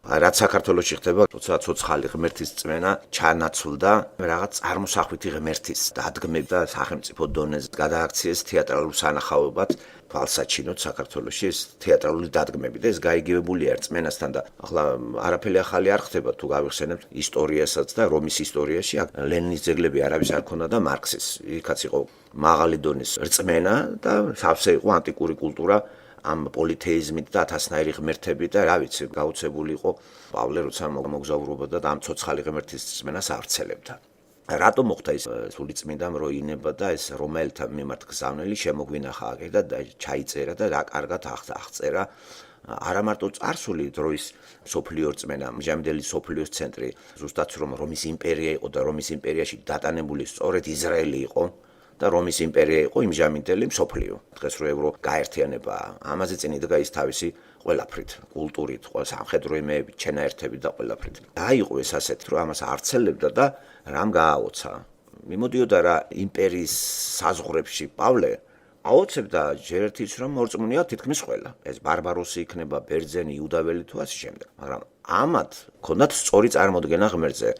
რაც საქართველოში ხდება, როცა ცოცხალი ღმერთის წმენა ჩანაცვლდა რაღაც წარმოსახვითი ღმერთის დადგმები და სახელმწიფო დონეზე გადააქციეს თეატრალურ სანახაობად თვალსაჩინოდ საქართველოში ეს თეატრალური დადგმები და ეს გაიგივებულია რწმენასთან და ახლა არაფერი ახალი არ ხდება თუ გავიხსენებთ ისტორიასაც და რომის ისტორიაში ლენინის ძეგლები არავის არ ქონდა და მარქსის იქაც იყო მაღალი დონის რწმენა და სავსე იყო ანტიკური კულტურა ამ პოლითეიზმით და ათასნაირი ღმერთებით და რა ვიცი გაუცებული იყო პავლე როცა მოგზაურობდა და ამ ცოცხალი ღმერთის რწმენას ავრცელებდა რატომ მოხდა ის სული წმინდამ რო ინება და ეს რომელთა მიმართ გზავნილი შემოგვინახა აქ და ჩაიწერა და რა კარგად აღწერა არა მარტო წარსული დროის სოფლიო რწმენა ამჟამინდელი სოფლიოს ცენტრი ზუსტად რომ რომის იმპერია იყო და რომის იმპერიაში დატანებული სწორედ ისრაელი იყო და რომის იმპერია იყო იმჟამინდელი მსოფლიო. დღეს რო ევრო გაერთიანებაა. ამაზე წინ იდგა ის თავისი ყველაფრით, კულტურით, სამხედრო იმეებით, ჩენაერთებით და ყველაფრით. დაიყო ეს ასეთ, რომ ამას არცელებდა და რამ გააოცა. მიმოდიოდა რა იმპერიის საზღვრებში პავლე აოცებდა ჯერ ერთის რომ მორწმუნეა თითქმის ყველა. ეს ბარბაროსი იქნება, ბერძენი, იუდაველი თუ ასე შემდეგ. მაგრამ ამათ ქონდათ სწორი წარმოდგენა ღმერთზე.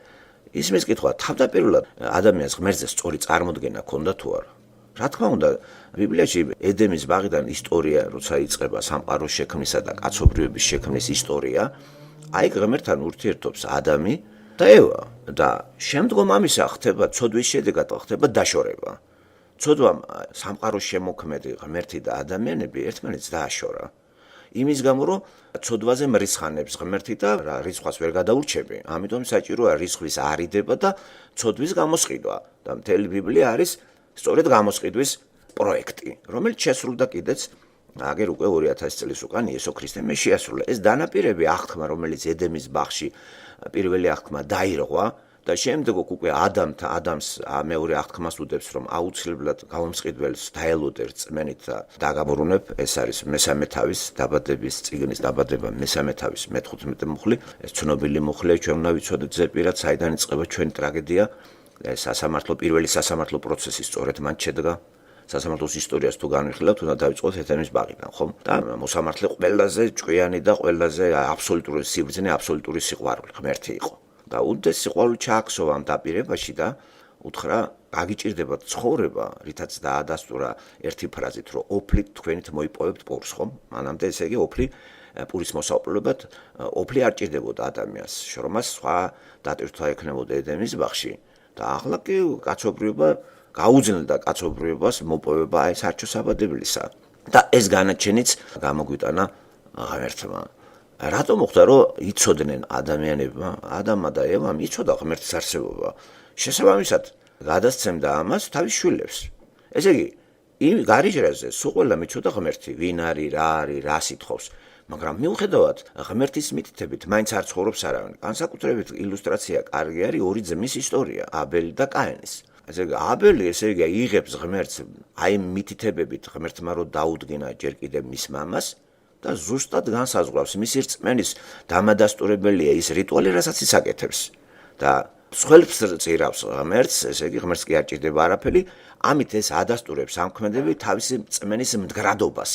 ისმის კითხვა თავდაპირველად ადამიანს ღმერთზე სწორი წარმოდგენა ჰქონდა თუ არა. რა თქმა უნდა, ბიბლიაში ედემის ბაღიდან ისტორია, როცა იწყება სამყაროს შექმნისა და კაცობრიობის შექმნის ისტორია, აი ღმერთთან ურთიერთობს ადამი და ევა და შემდგომ ამისა ხდება ცოდვის შედეგად ხდება დაშორება. ცოდვამ სამყაროს შემოქმედი ღმერთი და ადამიანები ერთმანეთს დააშორა. იმის გამო რომ ცოდვაზე მრისხანებს ღმერთი და რისხვას ვერ გადაურჩები. ამიტომ საჭიროა რისხვის არიდება და ცოდვის გამოსყიდვა. და მთელი ბიბლია არის სწორედ გამოსყიდვის პროექტი, რომელიც შესრულდა კიდეც აგერ უკვე 2000 წლის უკან იესო ქრისტემ შეასრულა. ეს დანაპირები აღთქმა, რომელიც ედემის ბაღში პირველი აღთქმა დაირღვა და შემდეგ უკვე ადამიანს მეორე აღთქმას უდევს, რომ აუცილებლად გამომსყიდველს დაელოდე რწმენით და დაგაბრუნებ. ეს არის მესამე თავის დაბადების წიგნის დაბადება მესამე თავის მე-15 მუხლი. ეს ცნობილი მუხლია, ჩვენ უნდა ვიცოდეთ ზეპირად, საიდან იწყება ჩვენი ტრაგედია. ეს სასამართლო პირველი სასამართლო პროცესი სწორედ მან შედგა. სასამართლოს ისტორიას თუ განვიხილავთ, უნდა დავიწყოთ ედემის ბაღიდან, ხო? და მოსამართლე ყველაზე ჭკვიანი და ყველაზე აბსოლუტური სიბრძნე, აბსოლუტური სიყვარული ღმერთი იყო. და უდეს სიყვარული ჩააქცოვა ამ დაპირებაში და უთხრა გაგიჭირდებათ ცხოვრება, რითაც დაადასტურა ერთი ფრაზით, რომ ოფლით თქვენით მოიპოვებთ პურს, ხო? მანამდე ესე იგი ოფლი პურის მოსაპოვებლად ოფლი არ ჭირდებოდა ადამიანს, შრომას სხვა დატვირთვა ექნებოდა ედემის ბაღში და ახლა კი კაცობრიობა გაუძნელდა კაცობრიობას მოპოვება ეს არჩევსაბადებლისა და ეს განაჩენიც გამოგვიტანა ღმერთმა. რატომ მოხდა რომ იცოდნენ ადამიანებმა, ადამმა და ევამ იცოდა ღმერთის არსებობა. შესაბამისად გადასცემდა ამას თავის შვილებს. ესე იგი, იმ გარიჟრაზე სულ ყველა მიცოდა ღმერთი, ვინ არის, რა არის, რა სიტყავს. მაგრამ მიუხედავად ღმერთის მითითებით მაინც არ ცხოვრობს არავინ. განსაკუთრებით ილუსტრაცია კარგი არის ორი ძმის ისტორია, აბელი და კაენის. ესე იგი, აბელი ესე იგი იღებს ღმერთს აი მითითებებით ღმერთმა რომ დაუდგინა ჯერ კიდევ მის მამას და ზუსტად განსაზღვრავს მისი რწმენის დამადასტურებელია ის რიტუალი, რასაც ის აკეთებს. და მსხვილს წირავს ღმერთს, ესე იგი ღმერთს კი არ ჭირდება არაფერი, ამით ეს ადასტურებს ამქმედები თავისი რწმენის მდგრადობას.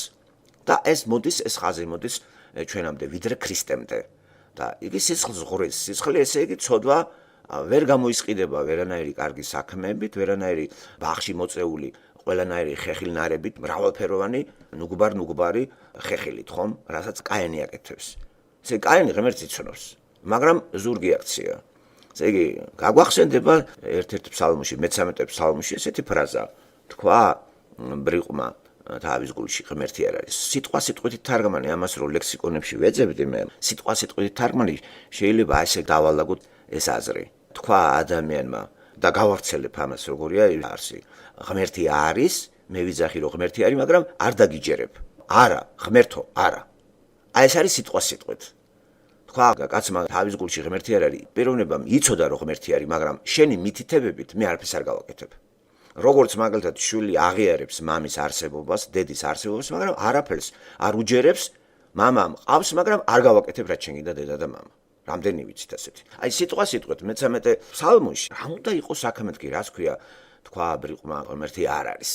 და ეს ხაზი მოდის ჩვენამდე ვიდრე ქრისტემდე. და იგი სისხლს ღურის, სისხლი ესე იგი ცოდვა ვერ გამოისყიდება ვერანაირი კარგი საქმეებით, ვერანაირი ბაღში მოწეული ყველანაირი ხეხილნარებით, მრავალფეროვანი ნუგბარი ხეხილით, ხომ? რასაც კაენი აკეთებს. ესე კაენი ღმერთს იცნობს, მაგრამ ზურგი აქცია. ესე იგი, გაგვახსენდება ერთ-ერთ ფსალმოში, მე-13 ფსალმში ესეთი ფრაზა. თქვა ბრიყმა თავის გულში ღმერთი არ არის. სიტყვით თარგმანი, ამას რო ლექსიკონებში ვეძებდი მე, სიტყვით თარგმანი შეიძლება ასე დავალაგოთ ეს აზრი. თქვა ადამიანმა და გავავრცელებ ამას როგორია არსი. ღმერთი არის, მე ვიძახი რომ ღმერთი არის, მაგრამ არ დაგიჯერებ. არა, ღმერთო, არა. აი ეს არის სიტყვით. თქვა კაცმა თავის გულში ღმერთი არ არის, პიროვნებამ იცოდა რომ ღმერთი არის, მაგრამ შენი მითითებებით მე არაფერს არ გავაკეთებ. როგორც მაგალითად შვილი აღიარებს მამის არსებობას, დედის არსებობას, მაგრამ არაფერს არ უჯერებს, მამამ ყავს, მაგრამ არ გავაკეთებ რაც შენ გინდა დედა და მამა. რამდენი ვიცით ასეთი. აი სიტყვით მე-13 ფსალმოში რა უნდა იყოს საქმე კი, რას ქვია თქვა ბრიყმა ღმერთი არ არის.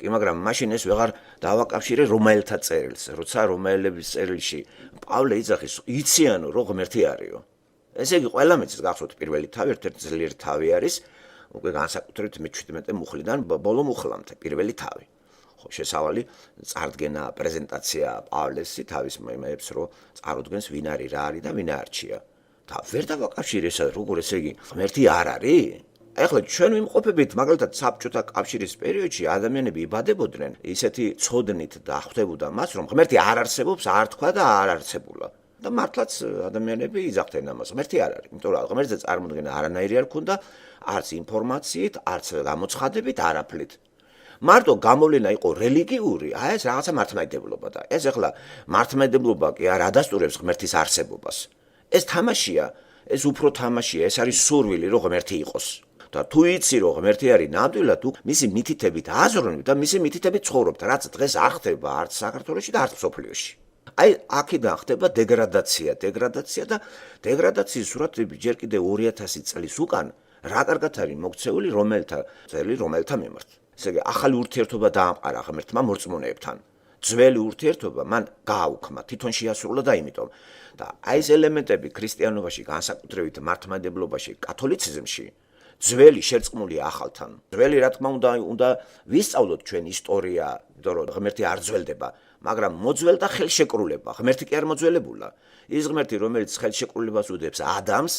კი, მაგრამ მაშინ ეს ვეღარ დავაკავშირე რომაელთა წერილს, როცა რომაელების წერილში პავლე იძახის, იციანო, რომ ღმერთი არისო. ესე იგი, ყველა მეცის გახსოვთ პირველი თავი, ერთ-ერთი ძლიერი თავი არის, უკვე განსაკუთრებით მე-17 მუხლიდან ბოლო მუხლამდე, პირველი თავი. ხო, შესავალი წარდგენა, პრეზენტაცია პავლესი თავის მეებს, რომ წარუდგენს ვინ არის, რა არის და ვინ არჩია. და ვერ დავაკავშირე ესა, როგორ ესე იგი, ღმერთი არ არის? ეხლა ჩვენ ვიმყოფებით, მაგალითად, საბჭოთა კავშირის პერიოდში ადამიანები იბადებოდნენ ისეთი ცოდნით და ხვდებოდა მას, რომ ღმერთი არ არსებობს, არ თქვა და არ არსებულა. და მართლაც ადამიანები იძახდნენ ამას, ღმერთი არ არის, იმიტომ რომ ღმერთზე წარმოდგენა არანაირი არ ქონდა, არც ინფორმაციით, არც გამოცხადებით, არაფრით. მარტო გამოვლენა იყო რელიგიური, აი ეს რაღაცა მართლმადიდებლობა და ეს ეხლა მართლმადიდებლობა კი არ ადასტურებს ღმერთის არსებობას. ეს თამაშია, ეს უფრო თამაშია, ეს არის სურვილი, რომ ღმერთი იყოს. და თუ იცი, რომ ღმერთი არის ნამდვილად, თუ მისი მითითებით აზროვნებ და მისი მითითებით ცხოვრობ, რაც დღეს არ ხდება არც საქართველოში და არც მსოფლიოში. აი, აქედან ხდება დეგრადაცია და დეგრადაციის სურათები ჯერ კიდე 2000 წლის უკან რა კარგად არის მოქცეული რომელთა მიმართ. ესე იგი, ახალი ურთიერთობა დაამყარა ღმერთმა მორწმუნეებთან. ძველი ურთიერთობა მან გააუქმა, თვითონ შეასრულა და იმიტომ. და აი ეს ელემენტები ქრისტიანობაში, განსაკუთრებით მართლმადიდებლობაში, კათოლიციზმში ძველი შერწყმულია ახალთან. ძველი რა თქმა უნდა ვისწავლოთ ჩვენ ისტორია, იმიტომ რომ ღმერთი არ ძველდება, მაგრამ მოძველდა ხელშეკრულება. ღმერთი კი არ მოძველებულა. ის ღმერთი, რომელიც ხელშეკრულებას უდებს ადამიანს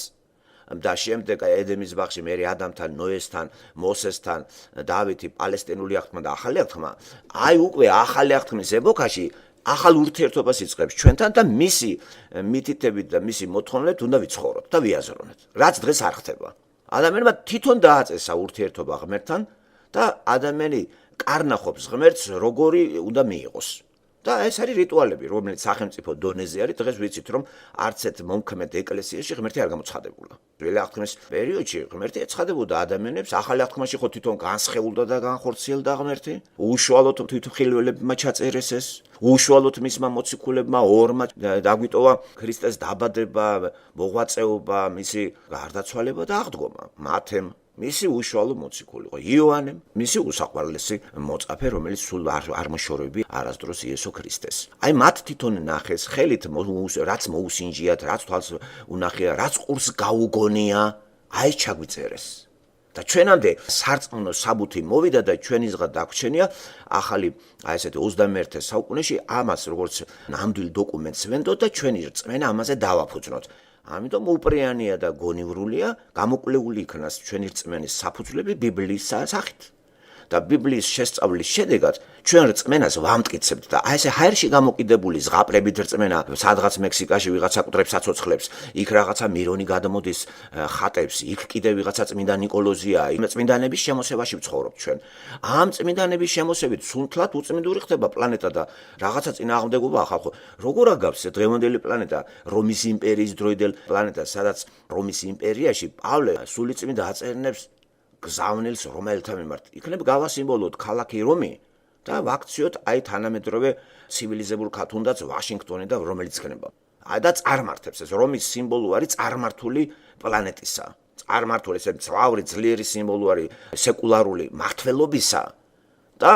და შემდეგ ედემის ბაღში მერე ადამიანთან, ნოესთან, მოსესთან, დავითი, პალესტინული აღთქმა და ახალი აღთქმა, აი უკვე ახალი აღთქმის ეპოქაში ახალ ურთიერთობას იწყებს ჩვენთან და მისი მითითებით და მისი მოთხოვნილებით უნდა ვიცხოვროთ და ვიაზროვნოთ. რაც დღეს არ ხდება. ადამიანმა თვითონ დააწესა ურთიერთობა ღმერთთან და ადამიანი კარნახობს ღმერთს, როგორი უნდა მიიღოს. და ეს არის რიტუალები, რომელიც სახელმწიფო დონეზე არის, დღეს ვიცით, რომ არც ერთ მომქმედ ეკლესიაში ღმერთი არ გამოცხადებულა. ძველი აღთქმის პერიოდში ღმერთი ეცხადებოდა ადამიანებს, ახალი აღთქმაში ხო თვითონ განსხეულდა და განხორციელდა ღმერთი, უშუალოდ თვითმხილველებმა ჩაწერეს ეს, უშუალოდ მისმა მოციქულებმა ორმა დაგვიტოვა ქრისტეს დაბადება, მოღვაწეობა, მისი გარდაცვალება და აღდგომა. მათემ მისი უშუალო მოციქული იყო იოანემ, მისი უსაყვარლესი მოწაფე, რომელიც სულ არ მოშორები არასდროს იესო ქრისტეს. აი მათ თვითონ ნახეს ხელით, რაც მოუსინჯიათ, რაც თვალს უნახია, რაც ყურს გაუგონია, აი ეს ჩაგვიწერეს. და ჩვენამდე სარწმუნო საბუთი მოვიდა და ჩვენისღა დაგვრჩენია ახალი აი ესეთი 21 საუკუნეში ამას როგორც ნამდვილ დოკუმენტს ვენდოთ და ჩვენი რწმენა ამაზე დავაფუძნოთ. ამიტომ უპრიანია და გონივრულია გამოკვლეული იქნას ჩვენი რწმენის საფუძვლები ბიბლიის სახით. და ბიბლიის შესწავლის შედეგად ჩვენ რწმენას ვამტკიცებთ და აი ესე ჰაერში გამოკიდებული ზღაპრებით რწმენა, სადღაც მექსიკაში ვიღაცა კუტრებს საცოცხლებს, იქ რაღაცა მირონი გადამოდის ხატებს, იქ კიდე ვიღაცა წმინდა ნიკოლოზია, იმ წმინდანების შემოსევაში ვცხოვრობთ ჩვენ. ამ წმინდანების შემოსევით სუნთლად უწმინდური ხდება პლანეტა და რაღაცა წინააღმდეგობაა ხალხო. როგორ აგავს დღევანდელი პლანეტა რომის იმპერიის დროიდელ პლანეტას, სადაც რომის იმპერიაში პავლე სულიწმინდა აწერნებს გზავნილს რომაელთა მიმართ. იქნებ გავასიმბოლოთ ქალაქი რომი და ვაქციოთ აი თანამედროვე ცივილიზებულ თუნდაც ვაშინგტონი და რომელიც ხდება. და წარმართებს ეს რომის სიმბოლო არის წარმართული პლანეტისა. წარმართული ესე მძლავრი ძლიერი სიმბოლო არის სეკულარული მართლობისა და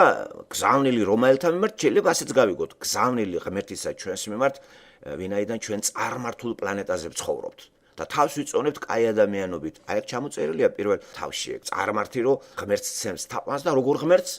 გზავნილი რომაელთა მიმართ შეიძლება ასეც გავიგოთ. გზავნილი ღმერთისა ჩვენს მიმართ, ვინაიდან ჩვენ წარმართულ პლანეტაზე ვცხოვრობთ. და თავს ვიწონებთ კაი ადამიანობით. აი აქ ჩამოწერილია პირველ თავში წარმართი რომ ღმერთს ცემს თაყვანს და როგორ ღმერთს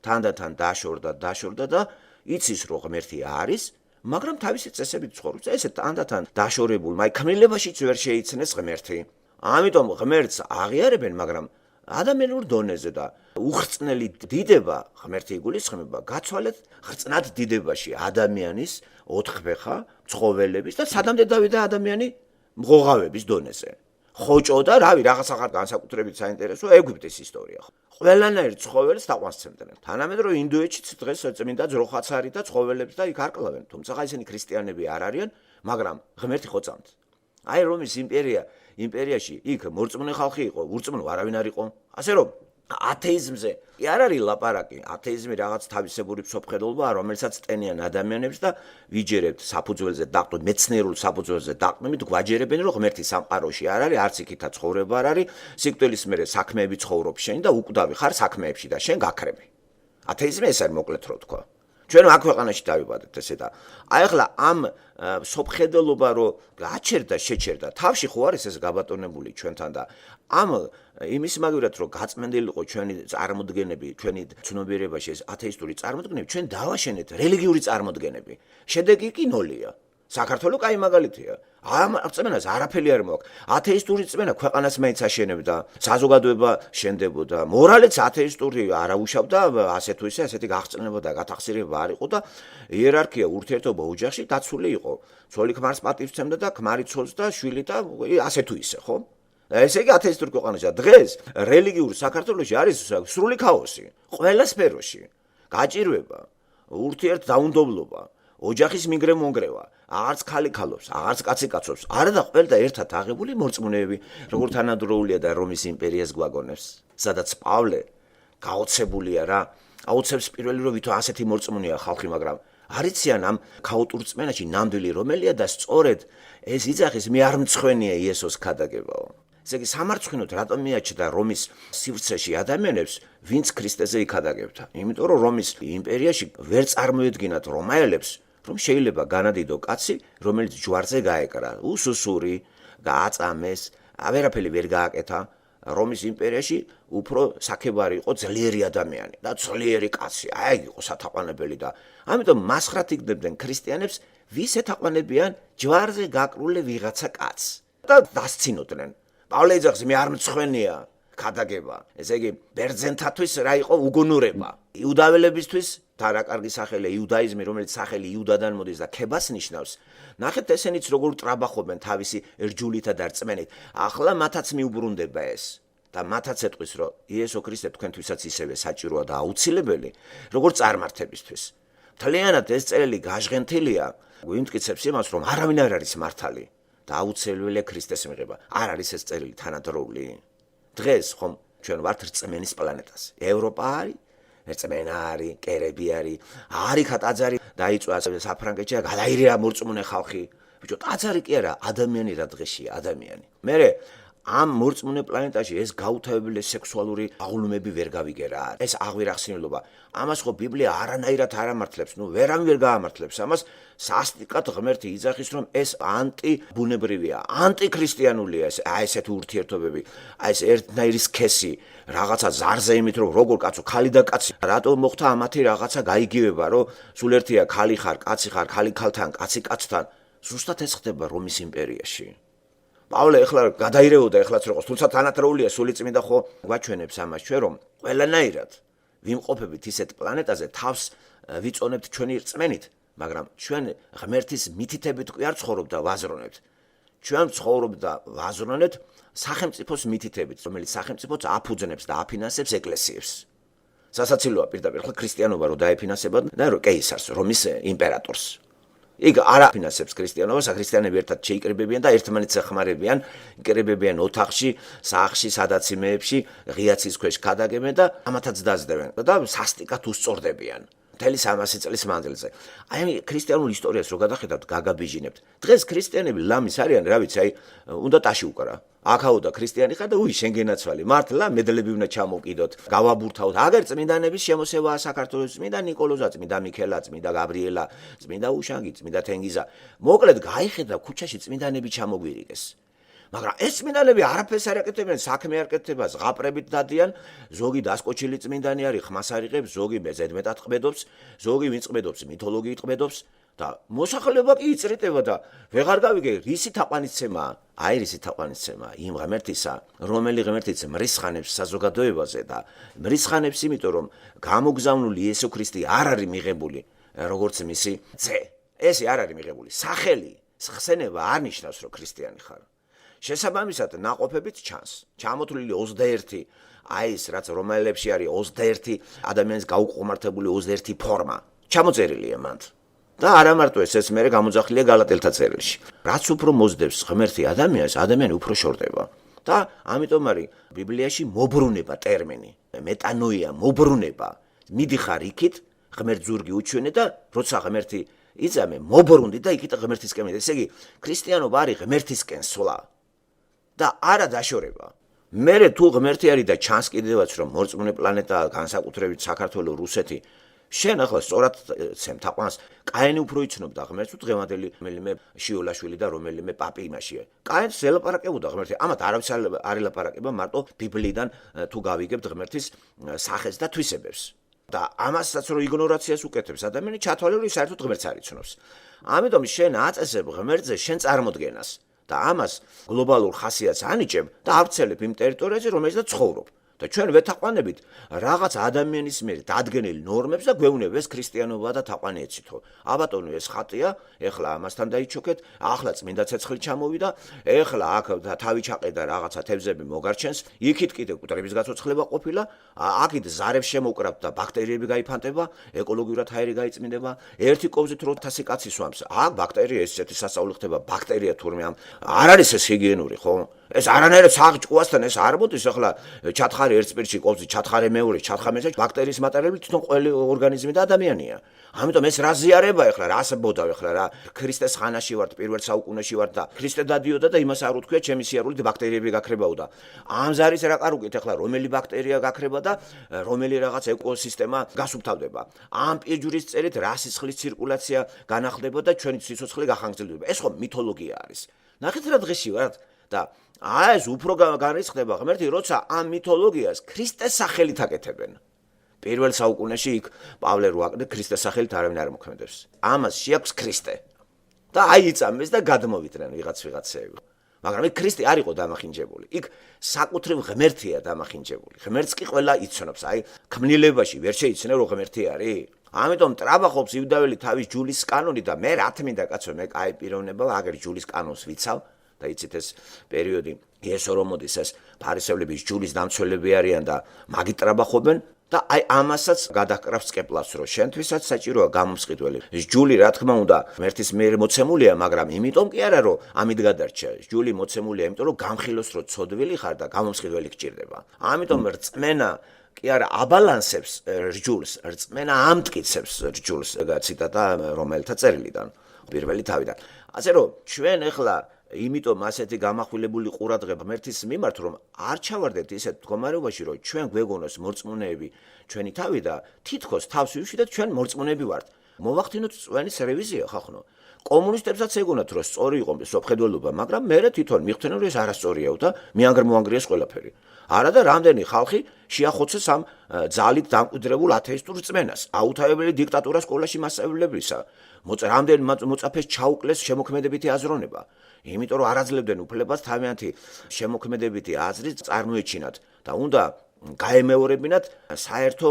თანდათან დაშორდა და იცის რომ ღმერთი არის, მაგრამ თავისი წესებით ცხოვრობს. ესე თანდათან დაშორებულმა ქმნილებაშიც ვერ შეიცნეს ღმერთი. ამიტომ ღმერთს აღიარებენ, მაგრამ ადამიანურ დონეზე და უხრწნელი დიდება ღმერთი იგულისხმება გაცვალეთ ხრწნად დიდებაში ადამიანის ოთხფეხა, ცხოველების და სადამდე დავიდა ადამიანი მღოღავების დონეზე. ხოჭო და რავი რაღაც ახალ განსაკუთრებით საინტერესო ეგვიპტის ისტორია. ყველანაირ ცხოველს თაყვანსცემდნენ. თანამედროვე ინდოეთშიც დღეს წმინდა ძროხაც არის და ცხოველებს და იქ არკლავენ. თუმცა ისინი ქრისტიანები არ არიან, მაგრამ ღმერთი ხო წამთ. აი რომის იმპერიაში იქ მორწმუნე ხალხი იყო, ურწმუნო არავინ არ იყო. ასე რომ ათეიზმზე კი არ არის ლაპარაკი. ათეიზმი რაღაც თავისებური მსოფლმხედველობაა, რომელსაც ტენიან ადამიანებს და ვიჯერებთ საფუძველზე დაყრდნობით, მეცნიერულ საფუძველზე დაყრდნობით გვაჯერებენ, რომ ღმერთი სამყაროში არ არის, არც იქითა ცხოვრება არ არის, სიკვდილის მერე საქმეები ცხოვრობ შენ და უკვდავი ხარ საქმეებში და შენ გაქრები. ათეიზმი ეს არის მოკლედ რო თქვა. ჩვენ აქ ქვეყანაში დავიბადეთ ესე და აი ახლა ამ სოფხედელობა რო გაჩერდა, შეჩერდა, თავში ხო არის ეს გაბატონებული ჩვენთან და ამ იმის მაგივრად რომ გაწმენდილიყო ჩვენი წარმოდგენები, ჩვენი ცნობიერებაში ეს ათეისტური წარმოდგენები, ჩვენ დავაშენეთ რელიგიური წარმოდგენები. შედეგი კი ნოლია. საქართველოს კაი მაგალითია. ამ რწმენას არაფერი არ მოაქვს. ათეისტური რწმენა ქვეყანას მეც აშენებდა, საზოგადოება შენდებოდა. მორალიც ათეისტური არაუშავდა, ასე თუ ისე ასეთი გახსნებოდა, გათახსირება არ იყო და იერარქია, ურთიერთობა ოჯახში დაცული იყო. ცოლი ქმარს პატივცემდა და ქმარი ცოლს და შვილი და ასე თუ ისე, ხო? ესე იგი ათეისტური ქვეყანაში დღეს რელიგიურ საქართველოში არის სრული ქაოსი. ყველა სფეროში. გაჭირვება, ურთიერთდაუნდობლობა, ოჯახის მიგრე-მონგრევა, აღარც ხალი ხალობს, აღარც კაცი კაცობს, არა და ყველა ერთად აღებული მორწმუნეები, როგორც თანადროულია და რომის იმპერიას გვაგონებს, სადაც პავლე გაოცებულია რა, აუცებს პირველი რომ ვითო ასეთი მორწმუნეა ხალხი, მაგრამ არიციან ამ ქაოტურ რწმენაში ნამდვილი რომელია და სწორედ ეს იძახის მე არ მცხვენია იესოს ქადაგებაო. ესე იგი სამარცხვინოდ რატომ მიაჩნდა რომის სივრცეში ადამიანებს, ვინც ქრისტეზე იქადაგებდა? იმიტომ რომ რომის იმპერიაში ვერ წარმოედგინათ რომაელებს, რომ შეიძლება განადიდო კაცი, რომელიც ჯვარზე გაეკრა, უსუსური, გააწამეს, ვერაფერი ვერ გააკეთა. რომის იმპერიაში უფრო საქებარი იყო ძლიერი ადამიანი და ძლიერი კაცი, აი იყო სათაყვანებელი და ამიტომ მასხრად იგდებდნენ ქრისტიანებს, ვის ეთაყვანებიან ჯვარზე გაკრული ვიღაცა კაცს და დასცინოდნენ. პავლე იძახს მე არ მცხვენია ქადაგება. ესე იგი ბერძენთათვის რა იყო უგუნურება. იუდაველებისთვის და რა კარგი სახელია იუდაიზმი, რომელიც სახელი იუდადან მოდის და ქებას ნიშნავს. ნახეთ ესენიც როგორ ტრაბახობენ თავისი რჯულითა და რწმენით. ახლა მათაც მიუბრუნდება ეს და მათაც ეტყვის რომ იესო ქრისტე თქვენთვისაც ისევე საჭიროა და აუცილებელი, როგორც წარმართებისთვის. მთლიანად ეს წერილი გაჟღენთილია, გვიმტკიცებს იმას რომ არავინ არ არის მართალი და აუცილებელია ქრისტეს მიღება. არ არის ეს წერილი თანადროული? დღეს ხომ ჩვენ ვართ რწმენის პლანეტაზე. ევროპა არის, რწმენა არის, კერები არის, არიქა ტაძარი დაიწვა საფრანგეთში და გადაირია მორწმუნე ხალხი. ბიჭო, ტაძარი კი არა, ადამიანი რა დღეშია, ადამიანი. მერე ამ მორწმუნე პლანეტაში ეს გაუთავებელი სექსუალური აღლუმები ვერ გავიგერა. ეს აღვირახსნილობა. ამას ხო ბიბლია არანაირად არ ამართლებს, ვერავინ ვერ გაამართლებს. ამას სასტიკად ღმერთი იძახის, რომ ეს ანტიბუნებრივია, ანტიქრისტიანულია აი ესეთი ურთიერთობები, აი ეს ერთნაირი სქესი, რაღაცა ზარზე იმით, რომ როგორ კაცო, ხალი და კაცი, რატო მოხდა ამათი რაღაცა გაიგივება, რომ სულ ერთია ხალი ხარ, კაცი ხარ, ხალი ხალთან, კაცი კაცთან. ზუსტად ეს ხდება რომის იმპერიაში. პავლე ეხლა გადაირეოდა ეხლაც როგორც, თუმცა თანადროულია სულიწმინდა ხო გვაჩვენებს ამას ჩვენ რომ ყველანაირად ვიმყოფებით ისეთ პლანეტაზე თავს ვიწონებთ ჩვენი რწმენით, მაგრამ ჩვენ ღმერთის მითითებით კი არ ცხოვრობ და ვაზრონებთ. ჩვენ ცხოვრობ და ვაზრონებთ სახელმწიფოს მითითებით, რომელიც სახელმწიფოც აფუძნებს და აფინანსებს ეკლესიებს. სასაცილოა პირდაპირ ხო ქრისტიანობა რო დაეფინანსებოდა და რო კეისარს, რომის იმპერატორს. იქ არ აფინანსებს ქრისტიანობას, ქრისტიანები ერთად შეიკრიბებიან და ერთმანეთს ეხმარებიან, იკრიბებიან ოთახში, სახლში, სადაც იმეებში, ღიაცის ქვეშ ქადაგებენ და ამათაც დაძდებენ და სასტიკად უსწორდებიან. მთელი 300 წლის მანძილზე. აი ამ ქრისტიანულ ისტორიას რო გადახედავთ, გაგაბიჟინებთ. დღეს ქრისტიანები ლამის არიან, რა ვიცი, აი უნდა ტაში უკრა. აქაოდა ქრისტიანი ხარ და შენ გენაცვალი. მართლა მედლები უნდა ჩამოვკიდოთ, გავაბურთავთ. აგერ წმინდანების შემოსევაა საქართველოს, წმინდა ნიკოლოზა, წმინდა მიქელა, წმინდა გაბრიელა, წმინდა უშანგი, წმინდა თენგიზა. მოკლედ გაიხედა ქუჩაში წმინდანები ჩამოგვირიგეს. მაგრამ ეს წმინდანები არაფერს არ აკეთებენ, საქმე არ აკეთება, ზღაპრებით დადიან, ზოგი დასკოჩილი წმინდანი არის, ხმას არიღებს, ზოგი ზედმეტად ყბედობს, ზოგი ვინც ყბედობს, მითოლოგიით ყბედობს და მოსახლეობა კი იწრიტება და ვეღარ გავიგე, რისი თაყვანისცემაა? აი რისი თაყვანისცემაა იმ ღმერთისა, რომელი ღმერთიც მრისხანებს საზოგადოებაზე და მრისხანებს იმიტომ, რომ გამოგზავნული იესო ქრისტე არ არის მიღებული, როგორც მისი ძე. ეს არ არის მიღებული. სახელი, ხსენება არ ნიშნავს, რომ ქრისტიანი ხარ. შესაბამისად ნაყოფებით ჩანს. ჩამოთვლილი 21 აი ეს რაც რომაელებში არის 21 ადამიანის გაუყომართებული 21 ფორმა. ჩამოწერილია მანდ. და არა მარტო ეს მერე გამოძახილია გალატელთა წერილში. რაც უფრო მოძდებს ღმერთი ადამიანს, ადამიანი უფრო შორდება. და ამიტომ არის ბიბლიაში მობრუნება ტერმინი. მეტანოია, მობრუნება. მიდიხარ იქით, ღმერთ ზურგი უჩვენე და როცა ღმერთი იწამე, მობრუნდი და იქით ღმერთისკენ მიდი. ესე იგი, ქრისტიანობა არის ღმერთისკენ სვლა. და არა დაშორება. მერე თუ ღმერთი არის და ჩანს კიდევაც რომ მორწმუნე პლანეტაა განსაკუთრებით საქართველოს რუსეთი შენ ახლა სწორად ცემ თაყვანს კაენი უფრო იცნობდა ღმერთს თუ დღევანდელი რომელიმე შიოლაშვილი და რომელიმე პაპი იმაშია კაენს ელაპარაკებოდა ღმერთი ამათ არავის არ ელაპარაკება მარტო ბიბლიიდან თუ გავიგებთ ღმერთის სახეს და თვისებებს და ამასაც რო იგნორაციას უკეთებს ადამიანი ჩათვალე საერთოდ ღმერთს არ იცნობს ამიტომ შენ აწესებ ღმერთზე შენ წარმოდგენას და ამას გლობალურ ხასიათს ანიჭებ და ავცელებ იმ ტერიტორიაზე რომელზეც ცხოვრობ და ჩვენ ვეთაყვანებით რაღაც ადამიანის მიერ დადგენილ ნორმებს და გვეუბნები ეს ქრისტიანობა და თაყვანი ეცითო. აბატონო ეს ხატია, ეხლა ამასთან დაიჩოქეთ, ახლა წმინდა ცეცხლი ჩამოვიდა, ეხლა აქ თავი ჩაყედა რაღაცა თევზები მოგარჩენს, იქით კიდე კუტრების გაცოცხლება ყოფილა, აქით ზარებს შემოკრავთ და ბაქტერიები გაიფანტება, ეკოლოგიურად ჰაერი გაიწმინდება, ერთი კოვზით რო 1000 კაცი სვამს, აქ ბაქტერია ესეთი სასწაული ხდება, ბაქტერია თურმე ამ არ არის ეს ჰიგიენური, ხო? ეს არანაირად საღჭყუასთან ეს არ მოდის ახლა ჩათხარი ერთ სპირტში ყოფს ჩათხარი მეორე ჩათხა მესე ბაქტერიის მატარებლით თვითონ ყველი ორგანიზმი და ადამიანია ამიტომ ეს რა ზიარება ახლა რას ბოდავ ახლა რა ქრისტეს ხანაში ვართ პირველ საუკუნეში ვართ და ქრისტე დადიოდა და იმას არ უთქვია ჩემი სიარული ბაქტერიები გაქრებაო და ამ ზარის რა კარუკით ახლა რომელი ბაქტერია გაქრება და რომელი რაღაც ეკოსისტემა გასუფთავდება ამ პირჯურის წერით რა სისხლის ცირკულაცია განახლდება და ჩვენი სიცოცხლე გახანგრძლივდება ეს ხო მითოლოგია არის ნახეთ რა დღეში ვართ და ეს უფრო განრისხდება ღმერთი როცა ამ მითოლოგიას ქრისტეს სახელით აკეთებენ პირველ საუკუნეში იქ პავლე რო აკეთებს ქრისტეს სახელით არავინ არ მოქმედებს ამას შეაქვს ქრისტე და აი იწამეს და გადმოვიდნენ ვიღაცეები მაგრამ იქ ქრისტე არ იყო დამახინჯებული იქ საკუთრივ ღმერთია დამახინჯებული ღმერთს კი ყველა იცნობს აი ქმნილებაში ვერ შეიცნე რომ ღმერთი არის ამიტომ ტრაბახობს იუდაველი თავის ჯულის კანონი და მე რა თმინდა კაცო მე კაი პიროვნება აგერ ჯულის კანონს ვიცავ და იცით ეს პერიოდი იესო რომ მოდის ეს ფარისევლების ჯულის დამცველები არიან და მაგით ტრაბახობენ და აი ამასაც გადაკრავს კეპლას რომ შენთვისაც საჭიროა გამომსყიდველი ჯული რა თქმა უნდა ღმერთის მიერ მოცემულია მაგრამ იმიტომ კი არა რომ ამით გადარჩა ჯული მოცემულია იმიტომ რომ გამხილოს რომ ცოდვილი ხარ და გამომსყიდველი გჭირდება ამიტომ რწმენა კი არა აბალანსებს რჯულს რწმენა ამტკიცებს რჯულს ციტატა რომელთა წერილიდან პირველი თავიდან ასე რომ ჩვენ ახლა იმიტომ ასეთი გამახვილებული ყურადღება ღმერთის მიმართ რომ არ ჩავარდეთ ისეთ მდგომარეობაში რომ ჩვენ გვეგონოს მორწმუნეები ჩვენი თავი და თითქოს თავს ვიშვიდეთ ჩვენ მორწმუნეები ვართ მოვახდინოთ წვენის რევიზია ხახნო კომუნისტებსაც ეგონათ რომ სწორი იყო სოფხედველობა მაგრამ მე თვითონ მიხდენ რომ ეს არასწორია და მიანგრმოანგრიეს ყველაფერი არა და რამდენი ხალხი შეახოცეს ამ ძალით დამკვიდრებულ ათეისტურ რწმენას აუთავებელი დიქტატურა სკოლაში მასწავლებლისა რამდენი მოწაფეს ჩაუკლეს შემოქმედებითი აზროვნება იმიტომ რომ არაძლებდნენ უფლებას თავიანთი შემოქმედებითი აზრი წარმოეჩინათ და უნდა გაემეორებინათ საერთო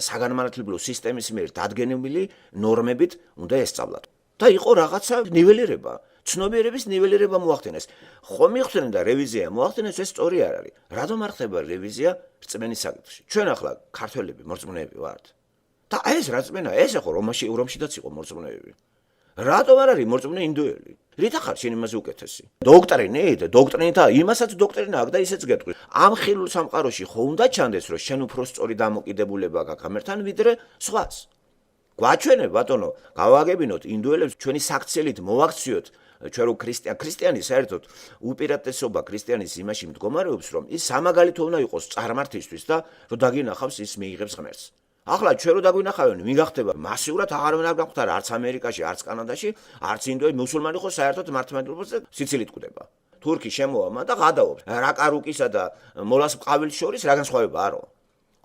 საგანმანათლებლო სისტემის მიერ დადგენილი ნორმებით უნდა ესწავლათ და იყო რაღაცა ნიველირება ცნობიერების ნიველირება მოახდინეს ხომ მიხდნენ და რევიზია მოახდინეს ეს სწორი არ არის რადგან არ ხდება რევიზია რწმენის საკითხში ჩვენ ახლა ქართველები მორწმუნეები ვართ და ეს რა რწმენა ეს ხო რომშიდაც იყო მორწმუნეები რატომ არ არის მორწმუნე ინდოელი რით ახარ შენ იმაზე უკეთესი დოქტრინით იმასაც დოქტრინა აქვს და ისეც გეტყვი ამ ხილულ სამყაროში ხო უნდა ჩანდეს რომ შენ უფრო სწორი დამოკიდებულება გაქვს ღმერთთან ვიდრე სხვას გვაჩვენე ბატონო გავაგებინოთ ინდოელებს ჩვენი საქციელით მოვაქციოთ ჩვენ რო ქრისტიანი საერთოდ უპირატესობა ქრისტიანის იმაში მდგომარეობს რომ ის სამაგალითო უნდა იყოს წარმართისთვის და რომ დაგინახავს ის მიიღებს ღმერთს ახლა ჩვენ რო დაგვინახავენ მიგახდება მასიურად აღარავინ არ გახვდარა არც ამერიკაში არც კანადაში არც ინდოელი მუსულმანი ხო საერთოდ მართლმადიდებლობაზე სიცილით კვდება თურქი შემოამა და გადაობს რაკარუკისა და მოლას ყავილის შორის რა განსხვავება არო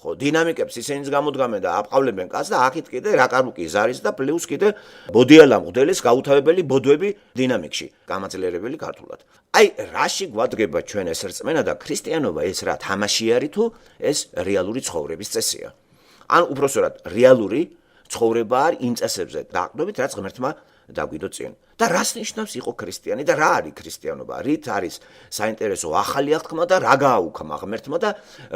ხო დინამიკებს ისინიც გამოდგამენ და აპყავლებენ კაცს და აქეთ კიდე რაკარუკი ზარის და პლუს კიდე ბოდიალა მღვდელის გაუთავებელი ბოდვები დინამიკში გამაძლიერებელი ქართულად აი რაში გვადგება ჩვენ ეს რწმენა და ქრისტიანობა ეს რა თამაში არის თუ ეს რეალური ცხოვრების წესია ან უпроსტად რეალური ცხოვრება არ იმ წესებზე დაყრდნობით რაც ღმერთმა დაგვიდო წინ და რას ნიშნავს იყო ქრისტიანი და რა არის ქრისტიანობა რით არის საინტერესო ახალი აღთქმა და რა გააუქმა ღმერთმა და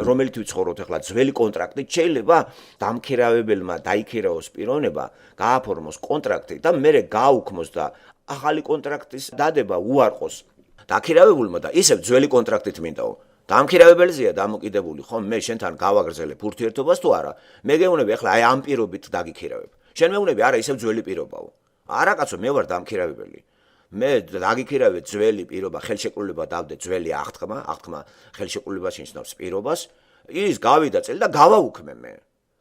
რომელიც ვიცხოვროთ ახლა ძველი კონტრაქტით შეიძლება დამქირავებელმა დაიქირავოს პიროვნება გააფორმოს კონტრაქტი და მერე გააუქმოს და ახალი კონტრაქტის დადება უარყოს დაქირავებულმა და ისევ ძველი კონტრაქტით მინდაო დამქირავებელზეა დამოკიდებული ხომ მე შენთან გავაგრძელებ ურთიერთობას თუ არა მე გეუბნები ახლა აი ამ პირობით დაგიქირავებ შენ მეუბნები არა ისევ ძველი პირობაო არა კაცო მე ვარ დამქირავებელი მე დაგიქირავე ძველი პირობა, ხელშეკრულება დავდე ძველი აღთქმა ხელშეკრულებაში ნიშნავს პირობას, ის გავიდა წელი და გავაუქმე მე.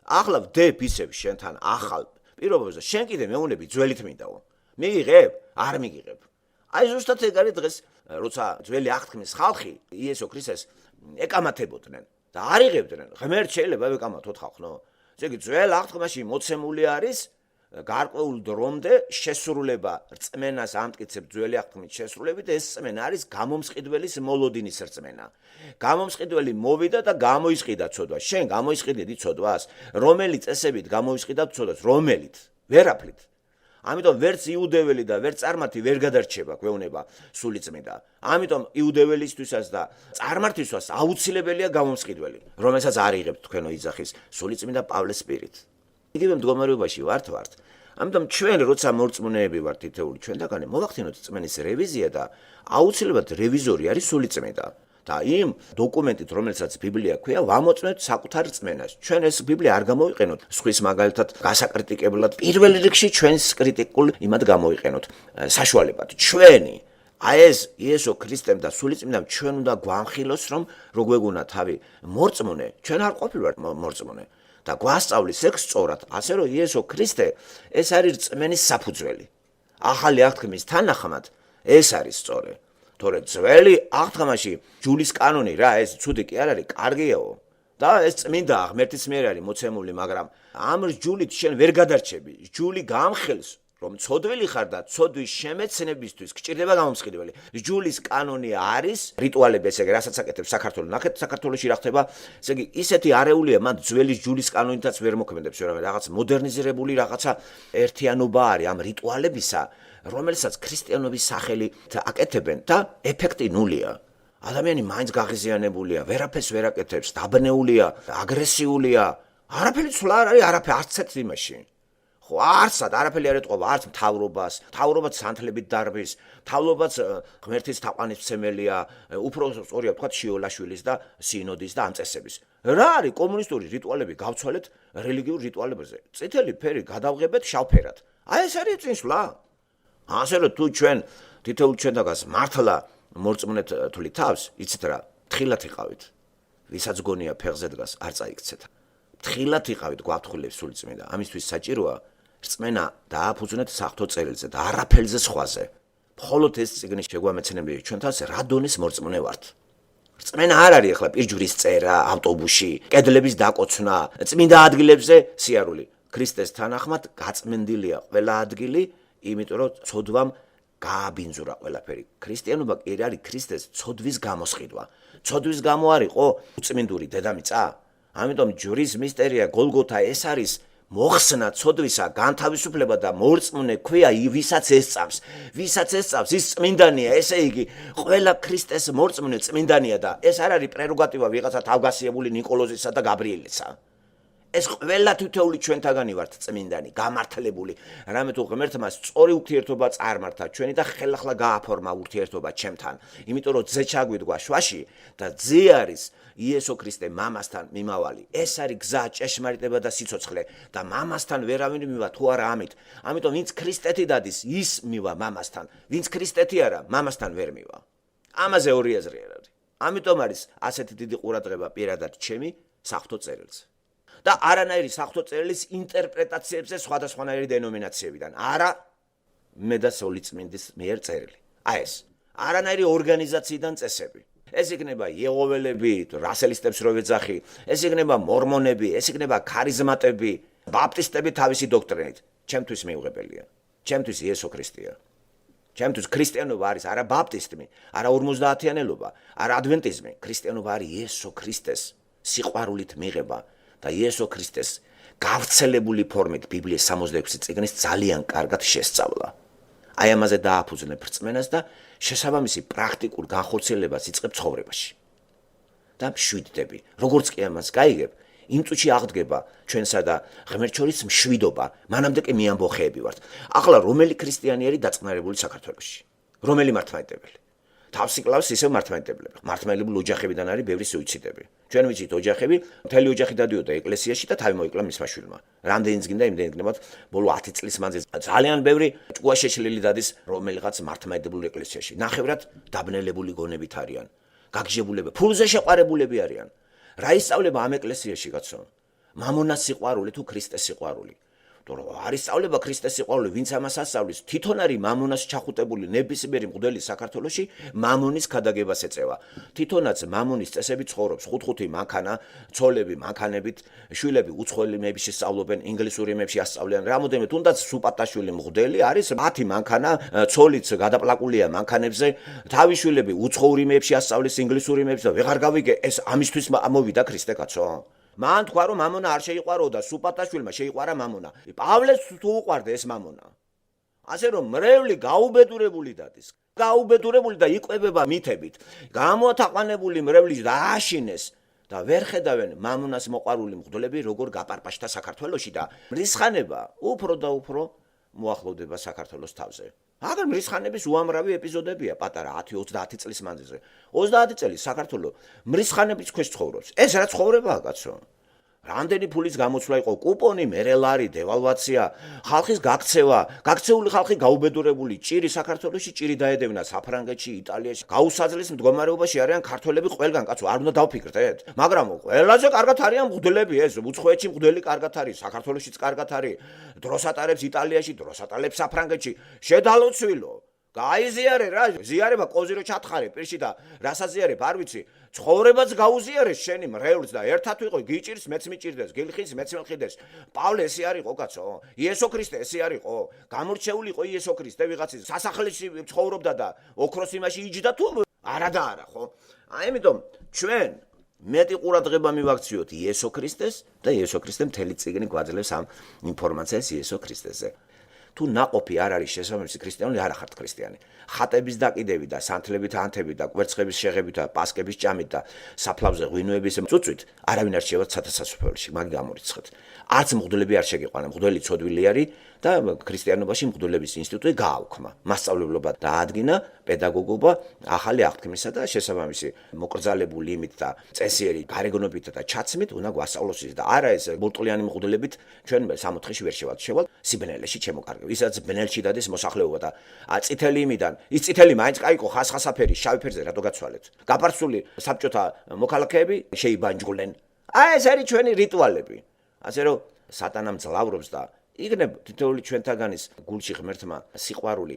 ახლა ვდებ ისევ შენთან ახალ პირობებს და შენ კიდე მეუნები ძველით მინდაო. მიგიღებ? არ მიგიღებ. აი ზუსტად ეგ არის დღეს, როცა ძველი აღთქმის ხალხი იესო ქრისტეს ეკამათებოდნენ და არ იღებდნენ. ღმერთ შეიძლება ეკამათოთ ხალხო. ესე იგი ძველ აღთქმაში მოცემული არის გარკვეულ დრომდე შესრულება რწმენას ამტკიცებს ძველი აღთქმის შესრულებით, ეს რწმენა არის გამომსყიდველის მოლოდინის რწმენა. გამომსყიდველი მოვიდა და გამოისყიდა ცოდვა. შენ გამოისყიდდი ცოდვას? რომელი წესებით გამოისყიდავ ცოდვას? რომელით? ვერაფრით. ამიტომ ვერც იუდეველი და ვერც წარმართი ვერ გადარჩება გვეუბნება სულიწმიდა. ამიტომ იუდეველისთვისაც და წარმართისთვისაც აუცილებელია გამომსყიდველი, რომელსაც არ იღებთ თქვენო იძახის სულიწმიდა პავლეს პირით. იგივე მდგომარეობაში ვართ. ამიტომ ჩვენ როცა მორწმუნეები ვართ თითოეული ჩვენთაგანი, მოვახდინოთ რწმენის რევიზია და აუცილებლად რევიზორი არის სულიწმიდა. და იმ დოკუმენტით, რომელსაც ბიბლია ქვია, ვამოწმეთ საკუთარ რწმენას. ჩვენ ეს ბიბლია არ გამოვიყენოთ სხვის მაგალითად გასაკრიტიკებლად, პირველ რიგში ჩვენს კრიტიკულ იმად გამოვიყენოთ საშუალებად. ჩვენი აი ეს იესო ქრისტემ და სულიწმიდამ ჩვენ უნდა გვამხილოს, რომ რო გვეგონა თავი მორწმუნე, ჩვენ არ ყოფილვართ მორწმუნე. და გვასწავლის ეგ სწორად, ასე რომ იესო ქრისტე ეს არის რწმენის საფუძველი. ახალი აღთქმის თანახმად ეს არის სწორი. თორე ძველი აღთქმაში ჯულის კანონი რა, ეს ცუდი კი არ არის, კარგიაო. და ეს წმინდა ღმერთის მიერ არის მოცემული, მაგრამ ამ ჯულით შენ ვერ გადარჩები. ჯული გამხელს, რომ ცოდვილი ხარ და ცოდვის შემეცნებისთვის გჭირდება გამომსყიდველი. ჯულის კანონი არის რიტუალები, ესე იგი, რასაც აკეთებს საქართველოს. ნახეთ, საქართველოში რა ხდება, ესე იგი, ისეთი არეულია, მან ძველი ჯულის კანონითაც ვერ მოქმედებს, რაღაც მოდერნიზირებული რაღაცა ერთიანობა არის ამ რიტუალებისა, რომელსაც ქრისტიანობის სახელით აკეთებენ და ეფექტი ნულია. ადამიანი მაინც გაღიზიანებულია, ვერაფერს ვერ აკეთებს, დაბნეულია, აგრესიულია. არაფერი ცვლა არ არის, არაფერი არც ერთ იმაში. ხო, არცად არაფერი არ ეტყობა, არც მთავრობაც სანთლებით დარბის, მთავრობაც ღმერთის თაყვანისმცემელია, უფრო სწორია ვთქვათ შიოლაშვილის და სინოდის და ამ წესების. რა არის კომუნისტური რიტუალები გავცვალეთ რელიგიურ რიტუალებებზე. წითელი ფერი გადავღებეთ შავფერად. აი ეს არის წინსვლა. ასე რომ თუ ჩვენ თითოეულ ჩვენთაგანს მართლა მორწმუნეთ თვლით თავს, იცით რა, თხილად იყავით. ვისაც გონია ფეხზე დგას, არ წაიქცეთ. თხილად იყავით გვაფრთხილებს სულიწმიდა. ამისთვის საჭიროა რწმენა დააფუძნეთ საღვთო წერილზე და არაფერზე სხვაზე. მხოლოდ ეს წიგნი შეგვამეცნებია ჩვენთანს რა დონის მორწმუნე ვართ. რწმენა არ არის ახლა პირჯვრის წერა ავტობუსში, კედლების დაკოცნა, წმინდა ადგილებზე სიარული. ქრისტეს თანახმად გაწმენდილია ყველა ადგილი, იმიტომ რომ ცოდვამ გააბინძურა ყველაფერი. ქრისტიანობა კი არის ქრისტეს ცოდვის გამოსყიდვა. ცოდვის გამო არისო უწმინდური დედამიწა. ამიტომ ჯვრის მისტერია გოლგოთა ეს არის მოხსნა ცოდვისა, განთავისუფლება და მორწმუნე ქვია ვისაც ესწავს. ვისაც ესწავს ის წმინდანია, ესე იგი ყველა ქრისტეს მორწმუნე წმინდანია და ეს არ არის პრეროგატივა ვიღაცა თავგასიებული ნიკოლოზისა და გაბრიელისა. ეს ყველა თითოეული ჩვენთაგანი ვართ წმინდანი, გამართლებული. რამე თუ ღმერთმა სწორი ურთიერთობა წარმართა ჩვენი და ხელახლა გააფორმა ურთიერთობა ჩემთან. იმიტომ რომ ძე ჩაგვიდგა შვაში და ძე არის იესო ქრისტე მამასთან მიმავალი. ეს არის გზა, ჭეშმარიტება და სიცოცხლე და მამასთან ვერავინ მივა თუ არა ამით. ამიტომ ვინც ქრისტეთი დადის, ის მივა მამასთან. ვინც ქრისტეთი არა, მამასთან ვერ მივა. ამაზე ორი აზრი არ არის. ამიტომ არის ასეთი დიდი ყურადღება პირადად ჩემი საღვთო წერილზე. და არანაირი საღვთო წერილის ინტერპრეტაციებზე სხვადასხვანაირი დენომინაციებიდან. არა მე და სულიწმინდის მიერ წერილი. აი ეს. არანაირი ორგანიზაციიდან წესები. ეს იქნება იეღოველები, რასელისტებს რო ვეძახი, ეს იქნება მორმონები, ეს იქნება ქარიზმატები, ბაპტისტები თავისი დოქტრინით. ჩემთვის მიუღებელია. ჩემთვის იესო ქრისტეა. ჩემთვის ქრისტიანობა არის არა ბაპტიზმი, არა 50-იანელობა, არა ადვენტიზმი. ქრისტიანობა არის იესო ქრისტეს სიყვარულით მიღება. და იესო ქრისტეს გავრცელებული ფორმით ბიბლიის 66 წიგნის ძალიან კარგად შესწავლა. აი ამაზე დააფუძნებ რწმენას და შესაბამისი პრაქტიკულ განხორციელებას იწყებ ცხოვრებაში. და მშვიდდები. როგორც კი ამას გაიგებ, იმ წუთში აღდგება ჩვენსა და ღმერთს შორის მშვიდობა. მანამდე კი მიამბოხეები ვართ. ახლა რომელი ქრისტიანი არის დაწყნარებული საქართველოში? რომელი მართლმადიდებელი? თავს იკლავს ისევ მართლმადიდებლები. მართლმადიდებლური ოჯახებიდან არის ბევრი სუიციდები. ჩვენ ვიცით ოჯახები, მთელი ოჯახი დადიოდა ეკლესიაში და თავი მოიკლა მისმა შვილმა. რამდენიც გინდა იმდენი გნებათ ბოლო 10 წლის მანძილზე ძალიან ბევრი ჭკუა შეშლილი დადის რომელიღაც მართლმადიდებლურ ეკლესიაში. ნახევრად დაბნელებული გონებით არიან. გაგჟებულები, ფულზე შეყარებულები არიან. რა ისწავლება ამ ეკლესიაში კაცო? მამონას სიყვარული თუ ქრისტეს სიყვარული? არის სწავლება ქრისტეს სიყვარული, ვინც ამას ასწავლის, თვითონ არის მამონას ჩახუტებული ნებისმიერი მღვდელი საქართველოში მამონის ქადაგებას ეწევა. თვითონაც მამონის წესები ცხოვრობს, ხუთ-ხუთი მანქანა, ცოლები მანქანებით, შვილები უცხოელი მეებში სწავლობენ, ინგლისური მეებში ასწავლიან. რამოდენიმე თუნდაც სუპატაშვილი მღვდელი არის, მათი მანქანა, ცოლიც გადაპლაკულია მანქანებზე, თავი შვილები უცხოური მეებში ასწავლის, ინგლისური მეებში და ვეღარ გავიგე, ეს ამისთვის მოვიდა ქრისტე კაცო. მან თქვა რომ მამონა არ შეიყვარო და სუპატაშვილმა შეიყვარა მამონა. პავლეს თუ უყვარდა ეს მამონა. ასე რომ მრევლი გაუბედურებული დადის. გაუბედურებული და იკვებება მითებით. გამოათაყვანებული მრევლის დააშინეს და ვერ ხედავენ მამონას მოყვარული მღვდლები როგორ გაპარპაშთა საქართველოში და მრისხანება უფრო და უფრო მოახლოვდება საქართველოს თავზე. აგერ მრისხანების უამრავი ეპიზოდებია პატარა 10-30 წლის მანძილზე. 30 წელი საქართველო მრისხანების ქვეშ ცხოვრობს. ეს რა ცხოვრებაა კაცო? რამდენი ფულის გამოცვლა იყო, კუპონი, მერელარი, devalvatsiya, ხალხის გაქცევა, გაქცეული ხალხი გაუბედურებული, ჭირი საქართველოში ჭირი დაედევნა საფრანგეთში, იტალიაში. გაუსაძლის მდგომარეობაში არიან ქართველები ყველგან, კაცო, არ უნდა დავფიქრდეთ. მაგრამ ყველაზე კარგად არიან მღვდლები ეს, უცხოეთში მღვდელი კარგად არის, საქართველოშიც კარგად არის. დროს ატარებს იტალიაში, დროს ატარებს საფრანგეთში. შედალოცვილო. გაიზიარე რა, ზიარება კოზირო ჩათხარე პირში და რასაზიარებ არ ვიცი. ცხოვრებაც გაუზიარეს შენი მრევლს და ერთად ვიყო, გიჭირს, მეც მიჭირდეს, გილხის, მეც მილხიდეს. პავლე ესე არ იყო კაცო? იესო ქრისტე ესე არ იყო? გამორჩეული იყო იესო ქრისტე ვიღაცის სასახლეში ცხოვრობდა და ოქროს იმაში იჯდა თუ არა და არა, ხო? აი ამიტომ ჩვენ მეტი ყურადღება მივაქციოთ იესო ქრისტეს და იესო ქრისტე მთელი წიგნი გვაძლევს ამ ინფორმაციას იესო ქრისტეზე. თუ ნაყოფი არ არის შესაბამისი ქრისტიანული, არ ახართ ქრისტიანი. ხატების დაკიდებით და სანთლებით ანთებით და კვერცხების შეღებით და პასკების ჭამით და საფლავზე ღვინოების წუწვით არავინ არ შევა სათასასწრაფოში, მაგ გამორიცხეთ. არც მღვდლები არ შეგიყვანა, მღვდელი ცოდვილი არის და ქრისტიანობაში მღვდლების ინსტიტუტი გააუქმა. მასწავლებლობა დაადგინა, პედაგოგობა, ახალი აღთქმისა და შესაბამისი მოკრძალებული იმით და წესიერი გარეგნობით და ჩაცმით უნდა გვასწავლოს ის და არა ეს ბურტყლიანი მღვდლებით ჩვენ 64-ში ვერ შევალ სიბნელეში ჩემოკარგებ. ისაც ბნელში დადეს მოსახლეობა და წითელი იმიდან ის წითელი მაინც კაიკო ხასხასაფერი შავი ფერზე რატო გაცვალეთ? გაპარსული საბჭოთა მოქალაქეები შეიბანჯგულენ. აი ეს არის ჩვენი რიტუალები. ასე რომ სატანამ ძლავრობს და იგნებ თითოეული ჩვენთაგანის გულში ღმერთმა სიყვარული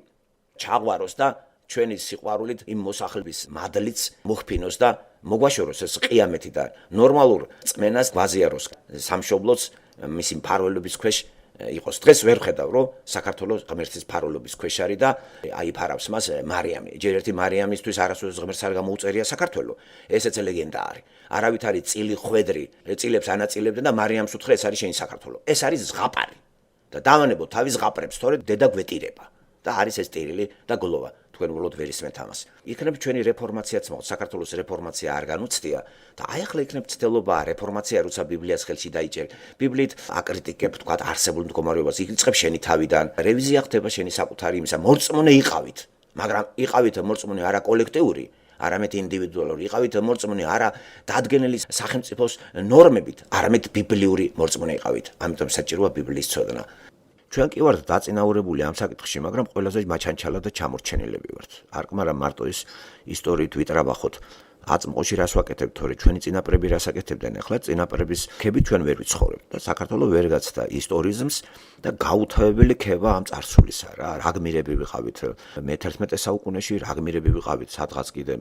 ჩაღვაროს და ჩვენი სიყვარულით იმ მოსახლების მადლიც მოხფინოს და მოგვაშოროს ეს ყიამეთი და ნორმალურ წმენას გვაზიაროს სამშობლოც მისი მფარველობის ქვეშ იყოს. დღეს ვერ ხედავ რომ საქართველოს ღმერთის მფარველობის ქვეშ არის და აიფარავს მას მარიამი. ჯერ ერთი მარიამისთვის არასოდეს ღმერთს არ გამოუწერია საქართველო. ესეც ლეგენდა არის. არავით არის წილი ხვედრი, წილებს ანაწილებდნენ და მარიამს უთხრა ეს არის შენი საქართველო. ეს არის ზღაპარი. და დავანებო თავის ზღაპრებს, თორედ დედა გვეტირება. და არის ეს ტირილი და გლოვა. თქვენ ვლოდ ვერ ისმენთ ამას. იქნებ ჩვენი რეფორმაციაც მოხდა, საქართველოს რეფორმაცია არ განუცდია და აი ახლა იქნებ ცდელობა რეფორმაცია, როცა ბიბლიას ხელში დაიჭერ. ბიბლიით აკრიტიკებ თქვა არსებულ მდგომარეობას, იწყებ შენი თავიდან. რევიზია ხდება შენი საკუთარი იმისა, მორწმუნე იყავით. მაგრამ იყავით მორწმუნე არა კოლექტიური, არამედ ინდივიდუალური, იყავით მორწმუნე არა დადგენილი სახელმწიფოს ნორმებით, არამედ ბიბლიური მორწმუნე იყავით. ამიტომ საჭიროა ბიბლიის ცოდნა. ჩვენ კი ვართ დაწინაურებული ამ საკითხში, მაგრამ ყველაზე მაჩანჩალა და ჩამორჩენილები ვართ. არ კმარა მარტო ის ისტორიით ვიტრაბახოთ. აწმყოში რას ვაკეთებთ, თორე ჩვენი წინაპრები რას აკეთებდნენ, ახლა წინაპრების ქებით ჩვენ ვერ ვიცხოვრებთ და საქართველოს ვერ გაცდა ისტორიზმს და გაუთავებელი ქება ამ წარსულისა რა. რა გმირები ვიყავით მე-11 საუკუნეში, რა გმირები ვიყავით სადღაც კიდე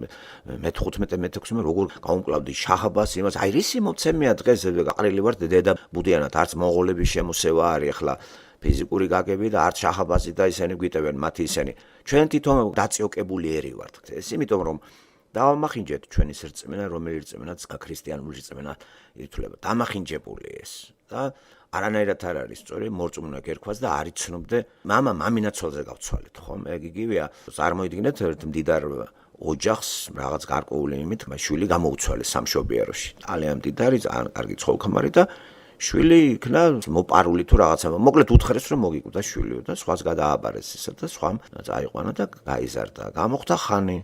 მე-15-მე-16-მე როგორ გაუმკლავდი შაჰაბას იმას. აი რისი მოცემია დღეს გაყრილი ვართ დედა ბუდიანად, არც მონღოლების შემოსევა არის ახლა. ფიზიკური გაგები და არც შაჰაბაზი და ისინი გვიტევენ მათი ისინი. ჩვენ თვითონ დაწიოკებული ერი ვართ. ეს იმიტომ რომ დავამახინჯეთ ჩვენი სრწმენა, რომელიც რწმენაც ქრისტიანული რწმენა ითვლება. დამახინჯებული ეს და არანაირად არ არის სწორი მორწმუნე გერქვას და არ იცნობდე მამა მამინაცვალზე გავცვალეთ, ხომ? ეგ იგივეა. წარმოიდგინეთ ერთ მდიდარ ოჯახს რაღაც გარკვეული იმით, შვილი გამოუცვალეს სამშობიაროში. ძალიან მდიდარი, კარგი ცოლ-ქმარი და შვილი იქნა მოპარული თუ რაღაცა. მოკლედ უთხრეს რომ მოგიკვდა შვილი და სხვას გადააბარეს ისა და სხვამ წაიყვანა და გაიზარდა. გამოხდა ხანი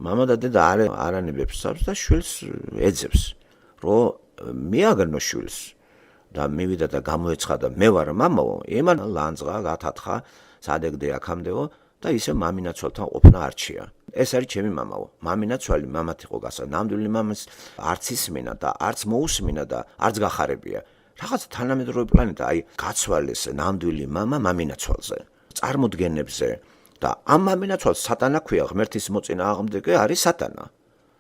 მამა და დედა არანებებს სავს და შვილს ეძებს, რომ მიაგნო შვილს და მივიდა და გამოეცხადა მე ვარ მამაო, იმან ლანძღა გათათხა, სადეგდე აქამდეო და ისე მამინაცვალთან ყოფნა არჩია. ეს არის ჩემი მამაო. მამინაცვალი მამათ იყო გასა. ნამდვილი მამას არც ისმინა და არც მოусმინა და არც გახარებია. რაღაც თანამედროვე პლანეტა, აი გაცვალეს ნამდვილი მამა მამინაცვალზე, წარმოდგენებზე და ამ მამინაცვალს სატანა ქვია, ღმერთის მოწინააღმდეგე არის სატანა.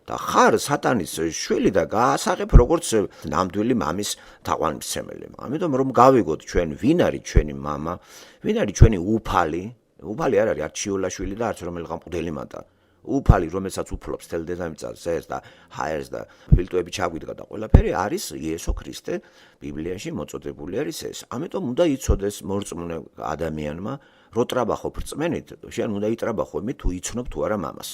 და ხარ სატანის შვილი და გაასაღებ როგორც ნამდვილი მამის თაყვანისმცემელი. ამიტომ რომ გავიგოთ ჩვენ ვინ არის ჩვენი მამა, ვინ არის ჩვენი უფალი, უფალი არ არის არც შიოლაშვილი და არც რომელიღა მყუდელი მატა. უფალი, რომელსაც უფლობს თელ დედამიწას, ზერს და ჰაერს და ფილტვები ჩაგვიდგა და ყველაფერი არის იესო ქრისტე ბიბლიაში მოწოდებული არის ეს. ამიტომ უნდა იცოდეს მორწმუნე ადამიანმა, რო ტრაბახობ რწმენით, შენ უნდა იტრაბახო მე თუ იცნობ თუ არა მამას.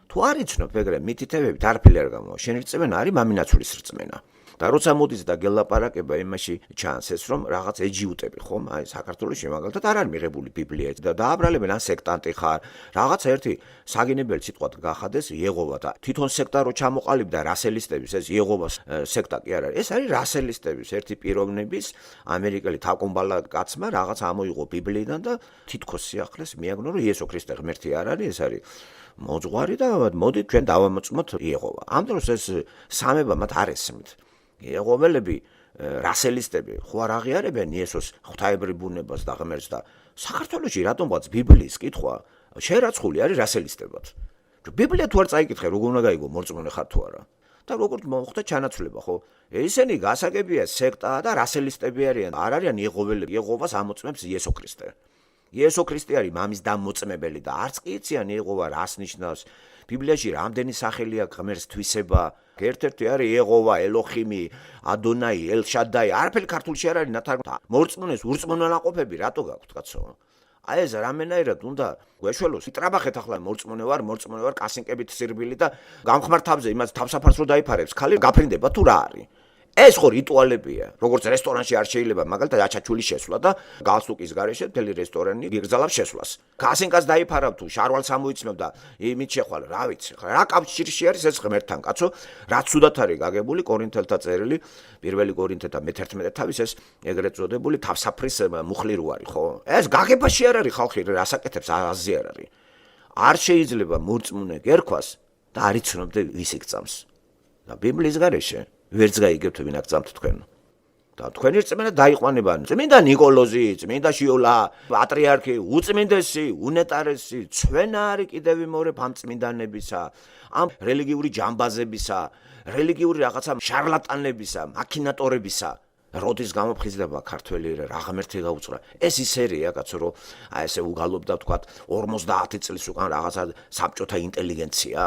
თუ არ იცნობ ეგრე მითითებებით არაფერი არ გამოვა. შენი რწმენა არის მამინაცვლის რწმენა. და როცა მოდის და გელაპარაკება იმაში ჩანს ეს რომ რაღაც ეჯიუტები ხომ აი საქართველოში მაგალითად არ არის მიღებული ბიბლია და დააბრალებენ ან სექტანტი ხარ რაღაც ერთი საგინებელი სიტყვა გახადეს იეღოვა და თვითონ სექტა რო ჩამოყალიბდა რასელისტების ეს იეღოვას სექტა კი არ არის ეს არის რასელისტების ერთი პიროვნების ამერიკელი თაკომბალა კაცმა რაღაც ამოიღო ბიბლიიდან და თითქოს სიახლეს მიაგნო რომ იესო ქრისტე ღმერთი არ არის ეს არის მოძღვარი და მოდით ჩვენ დავამოწმოთ იეღოვა ამ დროს ეს სამება მათ არ ესმით იეღოველები რასელისტები ხო არ აღიარებენ იესოს ღვთაებრივ ბუნებას და ღმერთს და საქართველოში რატომღაც ბიბლიის კითხვა შერაცხული არის რასელისტებად ბიბლია თუ არ წაიკითხე როგორ უნდა გაიგო მორწმუნე ხარ თუ არა და როგორ მოხდა ჩანაცვლება ხო ისინი გასაგებია სექტაა და რასელისტები არიან არ არიან იეღოველები იეღოვას ამოწმებს იესო ქრისტე იესო ქრისტე არის მამის დამოწმებელი და არც კი იციან იეღოვა რას ნიშნავს ბიბლიაში რამდენი სახელი აქვს ღმერთს თვისება ერთ-ერთი არის იეღოვა ელოხიმი ადონაი ელშადაი არაფერი ქართულში არ არის ნათარგმნი მორწმუნეს ურწმუნოანაყოფები რატო გაქვთ კაცო აი ეს რამენაირად უნდა გვეშველოს იტრაბახეთ ახლა მორწმუნე ვარ კასინკებით სირბილი და გამხმარ თავზე იმას თავსაფარს რო დაიფარებს ხალი გაფრინდება თუ რა არის ეს ხო რიტუალებია როგორც რესტორანში არ შეიძლება მაგალითად აჩაჩული შესვლა და გალსტუკის გარეშე მთელი რესტორანი გიგზავნა შესვლას კასინკას დაიფარავ თუ შარვალს ამოიცმევ და იმით შეხვალ რა ვიცი რა კავშირში არის ეს ღმერთთან კაცო რაც სუდათ არის გაგებული კორინთელთა წერილი პირველი კორინთეთა მე-11 თავის ეს ეგრეთ წოდებული თავსაფრის მუხლი რო არის ხო ეს გაგებაში არ არის ხალხი რასაკეთებს აზი არ არის არ შეიძლება მორწმუნე გერქვას და არ იცნობდე ვის იგწამს და ბიბლიის გარეშე ვერც გაიგებთ ვინ აქ თქვენ და თქვენი რწმენა დაიყვანება წმინდა ნიკოლოზი წმინდა შიოლა პატრიარქი უწმინდესი უნეტარესი ჩვენა არის კიდევ ვიმეორებ ამ წმინდანებისა ამ რელიგიური ჯამბაზებისა რელიგიური რაღაცა შარლატანებისა მაქინატორებისა როდის გამოფხიზდება ქართველი რა ღმერთი გაუწრა ეს ისერია კაცო რომ აი ესე უგალობდა თქვა 50 წლის უკან რაღაცა საბჭოთა ინტელიგენცია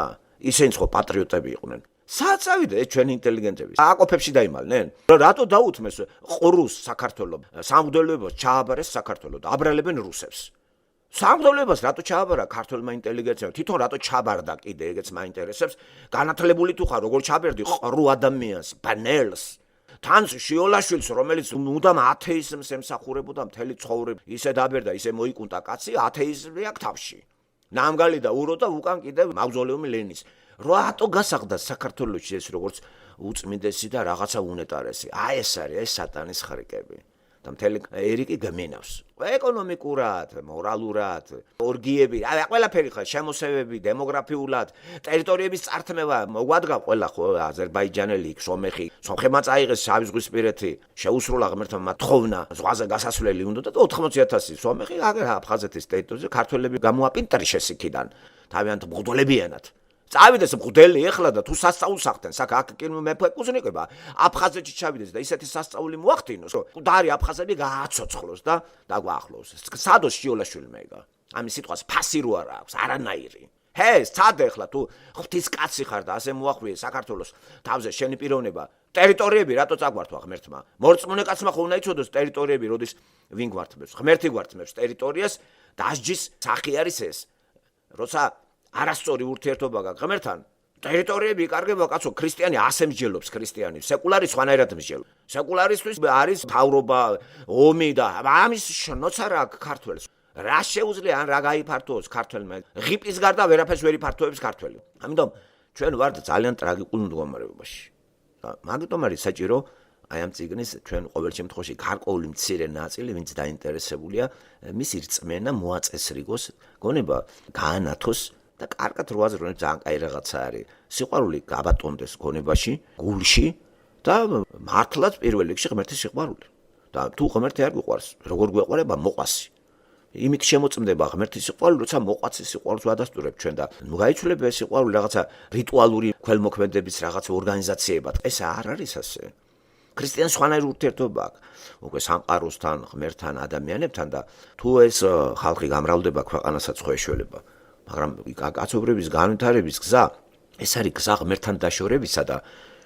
ისინიც ხო პატრიოტები იყვნენ საწავიდე ჩვენი ინტელიგენტები აკოფებში დაიმალნენ რატო დაუთმეს ყრუს საქართველოს სამღვდელოებას ჩააბარეს საქართველოს აბრალებენ რუსებს სამღვდელოებას რატო ჩააბარა ქართველმა ინტელიგენციამ თვითონ რატო ჩაბარდა კიდე ეგეც მაინტერესებს განათლებული თუ ხარ როგორ ჩაბერდი ყრუ ადამიანს ბანელს თან შიოლაშვილს რომელიც მუდამ ათეიზმს ემსახურებოდა მთელი ცხოვრება ისე დაბერდა ისე მოიკუნდა კაცი ათეიზმი აქვს თავში ნამგალი და ურო და უკან კიდე მავზოლეუმი ლენის რატო გასახდა საქართველოში ეს როგორც უწმინდესი და რაღაცა უნეტარესი აი ეს არის ეს სატანის ხრიკები და მთელი ერიკი გმენავს ეკონომიკურად მორალურად ორგიები აი ყველაფერი ხა შემოსევები დემოგრაფიულად ტერიტორიების წართმევა მოგვადგა ყველა ხო აზერბაიჯანელი სომეხი სომხებმა წაიღეს შავი ზღვისპირეთი შეუსრულა ღმერთმა მათხოვნა ზღვაზე გასასვლელი უნდა და 80,000 სომეხი აფხაზეთის ტერიტორიაზე ქართველები გამოაპინტრიშეს იქიდან თავიანთ მღვდლებიანად წავიდეს მღვდელი ეხლა და თუ სასწაულს ახდენს აქ კი მეფე კუზნიკება აფხაზეთში ჩავიდეს და ისეთი სასწაული მოახდინოს რომ დარი აფხაზები გააცოცხლოს და დაგვაახლოს სადოს შიოლაშვილი მეგა ამის სიტყვას ფასი რო არ აქვს არანაირი ჰე სად ეხლა თუ ღვთის კაცი ხარ და ასე მოახვიე საქართველოს თავზე შენი პიროვნება ტერიტორიები რატო წაგვართვა ღმერთმა მორწმუნე კაცმა ხო უნდა იცოდოს ტერიტორიები როდის ვინ გვართმევს ღმერთი გვართმევს ტერიტორიას დასჯის სახი არის ეს როცა არასწორი ურთიერთობა გაქვს ღმერთთან ტერიტორიები იკარგება კაცო ქრისტიანი ასე მსჯელობს ქრისტიანი სეკულარი სხვანაირად მსჯელობს სეკულარისთვის არის მთავრობა ომი და ამის შნოცა რა ქართველს რა შეუძლია ან რა გაიფართოოს ქართველმა? ღიპის გარდა ვერაფერს ვერ იფართოებს ქართველი. ამიტომ ჩვენ ვართ ძალიან ტრაგიკულ მდგომარეობაში. და მაგიტომ არის საჭირო აი ამ წიგნის ჩვენ ყოველ შემთხვევაში გარკვეული მცირე ნაწილი, ვინც დაინტერესებულია, მისი რწმენა მოაწესრიგოს, გონება გაანათოს და კარგად რო აზროვნებს, ძალიან კაი რაღაცა არის. სიყვარული გაბატონდეს გონებაში, გულში და მართლაც პირველ რიგში ღმერთის სიყვარული. და თუ ღმერთი არ გიყვარს, როგორ გვეყვარება მოყვასი. იმით შემოწმდება ღმერთის სიყვარული, როცა მოყვაცის სიყვარულს ვადასტურებ ჩვენ და გაიცვლება ეს სიყვარული რაღაცა რიტუალური ქველმოქმედების რაღაცა ორგანიზაციებად. ეს არ არის ასე. ქრისტიანს სხვანაირი ურთიერთობა აქვს. უკვე სამყაროსთან, ღმერთთან, ადამიანებთან და თუ ეს ხალხი გამრავლდება, ქვეყანასაც ხო ეშველება. მაგრამ კაცობრიობის განვითარების გზა, ეს არის გზა ღმერთთან დაშორებისა და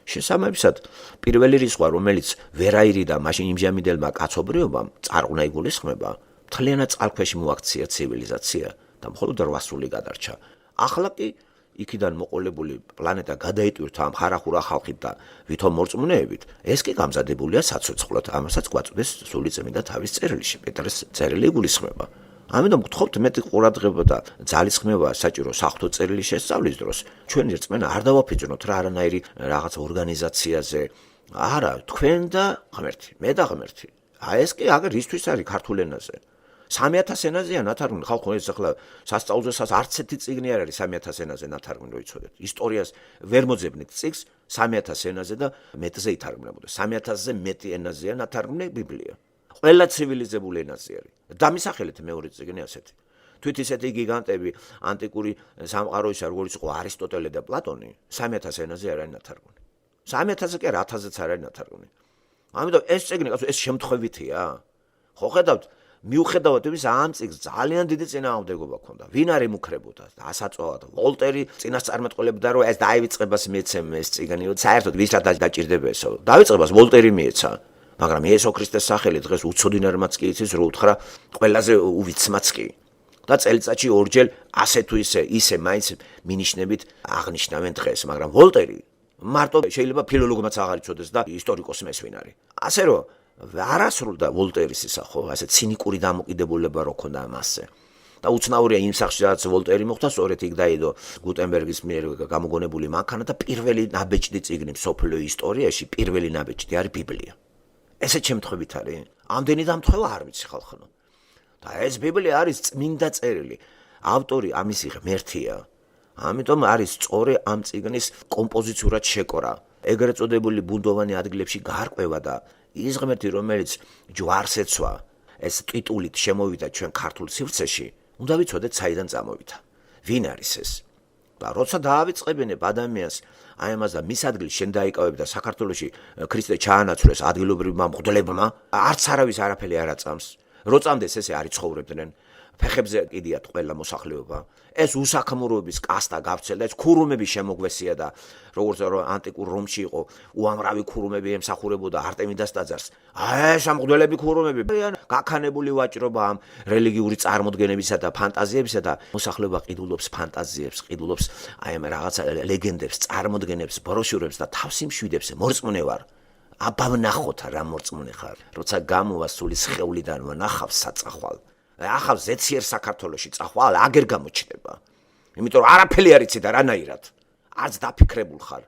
შესაბამისად პირველი რისხვა, რომელიც ვერაირი და მაშინ იმჟამინდელმა კაცობრიობამ წარღვნა იგულისხმება, მთლიანად წყალქვეშ მოაქცია ცივილიზაცია და მხოლოდ 8 სული გადარჩა. ახლა კი იქიდან მოყოლებული პლანეტა გადაიტვირთვა ამ ხარახურა ხალხით და ვითომ მორწმუნეებით, ეს კი გამზადებულია საცოცხლოდ, ამასაც გვაწოდეს სული წმინდა თავის წერილში, პეტრეს წერილი იგულისხმება. ამიტომ გთხოვთ მეტი ყურადღება და ძალისხმევა საჭირო საღვთო წერილის შესწავლის დროს. ჩვენი რწმენა არ დავაფიძვნოთ რა არანაირი რაღაც ორგანიზაციაზე. არა, თქვენ და ღმერთი, მე და ღმერთი. ეს კი აგერ ისთვის არის ქართულ ენაზე. 3000 ენაზეა ნათარგმნი, ხალხო ეს ახლა სასწავლზე არც ერთი წიგნი არ არის 3000 ენაზე ნათარგმნი, რო იცოდეთ. ისტორიას ვერ მოძებნით წიგს 3000 ენაზე და მეტზე ითარგმნებოდა. 3000-ზე მეტი ენაზეა ნათარგმნი ბიბლია. ყველა ცივილიზებული ენაზე არის. დამისახელეთ მეორე წიგნი ასეთი. თვით ისეთი გიგანტები ანტიკური სამყაროისა, როგორც იყო არისტოტელე და პლატონი, 3000 ენაზე არ არის ნათარგმნი. 3000-ზე კი 1000-ზე არ არის ნათარგმნი. ამიტომ ეს წიგნი, ეს შემთხვევითია. ხო ხედავთ, მიუხედავად იმისა, ამ წიგნს ძალიან დიდი წინააღმდეგობა ჰქონდა. ვინ არ ემუქრებოდა? ასაწვავად. ვოლტერი წინასწარმეტყველებდა, რომ ეს დაივიწყებას მიეცემ ეს წიგნი, საერთოდ ვისად დაჭირდება ესო. დაივიწყებას ვოლტერი მიეცა. მაგრამ იესო ქრისტეს სახელი დღეს უცოდინარმაც კი იცის, რომ უთხრა ყველაზე უვიცმაც კი. და წელიწადში ორჯერ ასე თუ ისე მაინც მინიშნებით აღნიშნავენ დღეს, მაგრამ ვოლტერი მარტო შეიძლება ფილოლოგმაც აღარ იცოდეს და ისტორიკოსი მესვინ არის. ასე რომ არასრულდა ვოლტერის ისა ხო, ასე ცინიკური დამოკიდებულება რო ქონდა მასზე. და უცნაურია იმ სახში, რაც ვოლტერი მოხდა, სწორედ იქ დაიდო გუტენბერგის მიერ გამოგონებული მანქანა და პირველი ნაბეჭდი წიგნი მსოფლიო ისტორიაში, პირველი ნაბეჭდი არის ბიბლია. ესეც შემთხვევით არის. ამდენი დამთხევა არ ვიცი ხალხო. და ეს ბიბლია არის წმინდა წერილი. ავტორი ამისი ღმერთია. ამიტომ არის სწორი ამ წიგნის კომპოზიციურად შეკორა. ეგრეთ წოდებული ბუნდოვანი ადგილებში გარკვევა და ის ღმერთი, რომელიც ჯვარს ეცვა, ეს ტიტულით შემოვიდა ჩვენ ქართულ სივრცეში, უნდა ვიცოდეთ საიდან წამოვიდა. ვინ არის ეს? და როცა დაავიწყებინებ ადამიანს აი ამას და მის ადგილს შენ დაიკავებ და საქართველოში ქრისტე ჩაანაცვლეს ადგილობრივმა მღვდლებმა, არც არავის არაფერი არ აწამს. რო წამდეს ესე არ იცხოვრებდნენ. ფეხებზე კიდიათ ყველა მოსახლეობა. ეს უსაქმუროების კასტა გავრცელდა, ეს ქურუმები შემოგვესია და როგორც რომ ანტიკურ რომში იყო, უამრავი ქურუმები ემსახურებოდა არტემიდას ტაძარს. ეს ამღვდელები ქურუმები გაქანებული ვაჭრობა ამ რელიგიური წარმოდგენებისა და ფანტაზიებისა და მოსახლეობა ყიდულობს ფანტაზიებს, ყიდულობს აი ამ რაღაცა ლეგენდებს, წარმოდგენებს, ბროშურებს და თავს იმშვიდებს, მორწმუნე ვარ. აბა ვნახოთ რა მორწმუნე ხარ. როცა გამოვა სული სხეულიდან ვნახავს საწახვალ. ახალ ზეციერ საქართველოში წახვალ აგერ გამოჩნდება. იმიტომ რომ არაფერი არ იცი და რანაირად. არც დაფიქრებულ ხარ.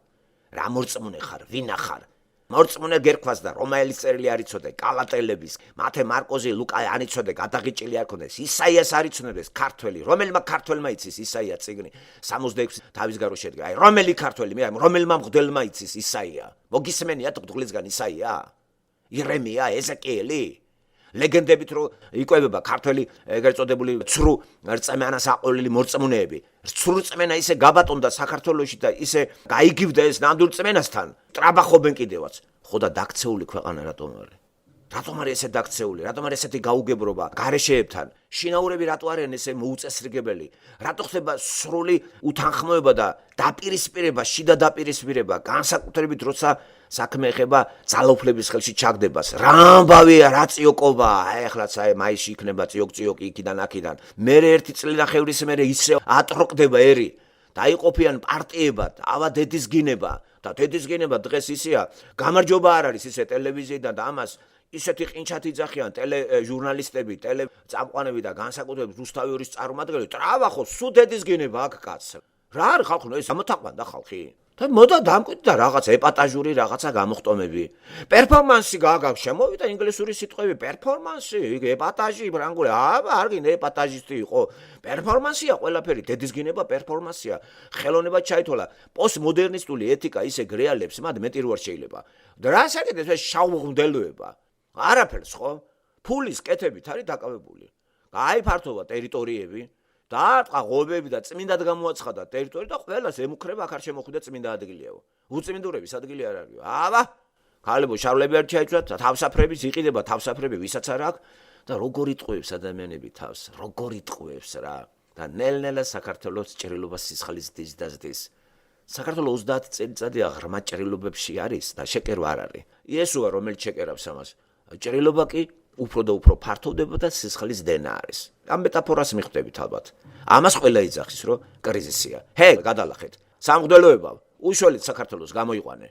რა მორწმუნე ხარ, ვინა ხარ. მორწმუნე გერქვას და რომაელის წერილი არ იცოდე, კალატელების, მათე მარკოზი, ლუკა არ იცოდე, გადაღიჭილი არ ქონდეს, ისაიას არ იცოდეს, ქართველი, რომელმა ქართველმა იცის ისაია წიგნი 66 თავის გარო შედგა. აი რომელი ქართველი, მე რომელმა მღვდელმა იცის ისაია. მოგისმენიათ მღვდლისგან ისაია? ირემია, ეზეკიელი? ლეგენდებით რო იკვებება ქართველი ეგრეთ წოდებული ცრუ რწმენას აყოლილი მორწმუნეები. ცრუ რწმენა ისე გაბატონდა საქართველოში და ისე გაიგივდა ეს ნამდვილ რწმენასთან. ტრაბახობენ კიდევაც. ხო და დაქცეული ქვეყანა რატომ არის? რატომ არის ესე დაქცეული? რატომ არის ესეთი გაუგებრობა გარეშეებთან? შინაურები რატო არიან ესე მოუწესრიგებელი? რატო ხდება სრული უთანხმოება და დაპირისპირება, შიდა დაპირისპირება, განსაკუთრებით როცა საქმე ეხება ძალაუფლების ხელში ჩაგდებას. რა ამბავია, რა წიოკობა, ეხლაც აი მაისში იქნება წიოკ-წიოკი იქიდან აქიდან. მერე ერთი წლინახევრის მერე ისე ატროკდება ერი. დაიყოფიან პარტიებად, ავა დედის გინება და დედის გინება დღეს ისეა, გამარჯობა არ არის ისე ტელევიზიიდან და ამას ისეთი ყინჩათი იძახიან ტელეჟურნალისტები, ტელეწამყვანები და განსაკუთრებით რუსთავიორის წარმომადგენლები, ტრავა ხო სუდედის გინება აქ კაცს. რა არის ხალხო, ეს ამოთაყვანდა ხალხი. და მოდა დამკვიდრდა რაღაც ეპატაჟური რაღაცა გამოხტომები. პერფორმანსი გააგავს, შემოვიდა ინგლისური სიტყვები, პერფორმანსი, ეპატაჟი, ბრანგული, არ გინდა ეპატაჟისტი იყო. პერფორმანსია ყველაფერი, დედის გინება პერფორმანსია. ხელოვნება ჩაითვალა. პოსტმოდერნისტული ეთიკა ისე გრეალებს, მათ მეტი რო არ შეიძლება. და რა საკეთებს ეს შავღმდელოება? არაფერს ხო? ფულის კეთებით არის დაკავებული. გაიფართოვა ტერიტორიები. დაარტყა ღობები და წმინდად გამოაცხადა ტერიტორია და ყველას ემუქრება აქ არ შემოხვიდა წმინდა ადგილიაო. უწმინდურების ადგილი არ არისო. აბა, ქალებო შავლები არ ჩაიცვათ, თავსაფრების იყიდება თავსაფრები ვისაც არ აქვს და როგორ იტყუებს ადამიანები თავს, როგორ იტყუებს რა. და ნელ-ნელა საქართველოს ჭრილობას სისხლის დიზდაზდის. საქართველოს 30 წელიწადია ღრმა ჭრილობებში არის და შეკერვა არ არის. იესოა რომელიც შეკერავს ამას. ჭრილობა კი უფრო და უფრო ფართოვდება და სისხლის დენა არის. ამ მეტაფორას მიხვდებით ალბათ. ამას ყველა იძახის, რომ კრიზისია. გადალახეთ. სამღვდელოება უშუალოდ საქართველოს გამოიყვანე.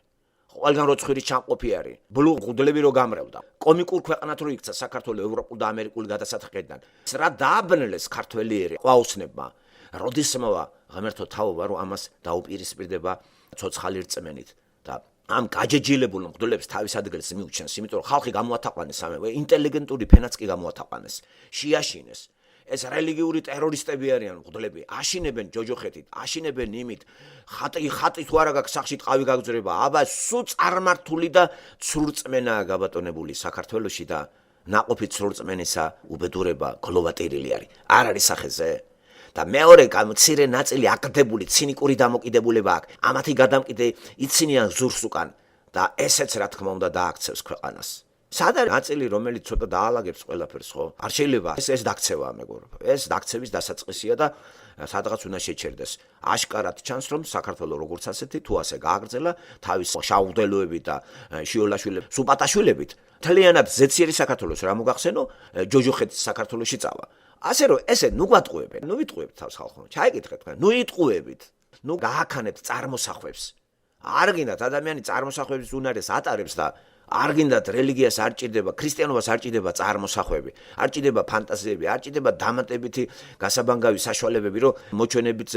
ყველგან როცხირის ჩამყოფი არის. ბლუღუდლები რო გამრევდა. კომიკურ ქვეყნად რო იქცა საქართველოს ევროპულ და ამერიკულ გადასახადიდან. რა დააბნელეს ქართველიერი ყვაოსნებმა. როდისმოვა ღმერთო თაობა რომ ამას დაუპირისპირდება ცოცხალი რწმენით და ამ გაჯეჯილებულ მღვდლებს თავის ადგილს მიუჩენს, იმიტომ რომ ხალხი გამოათაყვანეს ამე, ინტელიგენტური ფენაც კი გამოათაყვანეს, შეაშინეს. ეს რელიგიური ტერორისტები არიან მღვდლები, აშინებენ ჯოჯოხეთით, აშინებენ იმით, ხატი თუ არა გაქვს სახში ტყავი გაგძრება, აბა სულ წარმართული და ცრურწმენაა გაბატონებული საქართველოში და ნაყოფით ცრურწმენისა უბედურება გლოვატირილი არის. არ არის სახეზე. და მეორე მცირე ნაწილი აკდებული ცინიკური დამოკიდებულება აქვს. ამათი გადამკიდე იცინიან ზურს უკან და ესეც რა თქმა უნდა დააქცევს ქვეყანას. სად არის ნაწილი რომელიც ცოტა დაალაგებს ყველაფერს ხო? არ შეიძლება ეს დაქცევაა მეგობრებო. ეს დაქცევის დასაწყისია და სადღაც უნდა შეჩერდეს. აშკარად ჩანს რომ საქართველოს როგორც ასეთი თუ ასე გააგრძელა თავის შავღდელოებით და შიოლაშვილების სუპატაშვილებით თლიანად ზეციერი საქართველოს რა მოგახსენო ჯოჯოხეთის საქართველოში წავა. ასე რომ ესე ნუ გვატყუებენ, ნუ ვიტყუებთ თავს ხალხო. ჩაიგეთქეთ თქვენ, ნუ იტყუებით, ნუ გააქანებთ წარმოსახვებს. არ გინდათ ადამიანი წარმოსახვების უნარეს ატარებს და არ გინდათ რელიგიას არ ჭირდება, ქრისტიანობას არ ჭირდება წარმოსახვები, არ ჭირდება ფანტაზიები, არ ჭირდება დამატებითი გასაბანგავი საშუალებები, რომ მოჩვენებით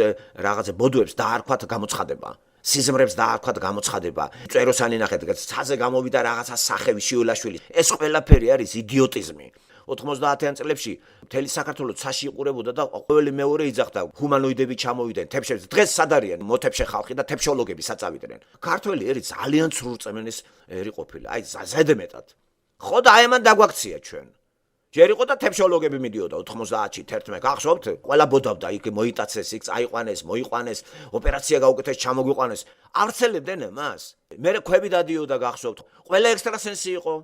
რაღაცა ბოდოებს დაარქვათ გამოცხადება. სიზმრებს დაარქვათ გამოცხადება. წეროსანი ნახეთ, ცაზე გამოვიდა რაღაცა სახევი შიოლაშვილი. ეს ყველაფერი არის იდიოტიზმი. 90-იან წლებში მთელი საქართველოს ცაში იყურებოდა და ყოველი მეორე იძახდა ჰუმანოიდები ჩამოვიდნენ თებშებს. დღეს სად არიან მოთებშე ხალხი და თებშოლოგები საწავიდნენ. ქართველი ერი ძალიან ცრურწმენის ერი ყოფილა. აი ზედმეტად. ხო და აი მან დაგვაქცია ჩვენ. ჯერ იყო და თებშოლოგები მიდიოდა 90-ში 11 გახსოვთ? ყველა ბოდავდა იქ მოიტაცეს, იქ აიყვანეს, მოიყვანეს, ოპერაცია გაუკეთეს, ჩამოგვიყვანეს. ავრცელებდნენ მას. მერე ქვები დადიოდა გახსოვთ? ყველა ექსტრასენსი იყო.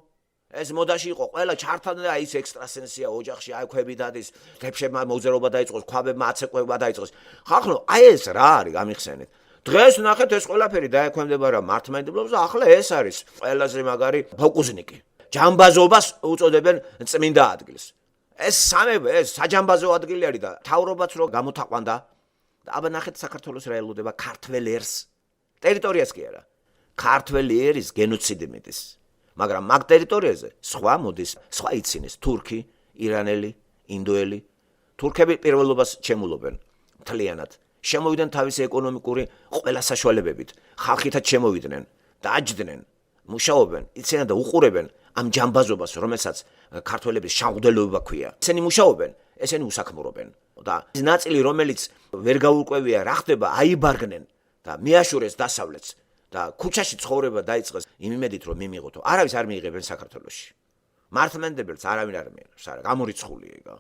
ეს მოდაში იყო, ყველა ჩართან და ის ექსტრასენსია ოჯახში, აი ქვები დადის, თებშებმა მოგზერობა დაიწყოს, ქვაბებმა აცეკვება დაიწყოს. ხალხო, აი ეს რა არის, გამიხსენეთ. დღეს ნახეთ ეს ყველაფერი დაექვემდებარა მართლმადიდებლობას და ახლა ეს არის ყველაზე მაგარი ფოკუსნიკი. ჯამბაზობას უწოდებენ წმინდა ადგილს. ეს საჯამბაზო ადგილი არის და თავრობაც რო გამოთაყვანდა. აბა ნახეთ საქართველოს რა ელოდება ქართველ ერს. ტერიტორიას კი არა. ქართველი ერის გენოციდი მიდის. მაგრამ მაგ ტერიტორიაზე სხვა მოდის, სხვა იცინეს თურქი, ირანელი, ინდოელი. თურქები პირველობას შემულობენ მთლიანად. შემოვიდნენ თავისი ეკონომიკური ყველა საშუალებებით. ხალხითაც შემოვიდნენ, დააჯდნენ, მუშაობენ, იციან და უყურებენ ამ ჯამბაზობას, რომელსაც ქართველების შავღდელოება ქვია. ესენი მუშაობენ, ესენი უსაქმურობენ. და ის ნაწილი, რომელიც ვერ გაურკვევია რა ხდება, აიბარგნენ და მიაშურეს დასავლეთს. და ქუჩაში ცხოვრება დაიწყეს იმედით რომ მიმიღოთო. არავის არ მიიღებენ საქართველოში. მართლმადიდებელს არავინ არ მიიღებს, არა, გამორიცხულია იგა.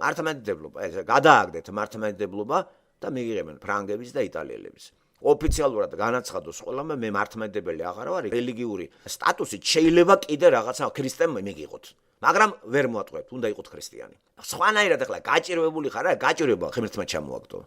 მართლმადიდებლობა, ეს გადააგდეთ მართლმადიდებლობა და მიიღებენ ფრანგების და იტალიელების. ოფიციალურად განაცხადოს ყველამ მე მართლმადიდებელი აღარ ვარ, რელიგიური სტატუსით შეიძლება კიდე რაღაცა ქრისტემ მიიღოთ. მაგრამ ვერ მოატყუებთ, უნდა იყოთ ქრისტიანი. სხვანაირად ახლა გაჭირვებული ხარ, რა გაჭირვება ღმერთმა ჩამოაგდო.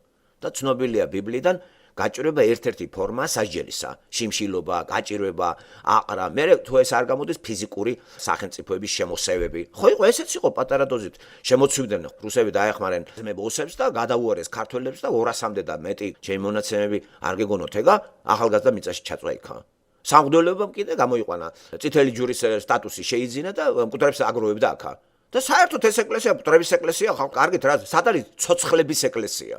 და ცნობილია ბიბლიიდან გაჭირვება ერთ-ერთი ფორმა სასჯელისა, შიმშილობა, გაჭირვება, აყრა. მე თუ ეს არ გამოდის ფიზიკური სახელმწიფოების შემოსევები. ხო იყო ესეც იყო პატარა დოზით. შემოცვიდნენ რუსები დაეხმარენ მებოსებს და გადაუარეს ქართველებს და 200-მდე და მეტი ჩემი მონაცემები არ გეგონოთ ეგა ახალგაზრდა მიწაში ჩაწვა იქა. სამღვდელოებამ კიდე გამოიყვანა წითელი ჯვრის სტატუსი შეიძინა და მკვდრებს აგროვებდა აქა. და საერთოდ ეს ეკლესია მკვდრების ეკლესია ხო კარგით რა სად არის ცოცხლების ეკლესია.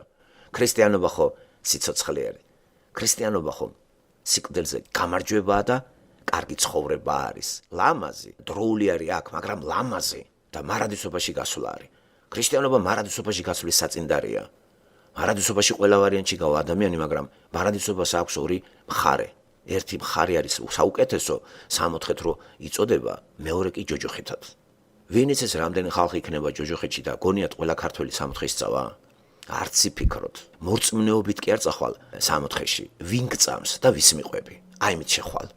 ქრისტიანობა ხო სიცოცხლე არის. ქრისტიანობა ხო სიკვდილზე გამარჯვებაა და კარგი ცხოვრება არის. ლამაზი, დროული არის აქ, მაგრამ ლამაზი და მარადისობაში გასვლა არის. ქრისტიანობა მარადისობაში გასვლის საწინდარია. მარადისობაში ყველა ვარიანტში გავა ადამიანი, მაგრამ მარადისობას აქვს ორი მხარე. ერთი მხარე არის საუკეთესო, 64 რო იწოდება, მეორე კი ჯოჯოხეთად. ვინ იცის რამდენი ხალხი იქნება ჯოჯოხეთში და გონიათ ყველა ქართველი 64-ის წავა? არც იფიქროთ. მორწმუნეობით კი არ წახვალ 64-ში. ვინ გწამს და ვის მიყვები? აიმით შეხვალ.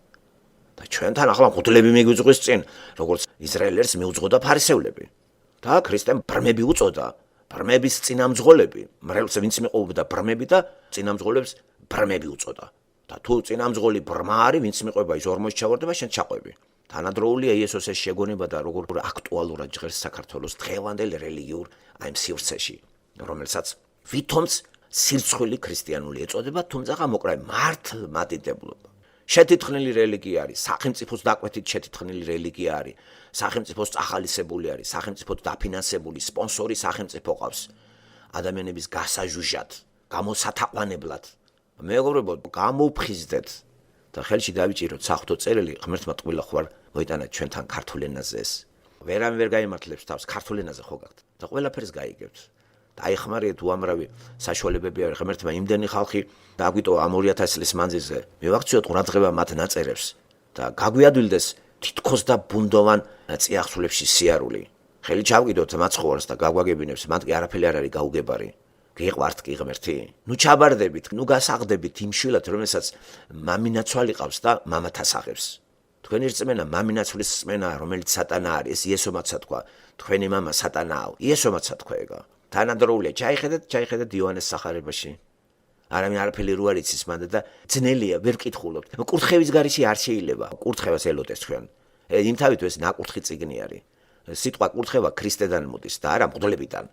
და ჩვენთან ახლა მღვდლები მიგვიძღვის წინ, როგორც ისრაელერს მიუძღოდა ფარისევლები. და ქრისტემ ბრმები უწოდა. ბრმების წინამძღოლები, მრევლს ვინც მიყვებოდა ბრმები და წინამძღოლებს ბრმები უწოდა. და თუ წინამძღოლი ბრმა არის, ვინც მიყვება ის ორმოში ჩავარდება, შენ ჩაყვები. თანადროულია იესოს ეს შეგონება და როგორ აქტუალურად ჟღერს საქართველოს დღევანდელ რელიგიურ აი სივრცეში, რომელსაც ვითომც სირცხვილი ქრისტიანული ეწოდება, თუმცა მოკრა მართლმადიდებლობა. შეთითხნილი რელიგია არის, სახელმწიფოს დაკვეთით შეთითხნილი რელიგია არის, სახელმწიფოს წახალისებული არის, სახელმწიფოს დაფინანსებული სპონსორი სახელმწიფო ყავს. ადამიანების გასაჟუჟად, გამოსათაყვანებლად. მეგობრებო, გამოფხიზდეთ და ხელში დავიჭიროთ საღვთო წერილი, ღმერთმა ტყუილა ხوار მოიტანა ჩვენთან ქართულ ენაზე ეს. ვერავინ ვერ გაიმართლებს თავს ქართულ ენაზე ხო გაქვთ და ყველაფერს გაიგებთ. დაიხმარეთ უამრავი საშუალებები არის ღმერთმა იმდენი ხალხი დაგვიტოვა ამ 2000 წლის მანძილზე. მივაქციოთ ყურადღება მათ ნაწერებს და გაგვიადვილდეს თითქოს და ბუნდოვან წიაღსულებში სიარული. ხელი ჩავყიდოთ მაცხოვარს და გაგვაგებინებს, მათ კი არაფერი არ არის გაუგებარი. გიყვართ კი ღმერთი? ნუ ჩაბარდებით, ნუ გასაღდებით იმ შვილად, რომელსაც მამინაცვალი ყავს და მამათას აღებს. თქვენი რწმენა მამინაცვლის რწმენაა, რომელიც სატანა არის, ეს იესომაცა თქვა. თქვენი მამა სატანაა, იესომაცა თქვა ეგა. თანადროულია, ჩაიხედეთ იოანეს სახარებაში. არავინ არაფერი რო არ იცის მანდ და ძნელია, ვერ კითხულობთ. კურთხევის გარეშე არ შეიძლება. კურთხევას ელოდეს თქვენ. იმთავით ეს ნაკურთხი წიგნი არის. სიტყვა კურთხევა ქრისტედან მოდის და არა მღვდლებიდან.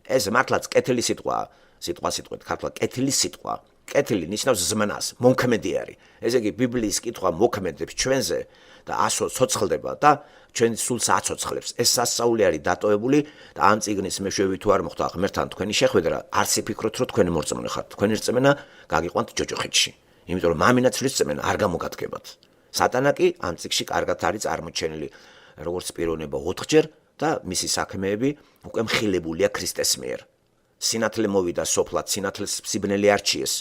ეს მართლაც კეთილი სიტყვაა. სიტყვით ქართულად კეთილი სიტყვა. კეთილი ნიშნავს ზმნას, მომქმედი არის. ესე იგი ბიბლიის კითხვა მოქმედებს ჩვენზე და აცოცხლდება და ჩვენ სულს აცოცხლებს. ეს სასწაული არის დატოვებული და ამ წიგნის მეშვეობით თუ არ მოხდა ღმერთთან თქვენი შეხვედრა, არც იფიქროთ, რომ თქვენი მორწმუნე ხართ. თქვენი რწმენა გაგიყვანთ ჯოჯოხეთში. იმიტომ რომ მამინაცვლის რწმენა არ გამოგადგებათ. სატანა კი ამ წიგში კარგად არის წარმოჩენილი, როგორც პიროვნება 4-ჯერ და მისი საქმეები უკვე მხილებულია ქრისტეს მიერ. სინათლე მოვიდა სოფლად, სინათლეს სიბნელი არჩიეს.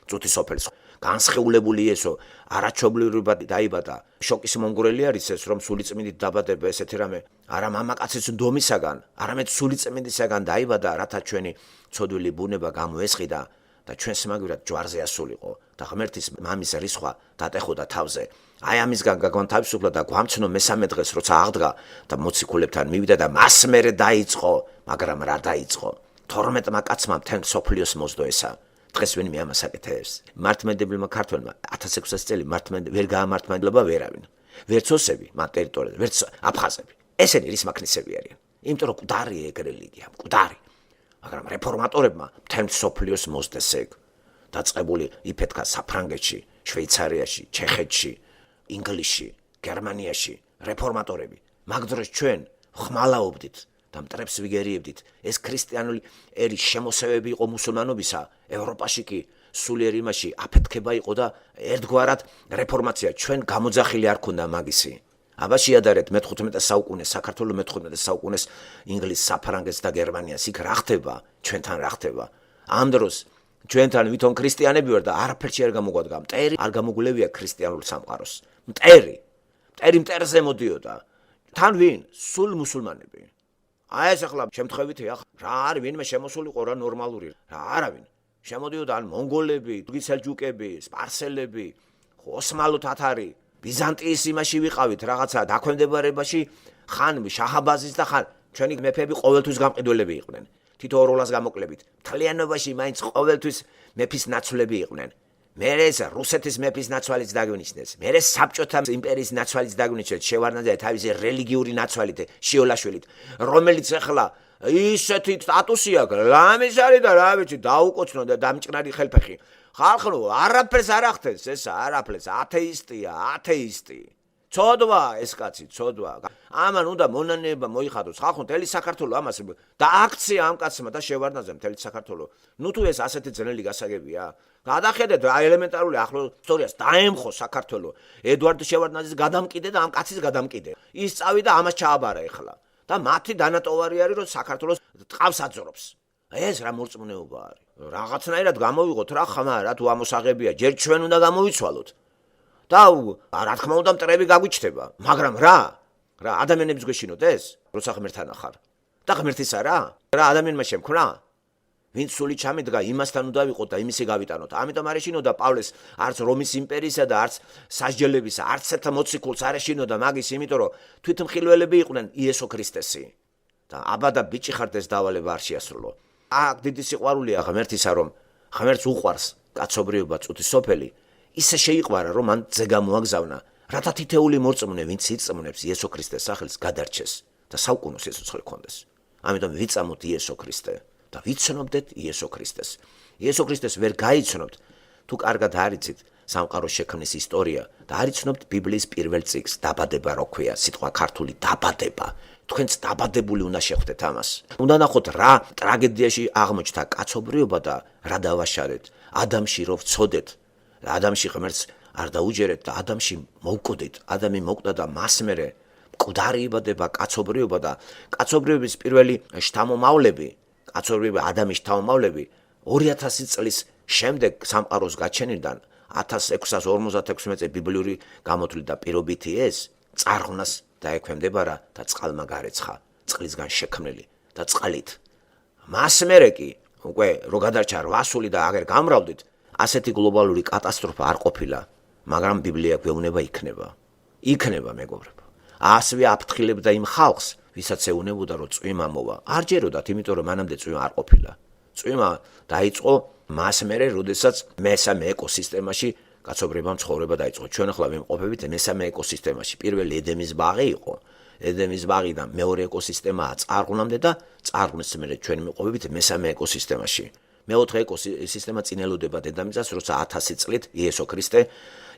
წუთი სოფელს განსხეულებული ესო არაჩვეულებრივად დაიბადა. შოკის მომგვრელი არის ეს, რომ სულიწმინდით დაბადება ესეთი რამე არა მამაკაცის ნდომისაგან, არამედ სულიწმინდისაგან დაიბადა, რათა ჩვენი ცოდვილი ბუნება გამოესყიდა და ჩვენ სიმაგვრად ჯვარზე ასულიყო და ღმერთის მამის რისხვა დატეხოდა თავზე. აი ამისგან გაგვანთავისუფლა და გვამცნო მესამე დღეს, როცა აღდგა და მოციქულებთან მივიდა და მას მერე დაიწყო, მაგრამ რა დაიწყო? 12 კაცმა მთელ სოფლიოს მოსდო ესა. დღეს ვინმე ამას აკეთებს. მართლმადიდებელმა ქართველმა 1600 წელი ვერ გაამართლმადებლობა ვერავინ. ვერც ოსები მათ ტერიტორიაზე, ვერც აფხაზები. ესენი რის მაქნისები არიან. იმიტომ რომ მკვდარი ეგ რელიგია, მკვდარი. მაგრამ რეფორმატორებმა მთელ სოფლიოს მოსდეს ეგ. დაწყებული იფეთქა საფრანგეთში, შვეიცარიაში, ჩეხეთში, ინგლისში, გერმანიაში რეფორმატორები. მაგ დროს ჩვენ ხმალაობდით და მტრებს ვიგერიებდით. ეს ქრისტიანული ერის შემოსევები იყო მუსულმანობისა, ევროპაში კი სულიერ იმაში აფეთქება იყო და ერთგვარად რეფორმაცია ჩვენ გამოძახილი არ ქონდა მაგისი. აბა შეადარეთ მე-15 საუკუნეს, საქართველოს მე-15 საუკუნეს ინგლისს, საფრანგეთს და გერმანიას. იქ რა ხდება? ჩვენთან რა ხდება? ამ დროს ჩვენთან ვითომ ქრისტიანები ვარ და არაფერში არ გამოგვადგა. მტერი არ გამოგვლევია ქრისტიანულ სამყაროს. მტერი მტერზე მოდიოდა. თან ვინ? სულ მუსულმანები. აი ეს ახლა შემთხვევითი ახლა რა არის ვინმე შემოსულიყო რა ნორმალური რა არავინ შემოდიოდა ან მონგოლები, თურქი-სელჯუკები, სპარსელები, ოსმალო თათარი, ბიზანტიის იმაში ვიყავით რაღაცა დაქვემდებარებაში ხან შაჰაბაზის და ხან ჩვენი მეფეები ყოველთვის გამყიდველები იყვნენ. თითო 200 გამოკლებით. მთლიანობაში მაინც ყოველთვის მეფის ნაცვლები იყვნენ. მერე ეს რუსეთის მეფის ნაცვალიც დაგვინიშნეს. მერე საბჭოთა იმპერიის ნაცვალიც დაგვინიშნეს. შევარდნაძე თავისი რელიგიური ნაცვალით, შიოლაშვილით, რომელიც ახლა ისეთი სტატუსი აქვს, რამის არის და რა ვიცი, დაუკოცნო და დამჭრარი ხელფეხი. ხალხო არაფერს არ ახდენს ესა, არაფერს, ათეისტი. ცოდვა ეს კაცი, ცოდვა. ამან უნდა მონანეება მოიხადოს. ხალხო მთელი საქართველოს ამას და აქცია ამ კაცმა და შევარდნაძე მთელი საქართველოს. ნუ თუ ეს ასეთი ძნელი გასაგებია. გადახედეთ რა ელემენტარული ახლო ისტორიას დაემხო საქართველოს. ედვარდ შევარდნაძის გადამკიდე და ამ კაცის გადამკიდე. ის წავიდა ამას ჩააბარა ეხლა. და მათი დანატოვარი არის რომ საქართველოს ტყავს აძრობს. ეს რა მორწმუნეობა არის. რაღაცნაირად გამოვიღოთ რა ხმა რა თუ ამოსაღებია. ჯერ ჩვენ უნდა გამოვიცვალოთ. და რა თქმა უნდა მტრები გაგვიჩნდება, მაგრამ რა ადამიანებს გვეშინოთ ეს, როცა ღმერთთან ახარ. და ღმერთის არა? რა ადამიანმა შემქრა? ვინც სული ჩამედგა, იმასთან უნდა ვიყოთ და იმისი გავიტანოთ. ამიტომ არ ეშინოდა პავლეს არც რომის იმპერიისა და არც სასჯელების, არც ერთ მოციქულს არ ეშინოდა მაგის, იმიტომ რომ თვითმხილველები იყვნენ იესო ქრისტესი. და აბა და ბიჭი ხართ ეს დავალება არ შეასრულო. აქ დიდი სიყვარულია ღმერთისა, რომ ღმერთს უყვარს კაცობრიობა, წუთი სოფელი. ისე შეიყვარა, რომ მან ძე გამოაგზავნა, რათა თითეული მორწმუნე, ვინც იწმუნებს იესო ქრისტეს სახელს, გადარჩეს და საუკუნო სიცოცხლე ჰქონდეს. ამიტომ ვიწამოთ იესო ქრისტე და ვიცნობდეთ იესო ქრისტეს. იესო ქრისტეს ვერ გაიცნობთ, თუ კარგად არიცით სამყაროს შექმნის ისტორია და არიცნობთ ბიბლიის პირველ წიგნს, დაბადება რო ქვია, სიტყვა ქართული დაბადება. თქვენც დაბადებული უნდა შეხვდეთ ამას. უნდა ნახოთ რა ტრაგედიაში აღმოჩნდა კაცობრიობა და რა დავაშალეთ. ადამიანში რო ვწოდეთ, ადამიანში ღმერთს არ დაუჯერეთ და ადამიანში მოვკვდით, ადამი მოკვდა და მას მერე მკვდარი იბადება კაცობრიობა და კაცობრიობის პირველი შთამომავლები, კაცობრიობა ადამიანის შთამომავლები 2000 წლის შემდეგ სამყაროს გაჩენიდან 1656 წელი ბიბლიური გამოთვლით და პირობითი ეს წარღვნას დაექვემდებარა და წყალმა გარეცხა, წყლისგან შექმნილი და წყალით. მას მერე კი უკვე რო გადარჩა 800 და აგერ გამრავლდით, ასეთი გლობალური კატასტროფა არ ყოფილა, მაგრამ ბიბლია გვეუბნება იქნება მეგობრებო. ასვე აფრთხილებდა იმ ხალხს, ვისაც ეუბნებოდა რომ წვიმა მოვა. არ ჯეროდათ, იმიტომ რომ მანამდე წვიმა არ ყოფილა. წვიმა დაიწყო მას მერე, როდესაც მესამე ეკოსისტემაში კაცობრიობამ ცხოვრება დაიწყო. ჩვენ ახლა ვიმყოფებით მესამე ეკოსისტემაში. პირველი ედემის ბაღი იყო. ედემის ბაღიდან მეორე ეკოსისტემაა წარღვნამდე და წარღვნის მერე ჩვენ ვიმყოფებით მესამე ეკოსისტემაში. მეოთხე ეკოსისტემა წინელოდება დედამიწას, როცა 1000 წლით იესო ქრისტე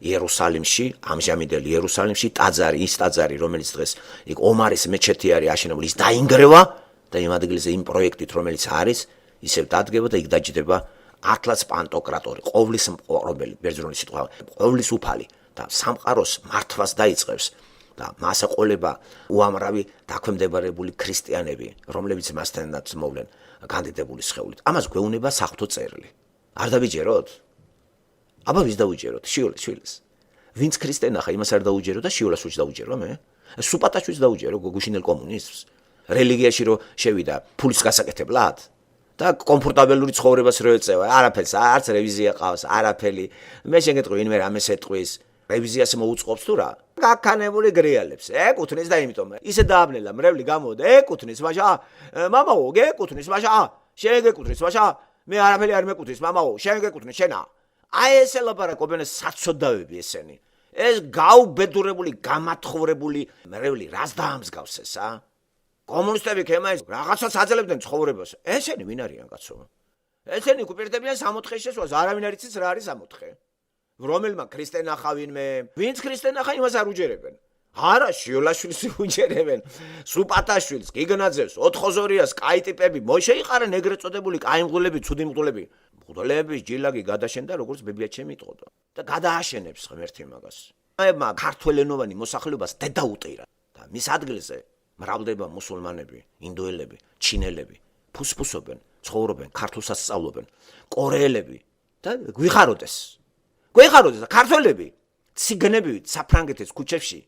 იერუსალიმში, ამჟამინდელ იერუსალიმში ის ტაძარი, რომელიც დღეს იქ ომარის მეჩეთი არის აშენებული, ის დაინგრევა და იმ ადგილზე იმ პროექტით, რომელიც არის, ისევ დადგება და იქ დაჯდება ათლას პანტოკრატორი, ყოვლის მყრობელი, ბერძნული სიტყვა, ყოვლის უფალი და სამყაროს მართვას დაიწყებს და მას ეყოლება უამრავი დაქვემდებარებული ქრისტიანები, რომლებიც მასთანაც მოვლენ კანდიდებული სხეულით. ამას გვეუბნება საღვთო წერილი. არ დავიჯეროთ? აბა ვის დავუჯეროთ? შიოლას. ვინც ქრისტე ნახა, იმას არ დაუჯერო და შიოლას უჩ დაუჯერო მე? სუპატაშვილს დაუჯერო, გოგუშინელ კომუნისტს. რელიგიაში რო შევიდა ფულის გასაკეთებლად და კომფორტაბელური ცხოვრებას რო ეწევა, არაფერს, არც რევიზია ყავს, არაფერი. მე შეგეტყვი, ვინმე რამეს ეტყვის, რევიზიას მოუწყობს თუ რა? გაქანებული გრიალებს. ეკუთვნის და იმიტომ ისე დააბნელა მრევლი გამოვიდა, ეკუთვნის მაშა, მამაო, გეკუთვნის მაშა, შენ გეკუთვნის მაშა, მე არაფერი არ მეკუთვნის, მამაო, შენ გეკუთვნის შენა. აი ესე ლაპარაკობენ საცოდავები ესენი. ეს გაუბედურებული, გამათხოვრებული მრევლი რას დაამსგავს ეს, ა? კომუნისტები ქემაის რაღაცას აძლევდნენ ცხოვრებას. ესენი ვინ არიან კაცო? ესენი კუპირდებიან 64 შესვლას, არავინ არ იცის რა არის 64. რომელმა ქრისტე ნახა ვინმე, ვინც ქრისტე ნახა იმას არ უჯერებენ. არა, შიოლაშვილს უჯერებენ, სუპატაშვილს, გიგნაძეს, ოთხოზორიას, კაიტიპები, მოშეიყარენ ეგრეთ წოდებული კაიმღულები, ცუდი მღულები. მღულების ჯილაგი გადაშენდა, როგორც ბებიაჩემი იტყოდა და გადააშენებს ღმერთი მაგას. ამა ქართველენოვანი მოსახლეობას დედა უტირა და მის ადგილზე მრავლდება მუსულმანები, ინდოელები, ჩინელები, ფუსფუსობენ, ცხოვრობენ, ქართულსაც სწავლობენ, კორეელები და გვიხაროდეს და ქართველები ციგნებივით საფრანგეთის ქუჩებში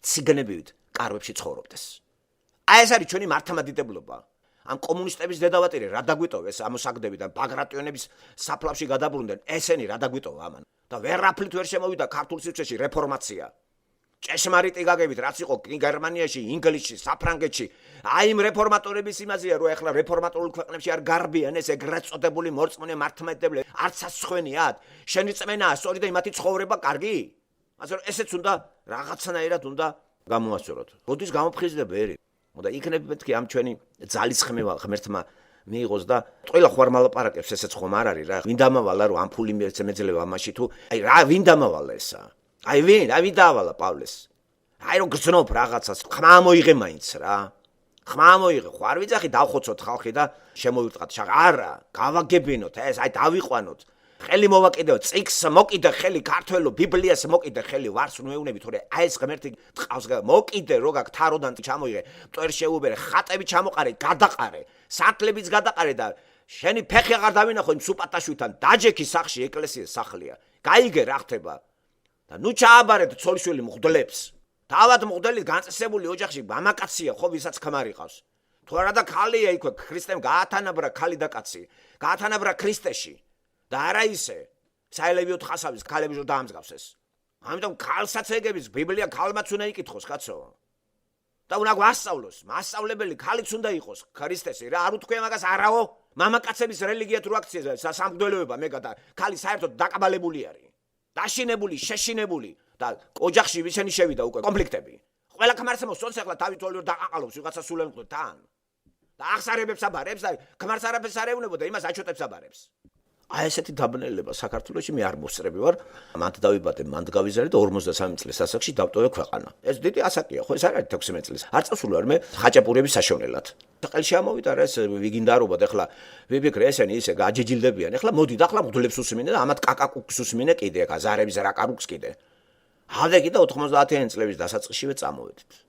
ციგნებივით კარვებში ცხოვრობდეს. აი ეს არის ჩვენი მართლმადიდებლობა. ამ კომუნისტების დედავატირე რა დაგვიტოვეს ამოსაგდები და ბაგრატიონების საფლავში გადაბრუნდნენ, ესენი რა დაგვიტოვა ამან და ვერაფრით ვერ შემოვიდა ქართულ სივრცეში რეფორმაცია. ჭეშმარიტი გაგებით რაც იყო გერმანიაში, ინგლისში, საფრანგეთში, აი იმ რეფორმატორების იმაზეა, რომ ეხლა რეფორმატორულ ქვეყნებში არ გარბიან ეს ეგრეთ წოდებული მორწმუნე მართლმადიდებლები, არც ასხვენიათ, შენი წმენაა სწორი და იმათი ცხოვრება კარგი? ასე რომ ესეც უნდა რაღაცნაირად უნდა გამოასწოროთ. როდის გამოფხიზდება ერი? და იქნებ მეთქი ამ ჩვენი ძალისხმევა ღმერთმა მიიღოს და ყველა ხوار მალაპარაკებს ესეც ხომ არ არის რა ვინ დამავალა რომ ამ ფული მეძლევა ამაში თუ აი რა ვინ დამავალა ესა აი ვინ დაავალა პავლეს აი რომ გრძნობ რაღაცას ხმა მოიღე მაინც რა ხმა მოიღე ხوار ვიძახი დავხოცოთ ხალხი და შემოვიწყათ არა გავაგებინოთ ეს აი დავიყვანოთ ხელი მოვაკიდეო წიგს მოკიდე ხელი ქართველო ბიბლიას მოკიდე ხელი ვარს ნუეუნები თორე აი ეს ღმერთი ტყავს მოკიდე რო გაკ თაროდან ჩამოიღე მტვერ შეუბერე ხატები ჩამოყარე გადაყარე სათლებიც გადაყარე და შენი ფეხი აღარ დავინახო იმ სუპატაშვილთან დაჯექი სახში ეკლესიის სახლია გაიგე რა ხდება და ნუ ჩააბარეთ ცოლიშვილი მღვდლებს თავად მღვდელი განწესებული ოჯახში მამაკაცია ხო ვისაც ქმარი ყავს თუ არა და ქალია იქვე ქრისტემ გაათანაბრა ქალი და კაცი გაათანაბრა ქრისტეში და არა ისე საელევიო თხასავის ქალები რომ დაამსგავს ეს ამიტომ ქალსაც ეგების ბიბლია ქალმაც უნდა იკითხოს კაცო და უნდა გვასწავლოს მასწავლებელი ქალიც უნდა იყოს ქრისტესი რა არ უთქვია მაგას არაო მამაკაცების რელიგია თუ აქცია სამღვდელოება მეგა და ქალი საერთოდ დაკაბალებული არის დაშინებული შეშინებული და ოჯახში ისინი შევიდა უკვე კონფლიქტები ყველა ქმარს მოსწონს ახლა თავით თოლიო დაყაყალობს ვიღაცა სულენყო თან და აღსარებებს აბარებს და ქმარს არაფერს არ ეუბნებოდა იმას აჩოტებს აბარებს აი ესეთი დაბნელება საქართველოში მე არ მოსწრები ვარ მანდ დავიბადე მანდ გავიზარდე და 53 წლის ასაკში დავტოვე ქვეყანა ეს დიდი ასაკია ხო ეს არ არის 16 წლის არ წასული ვარ მე ხაჭაპურების საშოვნელად ყელში ამოვიდა რა ეს ვიგინდარობა და ახლა ვიფიქრე ესენი ისე გაჯეჯილდებიან ახლა მოდი და ახლა მღვდლებს უსმინე და ამათ კაკაკუქს უსმინე კიდე ახლა ზარების რაკარუქს კიდე ავდეგი და 90-იანი წლების დასაწყისშივე წამოვედით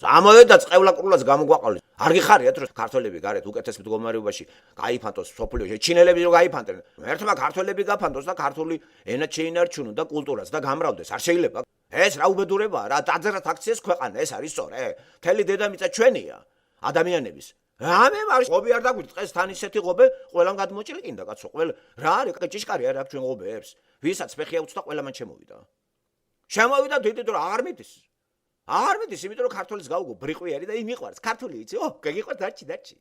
ამოვედა წყევლაკრულას გამოგვაყალეს არ გიხარიათ რომ ქართველები გარეთ უკეთეს მდგომარეობაში გაიფანტოს სოფლიოში ჩინელები რომ გაიფანტენ ერთმა ქართველები გაფანტოს და ქართული ენა შეინარჩუნონ და კულტურას და გამრავდეს არ შეიძლება ეს რა უბედურებაა რა დაძერათ აქციეს ქვეყანა ეს არის სწორე მთელი დედამიწა ჩვენია ადამიანების რამე არ ღობე არ დაგვით დღეს თან ისეთი ღობე ყველამ გადმოჭრიკინდა კაცო ყველა რა არის ჭიშკარი არ აქვს ჩვენ ღობეებს ვისაც ფეხი აუწდა ყველა მან შემოვიდა დიდი დრო აღარ მიდის არ მიდის იმიტომ რომ ქართულის გაუგო ბრიყვი არის და იმ მიყვარს ქართული იცი გეგიყვარს დაჩი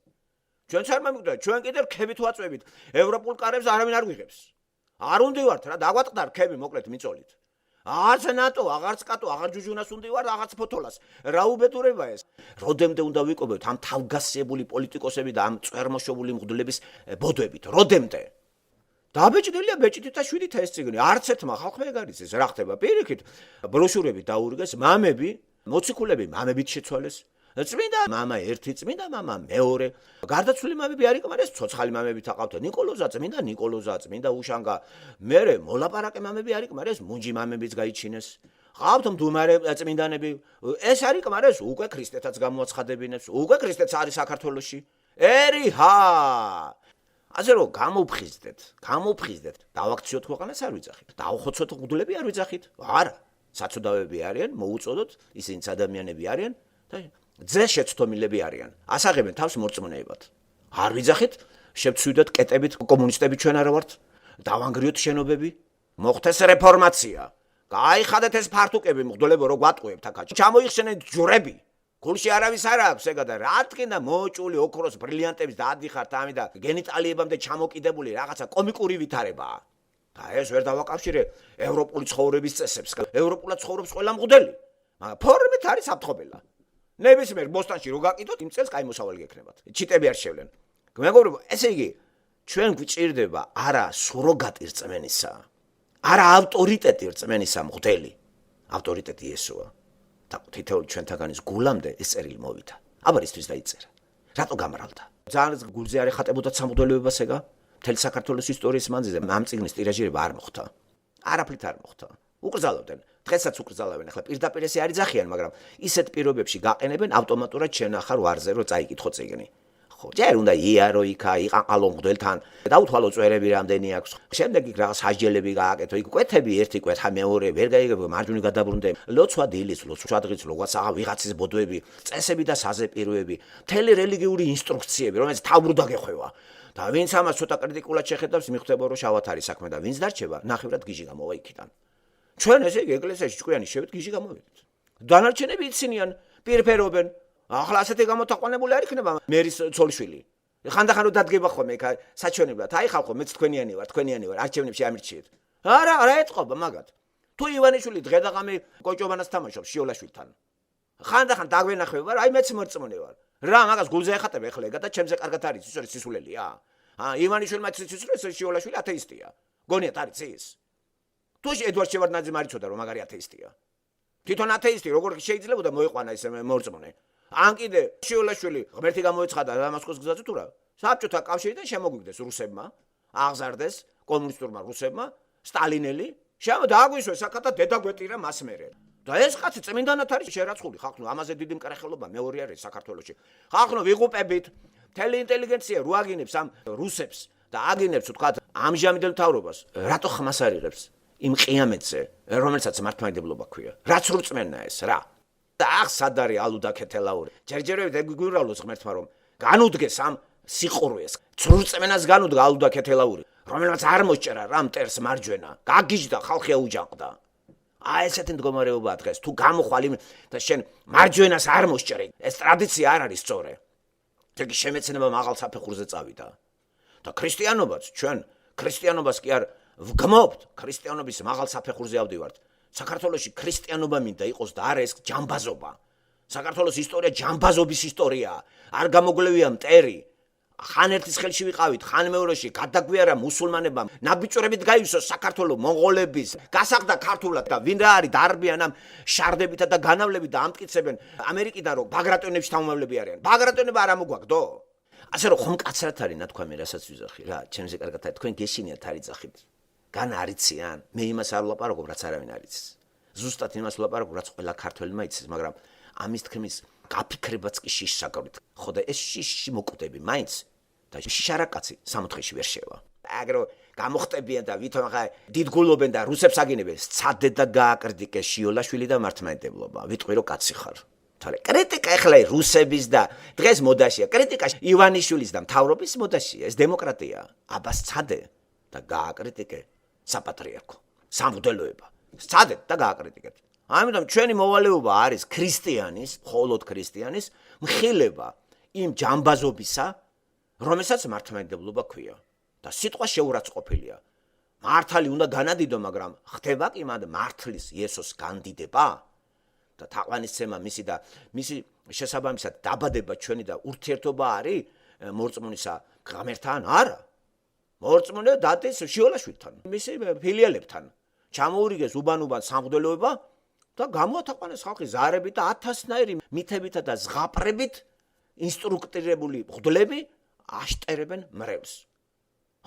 ჩვენც არ მომიგდა ჩვენ კიდე რქებით ვაწვევით ევროპულ კარებს არავინ არ ვიღებს არ უნდივართ რა დაგვატყდა რქები მოკლედ მიწოლით არც ნატო აღარც კატო აღარ ჯუჯუნას უნდივართ აღარც ფოთოლას რა უბედურება ეს როდემდე უნდა ვიკვებოთ ამ თავგასიებული პოლიტიკოსები და ამ წვერმოშობული მღვდლების ბოდვებით როდემდე დაბეჭდილია ბეჭდითა შვიდითა ეს წიგნი არც ერთმა ხალხმა ეგ არის ეს რა ხდება პირიქით ბროშურები დაურიგეს მამები მოციქულები მამებით შეცვალეს წმინდა მამა ერთი წმინდა მამა მეორე გარდაცვლილი მამები არ იკმარეს ცოცხალი მამებით აყავთ ნიკოლოზა წმინდა უშანგა მერე მოლაპარაკე მამები არ იკმარეს მუნჯი მამებიც გაიჩინეს ყავთ მდუმარე წმინდანები ეს არ იკმარეს უკვე ქრისტეთაც გამოაცხადებინებს უკვე ქრისტეც არის საქართველოში ერიჰა ასე რომ გამოფხიზდეთ დავაქციოთ ქვეყანას არ ვიძახით დავხოცოთ მღვდლები არ ვიძახით არა საწოდავები არიან მოუწოდოთ ისინიც ადამიანები არიან და ძე შეცდომილები არიან ასაღებენ თავს მორწმუნეებად არ ვიძახით შევცვიდეთ კეტებით კომუნისტები ჩვენ არა ვართ დავანგრიოთ შენობები მოხდეს რეფორმაცია გაიხადეთ ეს ფართუკები მღვდლებო რო გვატყუებთ აქ ჩამოიხსენეთ ჯვრები გულში არავის არ აქვს ეგა და რა თქმა მოჭული ოქროს ბრილიანტების დაადიხართ ამი და გენიტალიებამდე ჩამოკიდებული რაღაცა კომიკური ვითარებაა და ეს ვერ დავაკავშირე ევროპული ცხოვრების წესებს ევროპულად ცხოვრობს ყველა მღვდელი მაგრამ ფორმით არის აფრთხობელა ნებისმიერ ბოსტანში რო გაკიდოთ იმ წელს კაი მოსავალი გექნებათ ჩიტები არ შევლენ მეგობრებო ესე იგი ჩვენ გვჭირდება არა სუროგატი რწმენისა არა ავტორიტეტი რწმენისა მღვდელი ავტორიტეტი ესოა და თითოეულ ჩვენთაგანის გულამდე ეს წერილი მოვიდა აბა ისთვის დაიწერა რატო გამრავლდა ძალიან გულზე არ ეხატებოდათ სამღვდელოებას ეგა მთელი საქართველოს ისტორიის მანძილზე ამ წიგნის ტირაჟირება არ მოხდა არაფრით არ მოხდა უკრძალავდნენ დღესაც უკრძალავენ ახლა პირდაპირ ესე არ იძახიან მაგრამ ისეთ პირობებში გაყენებენ ავტომატურად შენახარ ვარზე რომ წაიკითხო წიგნი ხო ჯერ უნდა იარო იქა იყაყალო მღვდელთან დაუთვალო წვერები რამდენი აქვს შემდეგ იქ რაღაც ჰაჯელები გააკეთო იქ კვეთები ერთი კვეთა მეორე ვერ გაიგებო მარჯვნივ გადაბრუნდე ლოცვა დილის ლოცვა დღის ლოცვა ვიღაცის ბოდვები წესები და საზეპიროები მთელი რელიგიური ინსტრუქციები რომელიც თავბრუდა გეხვევა და ვინც ამას ცოტა კრიტიკულად შეხედავს მიხვდება რომ შავად არის საქმე და ვინც დარჩება ნახევრად გიჟი გამოვა იქიდან ჩვენ ესე იგი ეკლესიაში ჭკვიანი შევით გიჟი გამოვიდეთ დანარჩენები იცინიან პირფერობენ ახლა ასეთი გამოთაყვანებული არ იქნება მერის ცოლიშვილი ხანდახან რომ დადგება ხოლმე იქ საჩვენებლად აი ხალხო მეც თქვენიანი ვარ არჩევნებში ამირჩიეთ არა ეთყობა მაგათ თუ ივანიშვილი დღე და ღამე კოჭობანას თამაშობს შიოლაშვილთან ხანდახან დაგვენახება აი მეც მორწმუნე ვარ რა მაგას გულზე ეხატებ ეხლა ეგა და ჩემზე კარგად არის ის არის სისულელია? ივანიშვილმა სისულელია, შიოლაშვილი ათეისტია. გონიათ არის ის? თუ ედვარდ შევარდნაძემ არ იცოდა რომ მაგარი ათეისტია. თვითონ ათეისტი როგორ შეიძლება მოიყვანა ეს მორწმუნე? ან კიდე შიოლაშვილი ღმერთი გამოეცხადა დამასკოს გზაზე თუ რა? საბჭოთა კავშირიდან შემოგვიგდეს რუსებმა, აღზარდეს კომუნისტურმა რუსებმა, სტალინელი, დააგვისვეს აქათა დედაგვეტირა მას მერე. და ეს კაცი წმინდანად არის შერაცხული ხალხო, ამაზე დიდი მკრახელობა მეორე არის საქართველოში. ხალხო ვიღუპებით, მთელი ინტელიგენცია რო აგინებს ამ რუსებს და აგინებს თქვა ამჟამინდელ მთავრობას, რატო ხმას არ იღებს იმ ყიამეთზე, რომელსაც მართლმადიდებლობა ქვია. რაც რწმენა ეს რა. და ახ სად არის ალუდა ქეთელაური. ჯერჯერობით ეგვიგვირალოს ღმერთმა რომ განუდგეს ამ სიყურვეს. რწმენას განუდგა ალუდა ქეთელაური, რომელმაც არ მოსჭერა რა მტერს მარჯვენა. გაგიჟდა ხალხი აუჯანყდა. ესეთი მდგომარეობაა დღეს. თუ გამოხვალ და შენ მარჯვენას არ მოსჭერე, ეს ტრადიცია არ არის სწორი. თქი შემეცნება მაღალ საფეხურზე წავიდა. და ქრისტიანობაც ჩვენ ქრისტიანობას კი არ ვგმობთ, ქრისტიანობის მაღალ საფეხურზე ავდივართ. საქართველოში ქრისტიანობა მინდა იყოს და არა ეს ჯამბაზობა. საქართველოს ისტორია ჯამბაზობის ისტორიაა. არ გამოგვლევია მტერი. ხან ერთის ხელში ვიყავით, ხან მეორეში გადაგვიარა მუსულმანებმა, ნაბიჯურებით გაივსო საქართველოს მონღოლების, გასახდა ქართულად და ვინ რა არის დარბიან ამ შარდებითა და განავლებით და ამტკიცებენ ამერიკიდან რომ ბაგრატონებში თავმოვლები არიან. ბაგრატონება არ ამოგვაგდო? ასე რომ ხომ კაცრად არის ნათქვამი, რასაც ვიზახი რა, ჩემზე კარგად არის, თქვენ გეშინიათ არ იძახით. გან არიციან, მე იმას არ ვლაპარაკობ, რაც არავინ არ იცის. ზუსტად იმას ვლაპარაკობ, რაც ყველა ქართველმა იცის, მაგრამ ამის თქმის გაფიქრებაც კი შიშსაკრით. ხო და ეს შიში მოკვდები მაინც და შიშარაკაცი სამოთხეში ვერ შევა. აგრო გამოხტებიან და ვითომ ხა დიდგულობენ და რუსებს აგინებენ, სცადეთ და გააკრიტიკეს შიოლაშვილი და მართლმადიდებლობა. ვიტყვი რომ კაცი ხარ. თორე კრიტიკა ეხლა რუსების და დღეს მოდაშია. კრიტიკა ივანიშვილის და მთავრობის მოდაშია. ეს დემოკრატია. აბა სცადე და გააკრიტიკე საპატრიარქო. სამღვდელოება. სცადეთ და გააკრიტიკეთ. ამიტომ ჩვენი მოვალეობა არის ქრისტიანის, მხოლოდ ქრისტიანის მხილება იმ ჯამბაზობისა, რომელსაც მართლმადიდებლობა ქვია და სიტყვა შეურაცხყოფილია. მართალი უნდა განადიდო, მაგრამ ხდება კი მად მართლის იესოს განდიდება და თაყვანისცემა მისი და მისი შესაბამისად დაბადება ჩვენი და ურთიერთობა არის მორწმუნისა ღმერთთან? არა. მორწმუნე დადეს შიოლაშვილთან, მისი ფილიალებთან. ჩამოურიგეს უბან-უბან სამღვდელოება და გამოათაყვანეს ხალხი ზარებით და ათასნაირი მითებითა და ზღაპრებით ინსტრუქტირებული მღვდლები აშტერებენ მრევლს.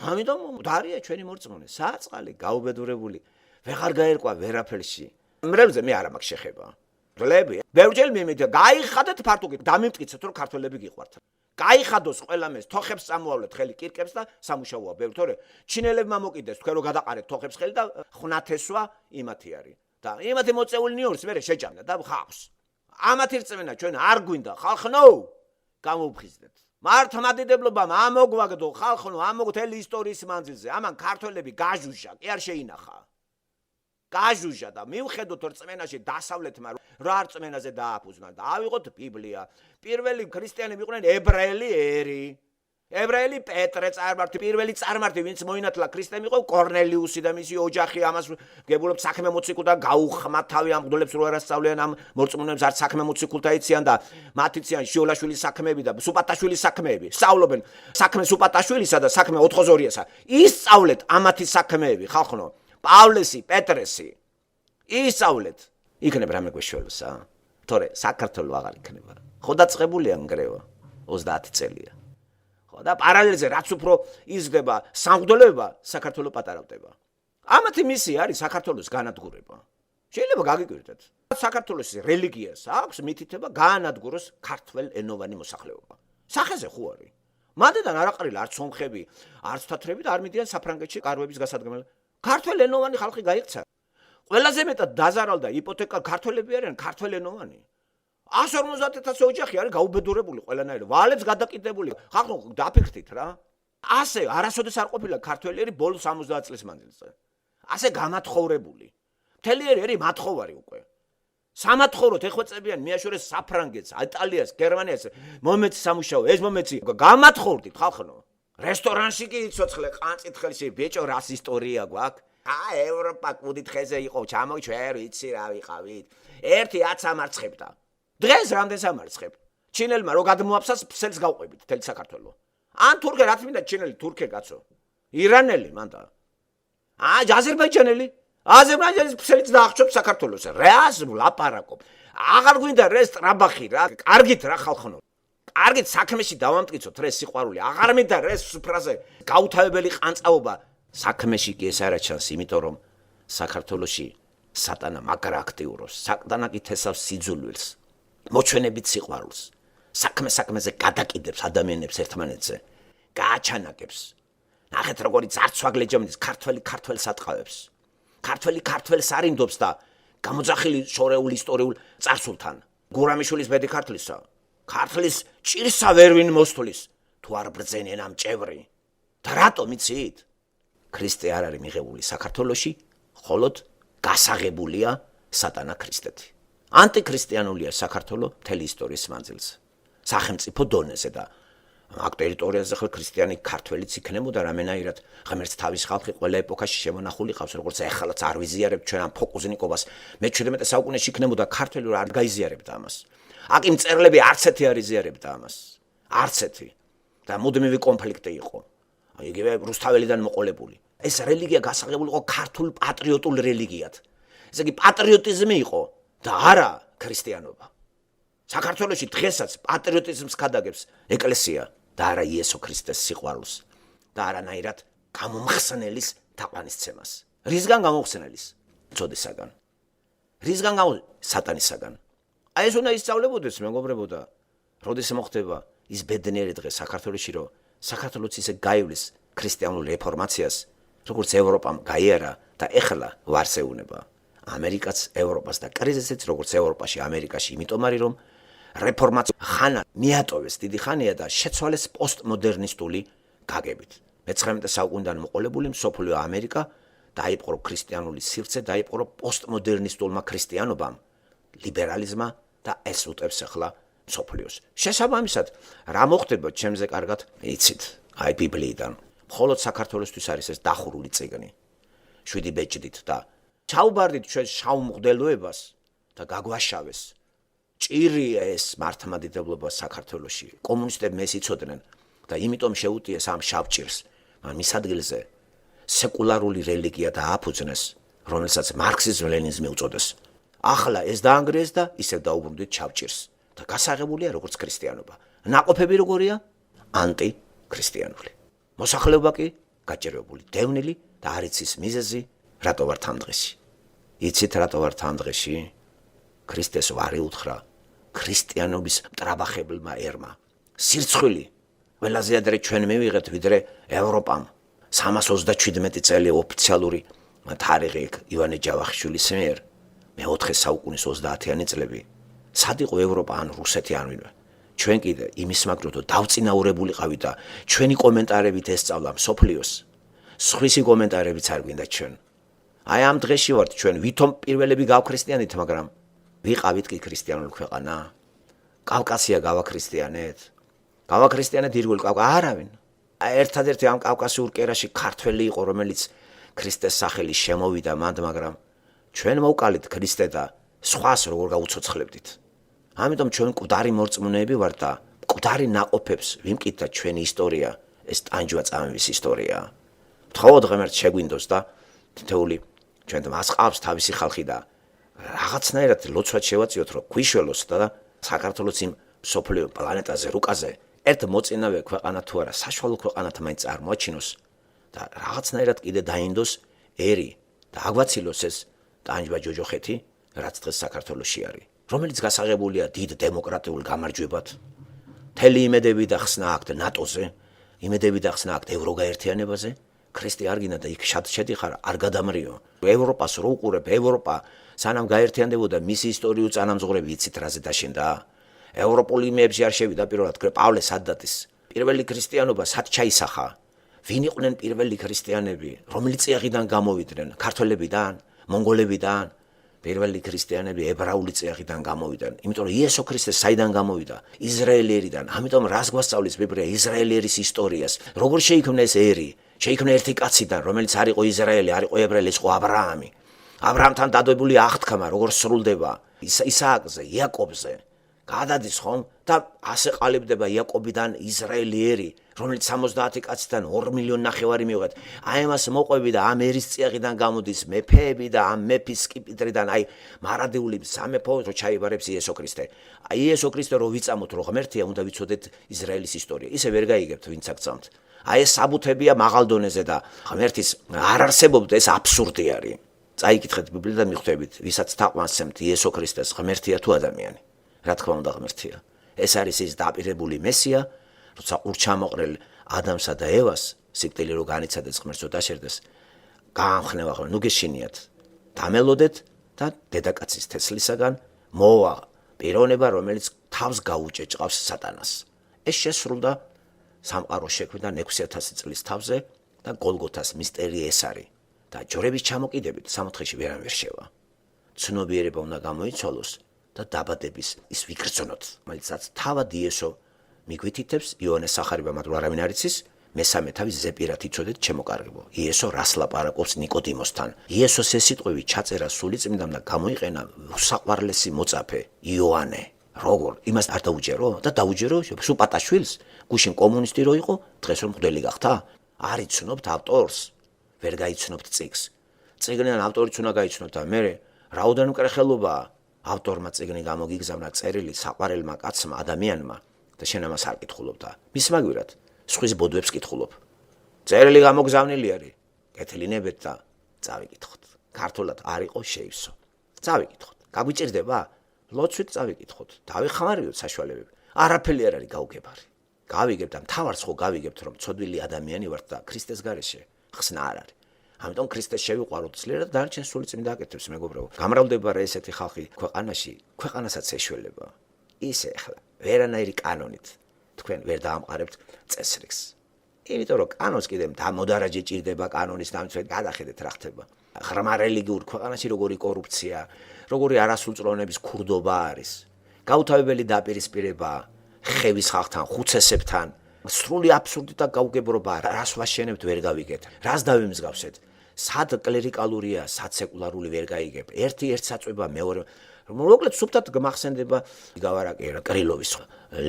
ამიტომ დარია ჩვენი მორწმუნე, საწყალი, გაუბედურებული, ვეღარ გაერკვა ვერაფერში. მრევლზე მე არ მაქვს შეხება. მღვდლები, ბევრჯერ მიმით გაიხადეთ ფართუკით, დამიმტკიცეთ რომ ქართველები გიყვართ. გაიხადოს ყველამეს, თოხებს წამოავლეთ ხელი კირკებს და სამუშაოა ბევრი, თორე ჩინელებმა მოკიდეს თქვენ რომ გადაყარეთ თოხებს ხელი და ხვნათესვა იმათი არის. და იმათი მოწეული ნიორს მე შეჭამდა და ხავს. ამათი რწმენა ჩვენ არ გვინდა, ხალხნო, გამოვფხიზდეთ. მართლმადიდებლობამ ამოგვაგდო, ხალხნო, ამოგვთელი ისტორიის მანძილზე. ამან ქართველები გაჟუჟა, კი არ შეინახა. გაჟუჟა და მივხედოთ რწმენაში დასავლეთმა რა რწმენაზე დააფუძნა და ავიღოთ ბიბლია. პირველი ქრისტიანები იყვნენ ებრაელი ერი. ებრაელი პეტრე წარმართი, პირველი წარმართი, ვინც მოინათლა ქრისტემ იყო კორნელიუსი და მისი ოჯახი. ამას გებულობ საქმე მოციქულთა გაუხმათ თავი ამ მღვდლებს რო არასწავლიან ამ მორწმუნეებს არც საქმე მოციქულთა იციან და მათ იციან შიოლაშვილის საქმეები და სუპატაშვილის საქმეები. სწავლობენ საქმე სუპატაშვილისა და საქმე ოთხოზორიასა. ისწავლეთ ამათი საქმეები, ხალხნო. პავლესი, პეტრესი. ისწავლეთ. იქნებ რამე გვეშველსა. თორე საქართველოს აღარ იქნება. ხო დაწყებულია ნგრევა 30 წელია. და პარალელზე რაც უფრო იზრდება სამღვდელოება, საქართველოს პატარავდება. ამათი მისია არის საქართველოს განადგურება. შეიძლება გაგიკვირდეთ. საქართველოს რელიგიას აქვს მითითება გაანადგუროს ქართველენოვანი მოსახლეობა. სახეზე ხო არის? მანდიდან არაყრილი არც სომხები, არც თათრები და არ მიდიან საფრანგეთში კარვების გასადგმელ. ქართველენოვანი ხალხი გაიქცა. ყველაზე მეტად დაზარალდა იპოთეკა ქართველები არიან ქართველენოვანი. 150,000 ოჯახი არის გაუბედურებული ყველანაირად. ვალებს გადაკიდებული. ხალხო დაფიქრდით რა. ასე არასოდეს არ ყოფილა ქართველიერი ბოლო 70 წლის მანძილზე. ასე გამათხოვრებული. მთელი ერი მათხოვარი უკვე. სამათხოვროთ ეხვეწებიან მიაშორეს საფრანგეთს, იტალიას, გერმანიას, მომეცი სამუშაო, ეს მომეცი გამათხოვრდით ხალხო. რესტორანში კი იცოცხლე ყანწით ხელში ბეჭო რას ისტორია გვაქვს. ევროპა კუდით ხეზე იყო, ჩამოიჩვერ, იცი რა ვიყავით. ერთი 10 ამარცხებდა. დღეს რამდენს ამარცხებ? ჩინელმა რო გადმოაფსას ფსელს გავყვებით თელი საქართველო. ან თურქე რაც მინდა ჩინელი თურქე კაცო. ირანელი მანდა. აზერბაიჯანელი აზერბაიჯანის ფსელიც დაახჭობს საქართველოს. რეას ლაპარაკობ. აღარ გვინდა რეს ტრაბახი რა. კარგით რა ხალხო. კარგით საქმეში დავამტკიცოთ რეს სიყვარული. აღარ მინდა რეს სუფრაზე გაუთავებელი ყანწაობა. საქმეში კი ეს არა ჩანს, იმიტომ რომ საქართველოში სატანა მაგრა აქტიურობს. სატანა კი თესავს სიძულვილს. მოჩვენებით სიყვარულს. საქმეზე გადაკიდებს ადამიანებს ერთმანეთზე. გააჩანაკებს. ნახეთ როგორი ძარცვაგლეჯამდის ქართველს ატყავებს. ქართველს არინდობს და გამოძახილი შორეულ ისტორიულ წარსულთან. გურამიშვილის ბედი ქართლისა. ქართლის ჭირსა ვერ ვინ მოსთulis. თუ არ ბრძენენ ამ ჭევრი. და რატომ იცით? ქრისტე არ არის მიღებული საქართველოში, ხოლოდ გასაღებულია სატანა ქრისტეთი. ანტიქრისტიანულია საქართველო მთელი ისტორიის მანძილზე. სახელმწიფო დონეზე და აქ ტერიტორიაზე ხო ქრისტიანი ქართველიც იქნებოდა რამენაირად ღმერთს თავის ხალხი ყველა ეპოქაში შემონახული ყავს როგორც ეხლაც არ ვიზიარებ ჩვენ ამ ფოკუზნიკობას მე-17 საუკუნეში იქნებოდა ქართველი არ გაიზიარებდა ამას. აქ იმ წერლები არც ერთი არ იზიარებდა ამას. არც ერთი. და მუდმივი კონფლიქტი იყო. იგივე რუსთაველიდან მოყოლებული. ეს რელიგია გასაღებული იყო ქართულ პატრიოტულ რელიგიად. ესე იგი პატრიოტიზმი იყო და არა ქრისტიანობა. საქართველოში დღესაც პატრიოტიზმს გადაგებს ეკლესია და არა იესო ქრისტეს სიყვარულს და არანაირად გამომხსნელის თაყვანისცემას. რისგან გამომხსნელის? წოდისაგან. რისგან სატანისაგან. აი ეს უნდა ისწავლებოდეს მეგობრებო და როდის მოხდება ის ბედნიერი დღე საქართველოში რომ საქართველოს ისე გაივლის ქრისტიანულ რეფორმაციას როგორც ევროპამ გაიარა და ეხლა ვარსეუნება ამერიკაც ევროპას და კრიზისიც როგორც ევროპაში ამერიკაში იმიტომ არის რომ რეფორმაცია ხანა მიატოვეს დიდი ხანია და შეცვალეს პოსტმოდერნისტული გაგებით. მე-19 საუკუნიდან მოყოლებული მსოფლიო ამერიკა დაიპყრო ქრისტიანული სივრცე, დაიპყრო პოსტმოდერნისტულმა ქრისტიანობამ, ლიბერალიზმმა და ეს უტევს ახლა მსოფლიოს. შესაბამისად, რა მოხდება ჩემზე კარგად იცით, აი ბიბლიიდან. მხოლოდ საქართველოსთვის არის ეს დახურული წიგნი. 7 ბეჭდით და ჩაუბარდით ჩვენ შავ მღვდელოებას და გაგვაშავეს. ჭირია ეს მართლმადიდებლობა საქართველოში. კომუნისტები მეს იცოდნენ და იმიტომ შეუტიეს ამ შავ ჭირს. მაგრამ მის ადგილზე სეკულარული რელიგია დააფუძნეს, რომელსაც მარქსიზმ-ლენინიზმი უწოდეს. ახლა ეს დაანგრიეს და ისევ დაუბრუნდით შავ ჭირს და გასაღებულია როგორც ქრისტიანობა. ნაყოფები როგორია? ანტიქრისტიანული. მოსახლეობა კი გაჭირვებული, დევნილი და არ იცის მიზეზი, რატო ვართ ამ დღეში. იცით რატო ვართ ამ დღეში? ქრისტეს ვარი უთხრა ქრისტიანობის მტრაბახებელმა ერმა. სირცხვილი ყველაზე ადრე ჩვენ მივიღეთ ვიდრე ევროპამ. 327 წელი ოფიციალური თარიღი ივანე ჯავახიშვილის მიერ მე-4 საუკუნის 30-იანი წლები. სად იყო ევროპა ან რუსეთი ან ვინმე? ჩვენ კიდე იმის მაგროდო დავწინაურებულიყავით და ჩვენი კომენტარებით ესწავლა მსოფლიოს. სხვისი კომენტარებიც არ გვინდა ჩვენ. აი ამ დღეში ვართ ჩვენ ვითომ პირველები გავქრისტიანით, მაგრამ ვიყავით კი ქრისტიანული ქვეყანა. კავკასია გავაქრისტიანეთ. გავაქრისტიანეთ ირგვლივ კავკასია არავინ. ერთადერთი ამ კავკასიურ კერაში ქართველი იყო, რომელიც ქრისტეს სახელი შემოვიდა მანდ, მაგრამ ჩვენ მოვკალით ქრისტე და სხვას როგორ გაუცოცხლებდით. ამიტომ ჩვენ მკვდარი მორწმუნეები ვართ და მკვდარი ნაყოფებს ვიმკითხა ჩვენი ისტორია, ეს ტანჯვა წამების ისტორია. თხოვოთ ღმერთს შეგვინდოს და თითოეული ჩვენ მას ყავს თავისი ხალხი და რაღაცნაირად ლოცვად შევაწიოთ, რომ გვიშველოს და საქართველოს იმ სოფლიო პლანეტაზე, რუკაზე ერთ მოწინავე ქვეყანა თუ არა, საშუალო ქვეყანად მაინც წარმოაჩინოს და რაღაცნაირად კიდე დაინდოს ერი და აგვაცილოს ეს ტანჯვა ჯოჯოხეთი, რაც დღეს საქართველოში არის, რომელიც გასაღებულია დიდ დემოკრატიულ გამარჯვებად. მთელი იმედები და ხსნა აქვთ ნატოზე, იმედები და ხსნა აქვთ ევროგაერთიანებაზე. ქრისტე არ გინდა და იქ შედიხარ არ გადამრიო. ევროპას რო უყურებ, ევროპა სანამ გაერთიანდებოდა მისი ისტორიულ წანამძღვრები იცით რაზე დაშენდა? ევროპული იმეებში არ შევიდა პირველად პავლე სადდატის. პირველი ქრისტიანობა სად ჩაისახა? ვინ იყვნენ პირველი ქრისტიანები? რომელი წიაღიდან გამოვიდნენ? ქართველებიდან, მონღოლებიდან? პირველი ქრისტიანები ებრაული წიაღიდან გამოვიდნენ. იმიტომ რომ იესო ქრისტე საიდან გამოვიდა? ისრაელიერიდან. ამიტომ რას გვასწავლის ბიბლია ისრაელიერის ისტორიას? როგორ შეიქმნა ეს ერი? შეიქმნა ერთი კაციდან, რომელიც არ იყო ისრაელი, არ იყო ებრაელი, ის იყო აბრაამი. აბრაამთან დადებული აღთქმა, როგორ სრულდება ისააკზე, იაკობზე. გადადის ხომ და ასე ყალიბდება იაკობიდან ისრაელიერი, რომელიც 70 კაციდან 2 მილიონი ნახევარი მივიღეთ. აი ამას მოყვები და ამ ერისწიაღიდან გამოდის მეფეები და ამ მეფის სკიპიტრიდან აი მარადიული სამეფო რო ჩაიბარებს იესო ქრისტე. აი იესო ქრისტე რო ვიწამოთ რო ღმერთია, უნდა ვიცოდეთ ისრაელის ისტორია. ისე ვერ გაიგებთ ვინც აქცამთ. აი ეს საბუთებია მაღალ დონეზე და ღმერთის არ არსებობდა, ეს აბსურდი არის. წაიკითხეთ ბიბლია და მიხვდებით, ვისაც თაყვანსცემთ იესო ქრისტეს, ღმერთია თუ ადამიანი. რა თქმა უნდა ღმერთია. ეს არის ის დაპირებული მესია, როცა ურჩამოყრელ ადამსა და ევას სიკვდილი რო განიცადეს ღმერთს დაშერდეს, გაამხნევა ხოლმე, ნუ გეშინიათ, დამელოდეთ და დედაკაცის თესლისაგან მოვა პიროვნება, რომელიც თავს გაუჭეჭყავს სატანას. ეს შესრულდა სამყაროს შექმნიდან 6000 წლის თავზე და გოლგოთას მისტერი ეს არის და ჯორების ჩამოკიდებით სამოთხეში ვერან ვერ შევა. ცნობიერება უნდა გამოიცვალოს და დაბადების ის ვიგრძნოთ, რომელსაც თავად იესო მიგვითითებს, იოანეს სახარება მათ არავინ არ იცის, მესამე თავის ზეპირად იცოდეთ ჩემოკარგებო. იესო რას ლაპარაკობს ნიკოდიმოსთან. იესოს ეს სიტყვები ჩაწერა სულიწმიდამ და გამოიყენა უსაყვარლესი მოწაფე იოანე. როგორ იმას არ დაუჯერო და დაუჯერო სუპატაშვილს, გუშინ კომუნისტი რო იყო, დღეს რომ მღვდელი გახდა? არ იცნობთ ავტორს, ვერ გაიცნობთ წიგნს. წიგნიდან ავტორიც უნდა გაიცნოთ და მე რაოდენ მკრეხელობაა ავტორმა წიგნი გამოგიგზავნა წერილი საყვარელმა კაცმა ადამიანმა და შენ ამას არ კითხულობ და მის მაგვირად სხვის ბოდვებს კითხულობ. წერილი გამოგზავნილი არის, კეთილინებეთ და წავიკითხოთ. ქართულად არ იყო შეივსო. წავიკითხოთ. გაგვიჭირდება? ლოცვით წავიკითხოთ. დავიხმარიოთ საშუალებები. არაფერი არ არის გაუგებარი. გავიგებთ და მთავარს ხო გავიგებთ, რომ ცოდვილი ადამიანი ვართ და ქრისტეს გარეშე ხსნა არ არის. ამიტომ ქრისტეს შევიყვაროთ ძლიერად და დანარჩენ სულიწმინდა აკეთებს მეგობრებო. გამრავლდება რა ესეთი ხალხი ქვეყანაში, ქვეყანასაც ეშველება. ისე ახლა ვერანაირი კანონით თქვენ ვერ დაამყარებთ წესრიგს. იმიტომ რომ კანონს კიდე დამოდარაჯე ჭირდება კანონის დამცველი გადახედეთ რა ხდება. ღრმა რელიგიურ ქვეყანაში როგორი კორუფცია, როგორი არასრულწლოვნების ქურდობა არის. გაუთავებელი დაპირისპირება ხევის ხალხთან, ხუცესებთან, სრული აბსურდი და გაუგებრობა, რას ვაშენებთ ვერ გავიგეთ. რას დავიმსგავსეთ? სად კლერიკალურია, სად სეკულარული ვერ გაიგებ. ერთი ერთ საწვება მეორე მოკლედ სუფთად გმახსენდება გავარაკე რა კრილოვის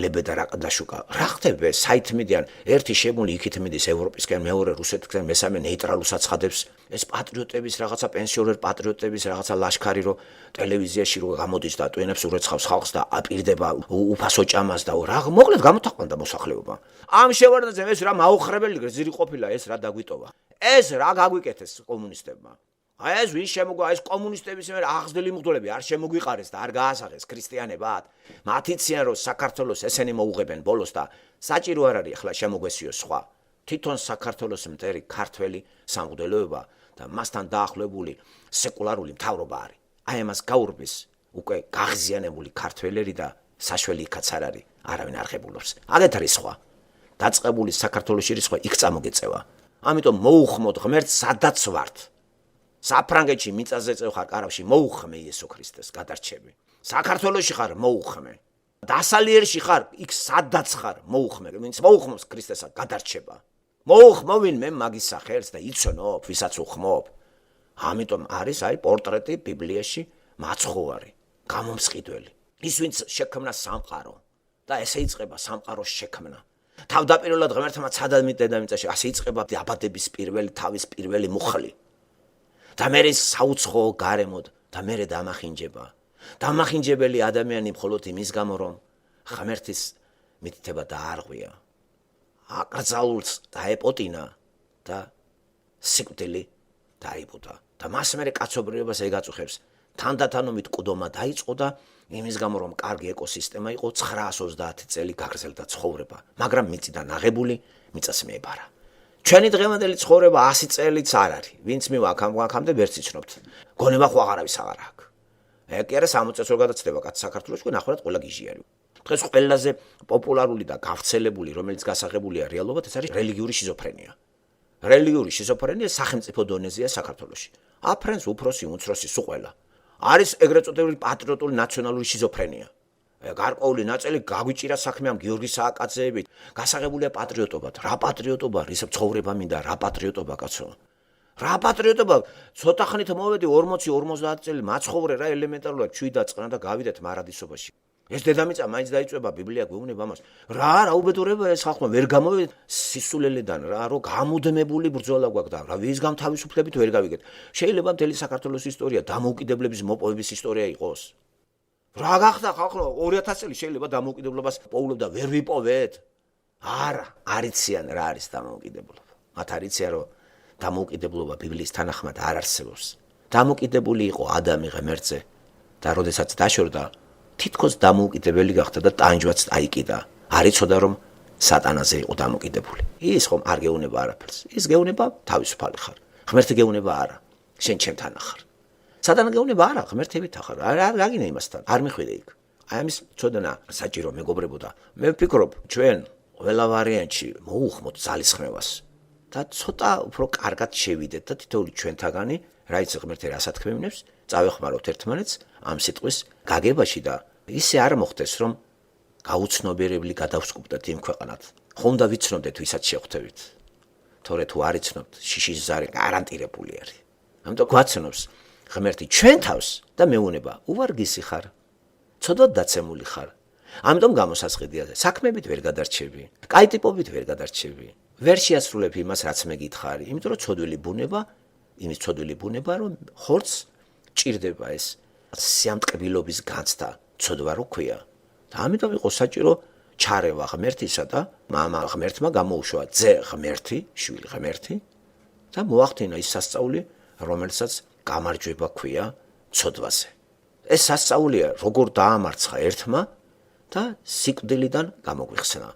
ლებედა რაყდაშუკა რა ხდება საითმიდან ერთი შემული იქით მიდის ევროპისკენ მეორე რუსეთკენ მესამე ნეიტრალურ საცხადებს ეს პატრიოტების რაღაცა პენსიონერ პატრიოტების რაღაცა ლაშქარი რო ტელევიზიაში რო გამოდის და ტვენებს ურეცხავს ხალხს და აპირდება უფასო ჭამას და რა მოკლედ გამოთაყვანდა მოსახლეობა ამ შევარდნაძე ეს რა მაუხრებელი გრძირი ყოფილა ეს რა დაგვიტოვა ეს რა გაგვიკეთეს კომუნისტებმა აი ეს ვინ შემოგვა ეს კომუნისტების მე აღზრდილი მღვდლები არ შემოგვიყარეს და არ გაასაღეს ქრისტიანებად მათი ციან რომ საქართველოს ესენი მოუღებენ ბოლოს და საჭირო არ არის ახლა შემოგვესიოს სხვა თვითონ საქართველოს მტერი ქართველი სამღვდელოება და მასთან დაახლოებული სეკულარული მთავრობა არის აი ამას გაურბის უკვე გაღზიანებული ქართველები და საშველი იქაც არ არის არავინ არ ღებულობს აგეთ არის სხვა დაწყებული საქართველოს შერისხვა იქ წამოგეწევა ამიტომ მოუხმოთ ღმერთს სადაც ვართ საფრანგეთში მიწაზე წევხარ კარავში მოუხმე იესო ქრისტეს გადარჩები საქართველოში ხარ მოუხმე დასალიერში ხარ იქ სადაც ხარ მოუხმე ვინც მოუხმობს ქრისტესა გადარჩება მოუხმოვინ მე მაგის სახელს და იცნობ ვისაც უხმობ ამიტომ არის აი პორტრეტი ბიბლიაში მაცხოვარი გამომსყიდველი ის ვინც შექმნა სამყარო და ესე იწყება სამყაროს შექმნა თავდაპირველად ღმერთმა ცადამი დედამიწაში ასე იწყება დაბადების პირველი თავის პირველი მუხლი და მე საუცხო გარემოდ და მე დამახინჯება დამახინჯებელი ადამიანი მხოლოდ იმის გამო რომ ღმერთის მითითება დაარღვია აკრძალულს დაეპოტინა და სიკვდილი დაიბუდა და მას მე კაცობრიობას ეგაწუხებს თანდათანობით ყდომა დაიწყო და იმის გამო რომ კარგი ეკოსისტემა იყო 930 წელი გაგრძელდა ცხოვრება მაგრამ მიწიდან აღებული მიწას მიებარა ჩვენი დღევანდელი ცხოვრება 100 წელიც არ არის. ვინც მივაქამდე ვერც იცნობთ. გონება ხო აღარავის აღარ აქვს. ეგ კი არა 60 წელს რო გადაცდება კაც საქართველოში, ნახევრად ყველა გიჟი არის. დღეს ყველაზე პოპულარული და გავრცელებული, რომელიც გასაღებულია რეალობად, ეს არის რელიგიური შიზოფრენია. რელიგიური შიზოფრენია სახელმწიფო დონეზეა საქართველოში. აფრენს უფროსი, უმცროსი სულ ყველა. არის ეგრეთ წოდებული პატრიოტული ნაციონალური შიზოფრენია. გარკვეული ნაწილი გაგვიჭირა საქმე ამ გიორგი სააკაძეებით გასაღებულია პატრიოტობად რა პატრიოტობა რის ცხოვრება მინდა რა პატრიოტობა კაცო რა პატრიოტობა ცოტა ხნით მოვედი 40-50 წელი მაცხოვრე რა ელემენტარულად ჩვი დაწყნა და გავიდეთ მარადისობაში ეს დედამიწა მაინც დაიწვება ბიბლია გვეუბნება ამას. რა უბედურება ეს ხალხმა ვერ გამოვიდა სისულელიდან რა რომ გამუდმებული ბრძოლა გვაქვს და რა ვის გამთავისუფლებით ვერ გავიგეთ. შეიძლება მთელი საქართველოს ისტორია დამოუკიდებლების მოპოვების ისტორია იყოს. რა გახდა ხალხო 2000 წელი შეიძლება დამოუკიდებლობას პოულობ და ვერ ვიპოვეთ? არა, არიციან რა არის დამოუკიდებლობა. მათ არიციან რომ დამოუკიდებლობა ბიბლიის თანახმად არ არსებობს. დამოუკიდებული იყო ადამი ღმერთზე და როდესაც დაშორდა თითქოს დამოუკიდებელი გახდა და ტანჯვაც აიკიდა. არ იცოდა რომ სატანაზე იყო დამოუკიდებული. ის ხომ არ გეუნება არაფერს. ის გეუნება თავისუფალი ხარ. ღმერთი გეუნება არა. შენ ჩემთან ახარ. სატანა გეუნება არა, ღმერთებით ახარ. რა გინდა იმასთან? არ მიხვიდე იქ. აი ამის ცოდნა საჭირო მეგობრებო და მე ვფიქრობ ჩვენ ყველა ვარიანტში მოუხმოთ ძალისხმევას და ცოტა უფრო კარგად შევიდეთ და თითოეული ჩვენთაგანი რა იცი ღმერთი რა სათქმევნებს წავეხმაროთ ერთმანეთს ამ სიტყვის გაგებაში და ისე არ მოხდეს რომ გაუცნობიერებლი გადავსკუპდეთ იმ ქვეყანად. ხომ და ვიცნობდეთ ვისაც შეხვდებით. თორე თუ არ იცნობთ შიშის ზარი გარანტირებული არის. ამიტომ გვაცნობს ღმერთი ჩვენ თავს და მეუნება უვარგისი ხარ. ცოდვად დაცემული ხარ. ამიტომ გამოსასყიდია საქმებით ვერ გადარჩები. კაი ტიპობით ვერ გადარჩები. ვერ შეასრულებ იმას რაც მე გითხარი. იმიტომ რომ ცოდვილი ბუნება, იმის ცოდვილი ბუნება რომ ხორცს ჭირდება ეს სიამტკბილობის განცდა, ცოდვა რო ქვია. და ამიტომ იყო საჭირო ჩარევა ღმერთისა და მამა ღმერთმა გამოუშვა ძე ღმერთი, შვილი ღმერთი და მოახდინა ის სასწაული, რომელსაც გამარჯვება ქვია ცოდვაზე. ეს სასწაულია როგორ დაამარცხა ერთმა და სიკვდილიდან გამოგვიხსნა.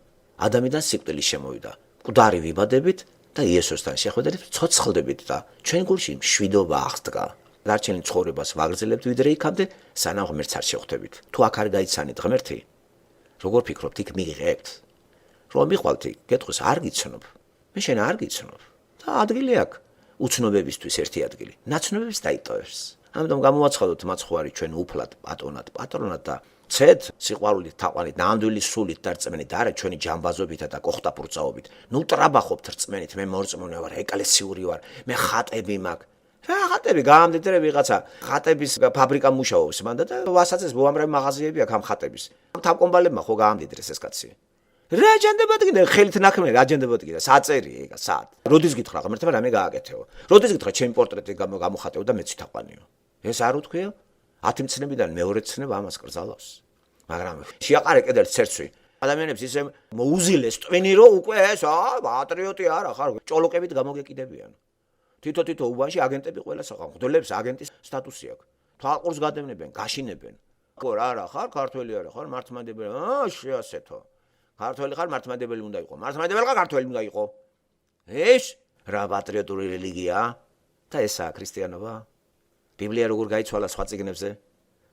ადამიანიდან სიკვდილი შემოვიდა. მკვდარი ვიბადებით და იესოსთან შეხვედრით ცოცხლდებით და ჩვენ გულში მშვიდობა აღსდგა. დარჩენილ ცხოვრებას ვაგრძელებთ ვიდრე იქამდე, სანამ ღმერთს არ შეხვდებით. თუ აქ არ გაიცანით ღმერთი, როგორ ფიქრობთ იქ მიღებთ? რომ მიყვალთ იქ, გეტყვის არ გიცნობ. მე შენ არ გიცნობ. და ადგილი აქვს. უცნობებისთვის ერთი ადგილი. ნაცნობებს დაიტოვებს. ამიტომ გამოვაცხადოთ მაცხვარი ჩვენ უფლად, პატრონად და ცეთ სიყვარულით, თაყვანით, ნამდვილი სულით და რწმენით, არა ჩვენი ჯამბაზობითა და კოხტაპურწაობით. ნუ ტრაბახობთ რწმენით, მე მორწმუნე ვარ, ეკლესიური ვარ, მე ხატები მაქვს. რა ხატები გაამდიდრე ვიღაცა ხატების ფაბრიკა მუშაობს მანდა და ვასაცეს უამრავი მაღაზიები აქვს ამ ხატების. თავკომბალებმა ხო გაამდიდრეს ეს კაცი. რა აჯანდებათ კიდე ხელით ნაქმნი რა აჯანდებათ კიდე საწერი ეგა საათ. როდის გითხრა ღმერთმა რამე გააკეთეო. როდის გითხრა ჩემი პორტრეტი გამოხატეო და მეც თაყვანიო. ეს არ უთქვია? 10 მცნებიდან მეორე ცნება ამას კრძალავს. მაგრამ შეაყარე კიდევ ცერცვი. ადამიანებს ისე მოუზილეს ტვინი რომ უკვე ეს პატრიოტი არა ხარ, ჭოლოკებით გამოგეკიდებიან. თითო უბანში აგენტები ყველა სახელმწიფოებს აგენტის სტატუსი აქვს. თვალყურს გადევნებენ, გაშინებენ. ხო რა ხარ, ქართველი არა ხარ, მართლმადიდებელი. შეასეთო. ქართველი ხარ, მართლმადიდებელი უნდა იყო. მართლმადიდებელი ხარ, ქართველი უნდა იყო. ეს რა პატრიოტული რელიგიაა? და ესაა ქრისტიანობა? ბიბლია როგორ გაიცვალა სხვა წიგნებზე?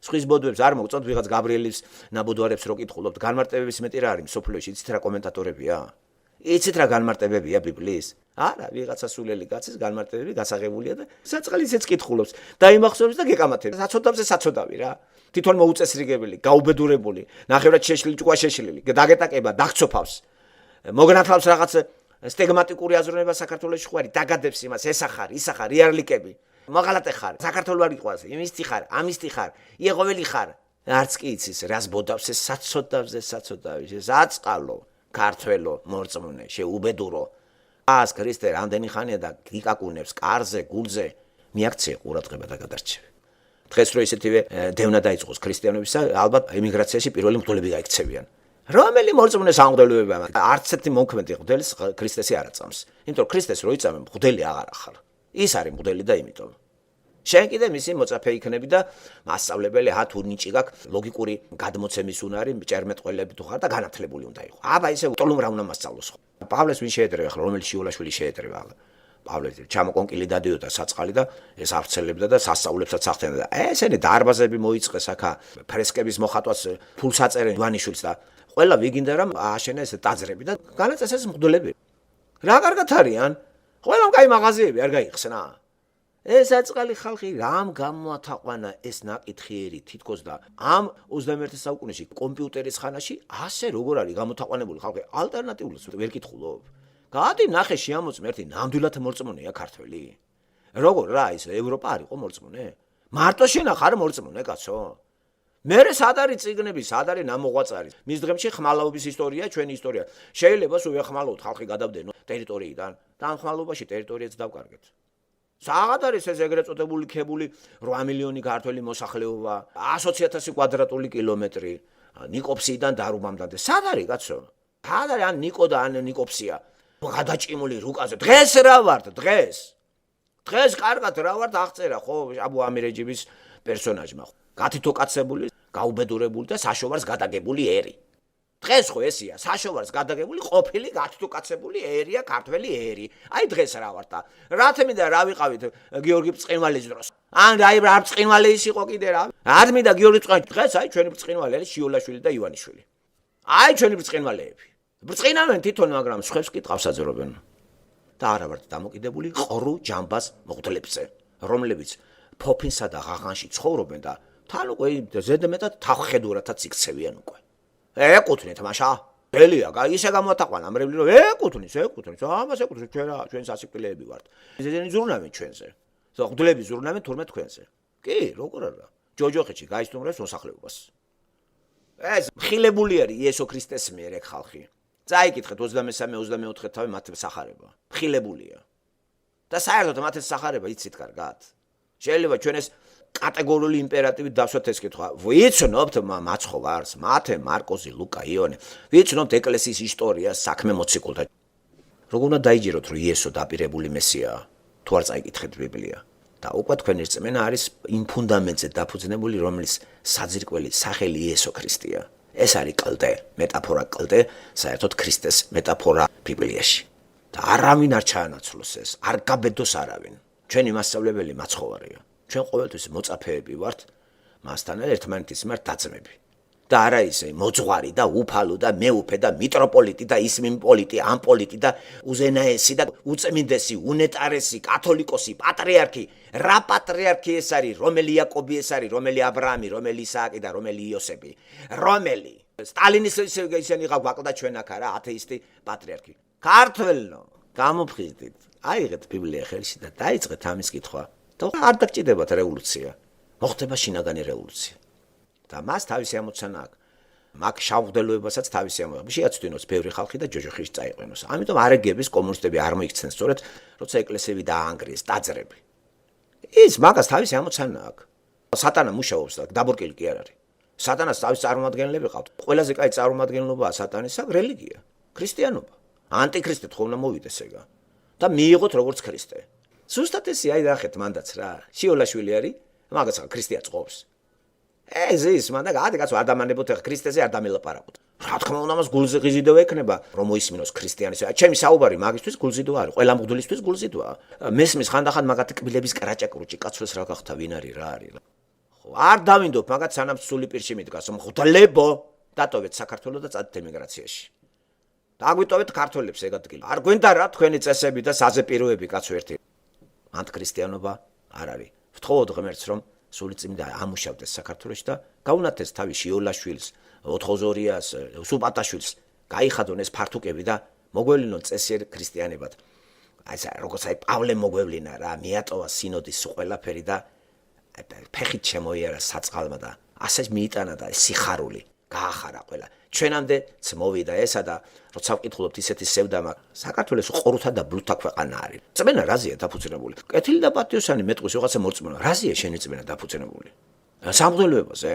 სხვის ბოდვებს არ მოგწონთ ვიღაც გაბრიელის ნაბუდვარებს რო კითხულობთ, განმარტებების მეტი რა არის სოფლიოში, იცით რა კომენტატორებია? იცით რა განმარტებებია ბიბლიის? არა, ვიღაცა სულელი კაცის განმარტებები გასაღებულია და საწყალიც ეც კითხულობს. დაიმახსოვრებს და გეკამათებს. საწოდავზე საწოდავი რა. თვითონ მოუწესრიგებელი, გაუბედურებული, ნახევრად შეშლილი, ჭკუა შეშლილი, დაგეტაკება, დაგცოფავს. მოგნათლავს რაღაც სტიგმატიკური აზროვნება საქართველოში ხوارი, დაგადებს იმას, ეს ახარ, ის ახარ, იარლიკები. მაღალატე ხარ, საქართველოს არ იყვას, იმისთი ხარ, ამისთი ხარ, იეღოველი ხარ. არც კი იცის, რას ბოდავს ეს საწოდავზე საწოდავი, ეს აწყალო, ქართველო, მორწმუნე, შეუბედურო. ას ქრისტე რამდენი ხანია და გიკაკუნებს კარზე, გულზე, მიაქცია ყურადღება და გადარჩევი. დღეს რო ისეთივე დევნა დაიწყოს ქრისტიანობისა, ალბათ ემიგრაციაში პირველი მღვდლები გაიქცევიან. რომელი მორწმუნე სამღვდელოებია? არც ერთი მომქმედი მღვდელს ქრისტესი არ აწამს. იმიტომ რომ ქრისტეს რო იწამე, მღვდელი აღარ ახარ. ის არის მღვდელი და იმიტომ. შენ კიდე მისი მოწაფე იქნები და მასწავლებელი თუ ნიჭი გაქვს, ლოგიკური გადმოცემის უნარი, ჭერმეტყველები თუ ხარ და განათლებული უნდა იყო. აბა ისე ტოლუმ რა უნდა მასწავლოს. პავლეს ვინ შეედრება ახლა, რომელი შიოლაშვილი შეედრება ახლა. პავლეს ჩამოკონკილი დადიოდა საწყალი და ეს აღწელებდა და სასწავლებსაც ახდენდა და ესენი დარბაზები მოიწყეს აქა, ფრესკების მოხატვას ფულს აწერენ ივანიშვილს და ყველა ვიგინდა რომ ააშენა ეს ტაძრები და განაწესეს მღვდლები. რა კარგად არიან? ყველამ კაი მაღაზიები არ გაიხსნა. ეს აწყალი ხალხი რამ გამოათაყვანა ეს ნაკითხიერი თითქოს და ამ 21 საუკუნეში კომპიუტერის ხანაში ასე როგორ არის გამოთაყვანებული ხალხი ალტერნატიულს ვერ კითხულობ. გადი ნახე შეამოწმე ერთი ნამდვილად მორწმუნეა ქართველი. როგორ რა ის ევროპა არ იყო მორწმუნე? მარტო შენ ხარ მორწმუნე კაცო? მერე სად არის წიგნები, სად არის ნამოღვაწარი? მის დღემში ხმალაობის ისტორია, ჩვენი ისტორია. შეიძლება სულ ეხმალოთ ხალხი გადავდენო ტერიტორიიდან და ამ ხმალობაში ტერიტორიაც დავკარგეთ. საღად არის ეს ეგრეთ წოდებული ქებული 8 მილიონი ქართველი მოსახლეობა, 120,000 კვადრატული კილომეტრი, ნიკოფსიიდან დარუმამდე. სად არის კაცო? სად არის ან ნიკო და ან ნიკოფსია? გადაჭიმული რუკაზე. დღეს რა ვართ, დღეს. დღეს კარგად რა ვართ აღწერა, ხო, აბუ ამირეჯიბის პერსონაჟმა. გათითოკაცებული, გაუბედურებული და საშოვარს გადაგებული ერი. დღეს ხო ესია, საშოვარს გადაგებული ყოფილი გათითოკაცებული ერია, ქართველი ერი. აი დღეს რა ვარ და რა თემინდა რა ვიყავით გიორგი ბრწყინვალის დროს. ან აი რა ბრწყინვალე ის იყო კიდე რა. არ მინდა გიორგი ბრწყინვალე, დღეს აი ჩვენი ბრწყინვალე არის შიოლაშვილი და ივანიშვილი. აი ჩვენი ბრწყინვალეები. ბრწყინავენ თვითონ, მაგრამ სხვებს კი ტყავს აძრობენ. და არა ვართ დამოკიდებული ყრუ ჯამბას მღვდლებზე, რომლებიც ფოფინსა და ღაღანში ცხოვრობენ და თან უკვე ზედმეტად თავხედურათაც იქცევიან უკვე. ეკუთვნით მაშა. ელია, ისე გამოთაყვან ამრევლი რომ ეკუთვნის. ამას ეკუთვნის ჩვენ სასიკვდილეები ვართ. ზედენი ზურნავენ ჩვენზე. ღდლები ზურნავენ თურმე თქვენზე. კი, როგორ არა. ჯოჯოხეთში გაისტუმრეს მოსახლეობას. ეს მხილებული არის იესო ქრისტეს მიერ ეგ ხალხი. წაიკითხეთ 23-24 თავი მათ სახარება. მხილებულია. და საერთოდ მათ სახარება იცით კარგად. შეიძლება ჩვენ ეს კატეგორიული იმპერატივით დავსვათ ეს კითხვა. ვიცნობთ მაცხოვარს, მათე, მარკოზი, ლუკა, იონე. ვიცნობთ ეკლესიის ისტორიას, საქმე მოციქულთა. როგორ უნდა დაიჯეროთ, რომ იესო დაპირებული მესიაა? თუ არ წაიკითხეთ ბიბლია. და უკვე თქვენი რწმენა არის იმ ფუნდამენტზე დაფუძნებული, რომლის საძირკველი სახელი იესო ქრისტეა. ეს არის კლდე, მეტაფორა კლდე, საერთოდ ქრისტეს მეტაფორა ბიბლიაში. და არავინ არ ჩაანაცვლოს ეს, არ გაბედოს არავინ. ჩვენი მასწავლებელი მაცხოვარია. ჩვენ ყოველთვის მოწაფეები ვართ, მასთან ერთმანეთის მიმართ დაძმები. და არა ისე მოძღვარი და უფალო და მეუფე და მიტროპოლიტი და ისმინპოლიტი, ამპოლიტი და უზენაესი და უწმინდესი, უნეტარესი, კათოლიკოსი, პატრიარქი. რა პატრიარქი ეს არის, რომელი იაკობი ეს არის, რომელი აბრაამი, რომელი ისააკი და რომელი იოსები. რომელი? სტალინის ისინი გაგვაკლდა ჩვენ აქ არა, ათეისტი პატრიარქი. ქართველნო, გამოფხიზდით. აიღეთ ბიბლია ხელში და დაიწყეთ ამის კითხვა. და არ დაგჭირდებათ რევოლუცია. მოხდება შინაგანი რევოლუცია. და მას თავისი ამოცანა აქვს. მაგ შავღდელოებასაც თავისი ამოცანა. შეაცვდინოს ბევრი ხალხი და ჯოჯოხეთში წაიყვანოს. ამიტომ არეგების კომუნისტები არ მოიქცნენ სწორედ, როცა ეკლესიები დაანგრიეს, დაძრები. ის მაგას თავისი ამოცანა აქვს. სატანა მუშაობს და დაბორკილი კი არ არის. სატანას თავის წარმომადგენლები ყავთ. ყველაზე კაი წარმომადგენლობაა სატანის აქ რელიგია, ქრისტიანობა. ანტიქრისტე თქო უნდა მოვიდეს ეგა. და მიიღოთ როგორც ქრისტე. ზუსტად ესე აი ნახეთ მანდაც რა. შიოლაშვილი არის, მაგაც ქრისტეა წყობს. ეს მანდა გადი კაცო არ დამანებოთ ახ ქრისტეზე არ დამელაპარაკოთ. რა თქმა უნდა მას გულზე ღიზიდვა ექნება, რომ მოისმინოს ქრისტიანის. ჩემი საუბარი მაგისთვის გულზიდვა არის, ყველა მღვდლისთვის გულზიდვაა. მესმის ხანდახან მაგათი კბილების კრაჭაკრუჭი კაცოს რა გახთა, ვინ არის, რა არის. ხო, არ დავინდობ მაგათ სანამ სული პირში მიდგას, მღვდლებო, დატოვეთ საქართველოს და წადით ემიგრაციაში. დაგვიტოვეთ ქართველებს ეგ ადგილი. არ გვენდა რა თქვენი წესები და საზეპიროები კაცო ერთი. ანტიქრისტიანობა არ არის. ვთხოვოთ ღმერთს რომ სული წმინდა ამუშავდეს საქართველოში და გაუნათეს თავი შიოლაშვილს, ოთხოზორიას, სუპატაშვილს, გაიხადონ ეს ფართუკები და მოგვევლინონ წესიერ ქრისტიანებად. აი როგორც აი პავლე მოგვევლინა რა, მიატოვა სინოდის ყველაფერი და ფეხით შემოიარა საწყალმა და ასე მიიტანა და სიხარული გაახარა ყველა. ჩვენამდეც მოვიდა ესა და როცა ვკითხულობთ ისეთი სევდამა, საქართველოს ყორულთა და ბლუთა ქვეყანა არის. წმენა რაზეა დაფუძნებული? კეთილი და პატიოსანი მეტყვის რაღაცა მორწმუნა. რაზეა შენი წმენა დაფუძნებული? სამღვდელოებაზე.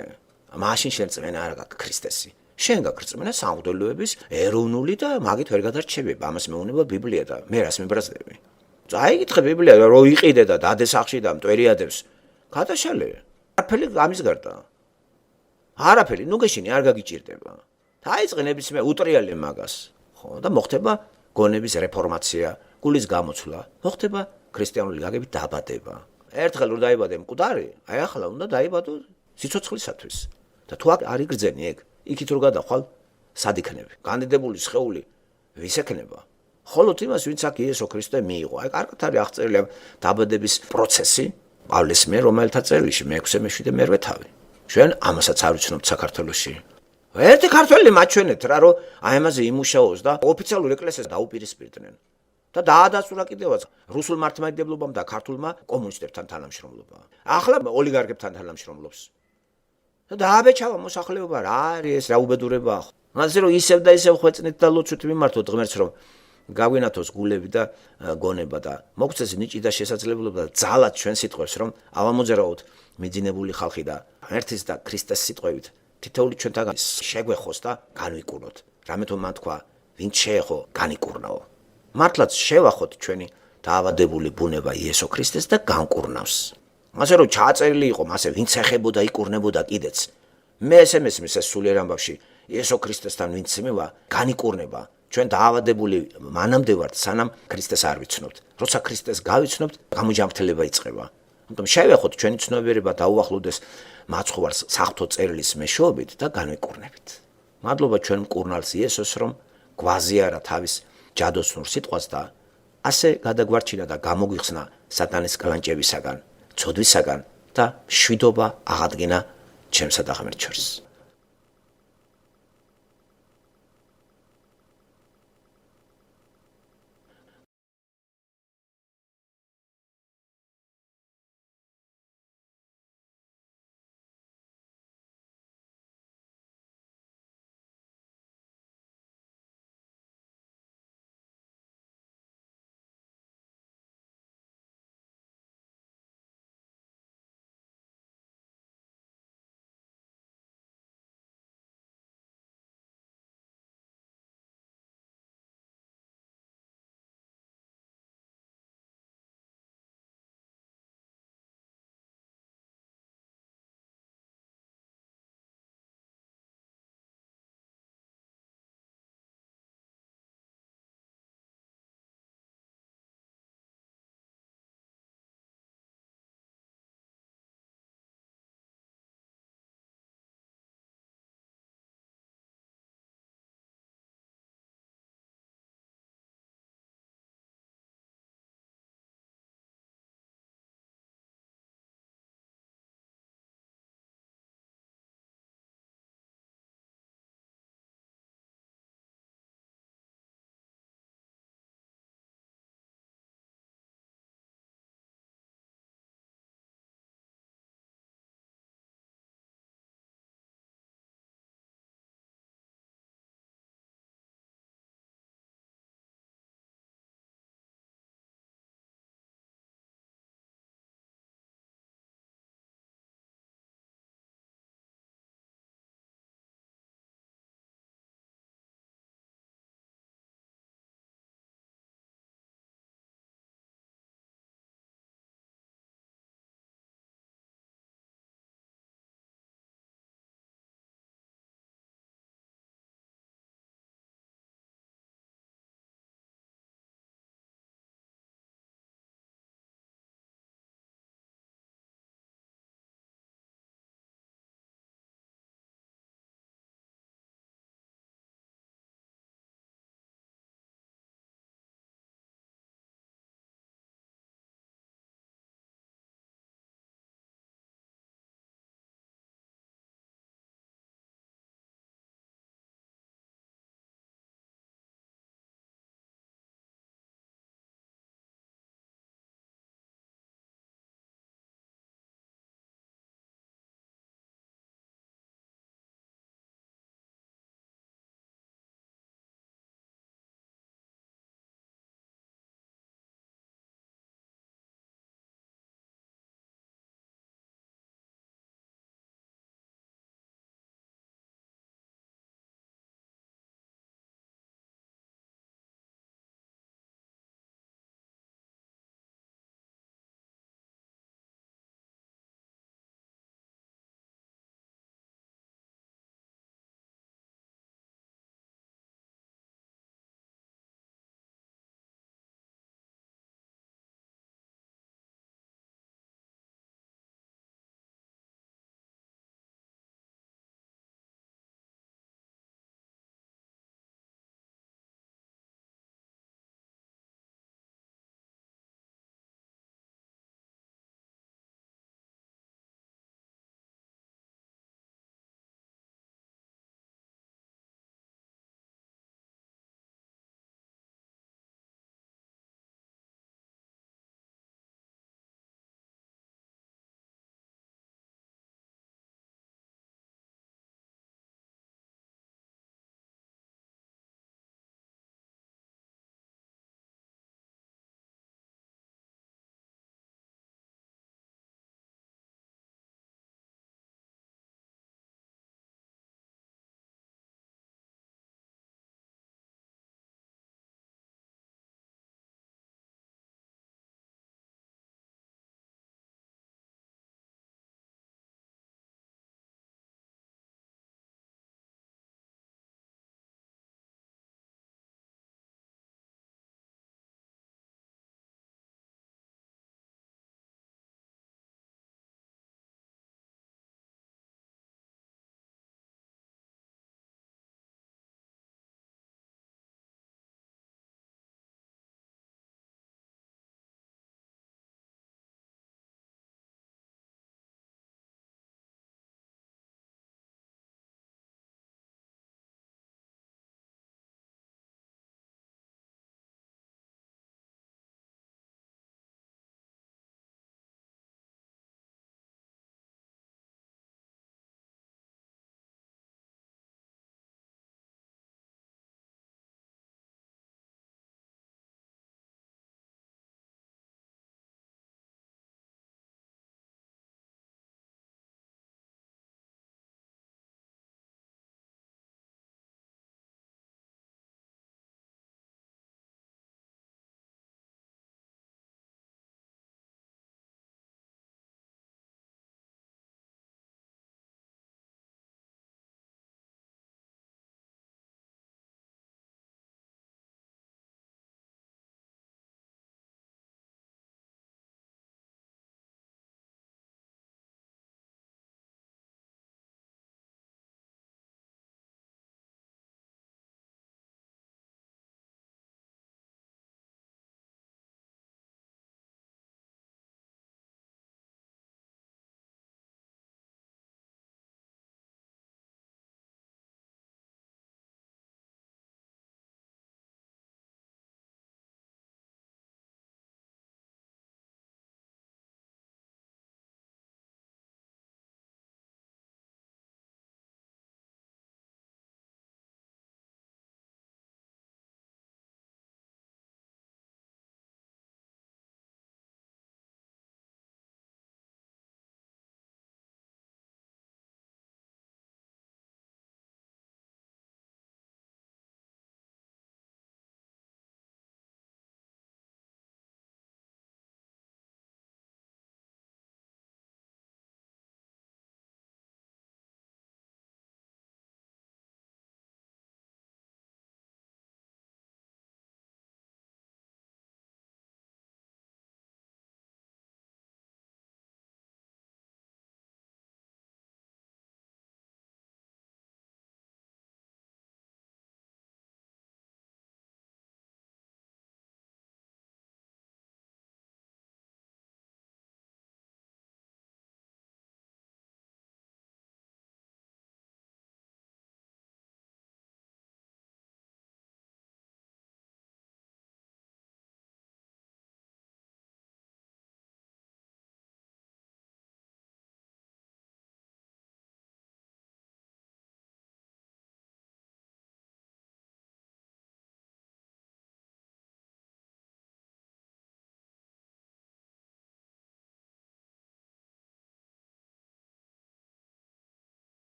მაშინ შენ წმენა არ გაქვს ქრისტესი. შენ გაქვს წმენა სამღვდელოების ეროვნული და მაგით ვერ გადარჩებება. ამას მეუნება ბიბლია და მე რას მებრაზდები. წაიკითხე ბიბლია, რო იყიდე და დადე სახში და მტვერიადებს. გადაშალე. არაფერი ამის გარდა. არაფერი, ნუ გეშინი არ გაგიჭირდება. დაიწყე ნებისმიერ უტრიალე მაგას. ხო, და მოხდება გონების რეფორმაცია, გულის გამოცვლა, მოხდება ქრისტიანული გაგებით დაბადება. ერთხელ რომ დაიბადე მკვდარი, აი ახლა უნდა დაიბადო სიცოცხლისათვის. და თუ არ იგრძენი ეგ, იქით რო გადახვალ, სად იქნები? განდიდებული სხეული ვის ექნება? ხოლოდ იმას, ვინც აქ იესო ქრისტე მიიღო. აი კარგად არის აღწერილი დაბადების პროცესი, პავლეს მიერ, რომელთა წერილში მე-6, მე-7, მე-8 თავი. ჩვენ ამასაც არ ვიცნობთ საქართველოში. ერთი ქართველი მაჩვენეთ რა, რომ აი ამაზე იმუშაოს და ოფიციალურ ეკლესიას დაუპირისპირდნენ. და დაადასტურა კიდევაც რუსულ მართლმადიდებლობამ და ქართულმა კომუნისტებთან თანამშრომლობა. ახლა ოლიგარქებთან თანამშრომლობს. და დააბეჭავა მოსახლეობა, რა არის ეს, რა უბედურებაა. მაშინ რომ ისევ და ისევ ხვეწნით და ლოცვით მიმართოთ ღმერთს, რომ გავინათოს გულები და გონება და მოგწეს ნიჭი და შესაძლებლობა და ძალად ჩვენ სიტყვებს, რომ ავამოძრაოთ მიძინებული ხალხი და ღმერთის და ქრისტეს სიტყვებით თითოეული ჩვენთაგან შეგვეხოს და განვიკურნოთ. რამე თუ მან თქვა, ვინც შეეხო, განიკურნაო. მართლაც შევახოთ ჩვენი დაავადებული ბუნება იესო ქრისტეს და განკურნავს. ასე რომ ჩაწერილი იყო, მასე ვინც ეხებოდა, იკურნებოდა კიდეც. მე ესე მესმის ეს სულიერ ამბავში, იესო ქრისტესთან ვინც მივა, განიკურნება. ჩვენ დაავადებული მანამდე ვართ, სანამ ქრისტეს არ ვიცნობთ. როცა ქრისტეს გავიცნობთ, გამოჯანმრთელება იწყება. ამიტომ შევეხოთ ჩვენი ცნობიერება დაუახლოვდეს მაცხოვარს საღვთო წერილის მეშვეობით და განვიკურნებით. მადლობა ჩვენ მკურნალს იესოს, რომ გვაზიარა თავის ჯადოსნურ სიტყვას და ასე გადაგვარჩინა და გამოგვიხსნა სატანის კლანჭებისაგან, ცოდვისაგან და მშვიდობა აღადგინა ჩემსა და ღმერთს შორის.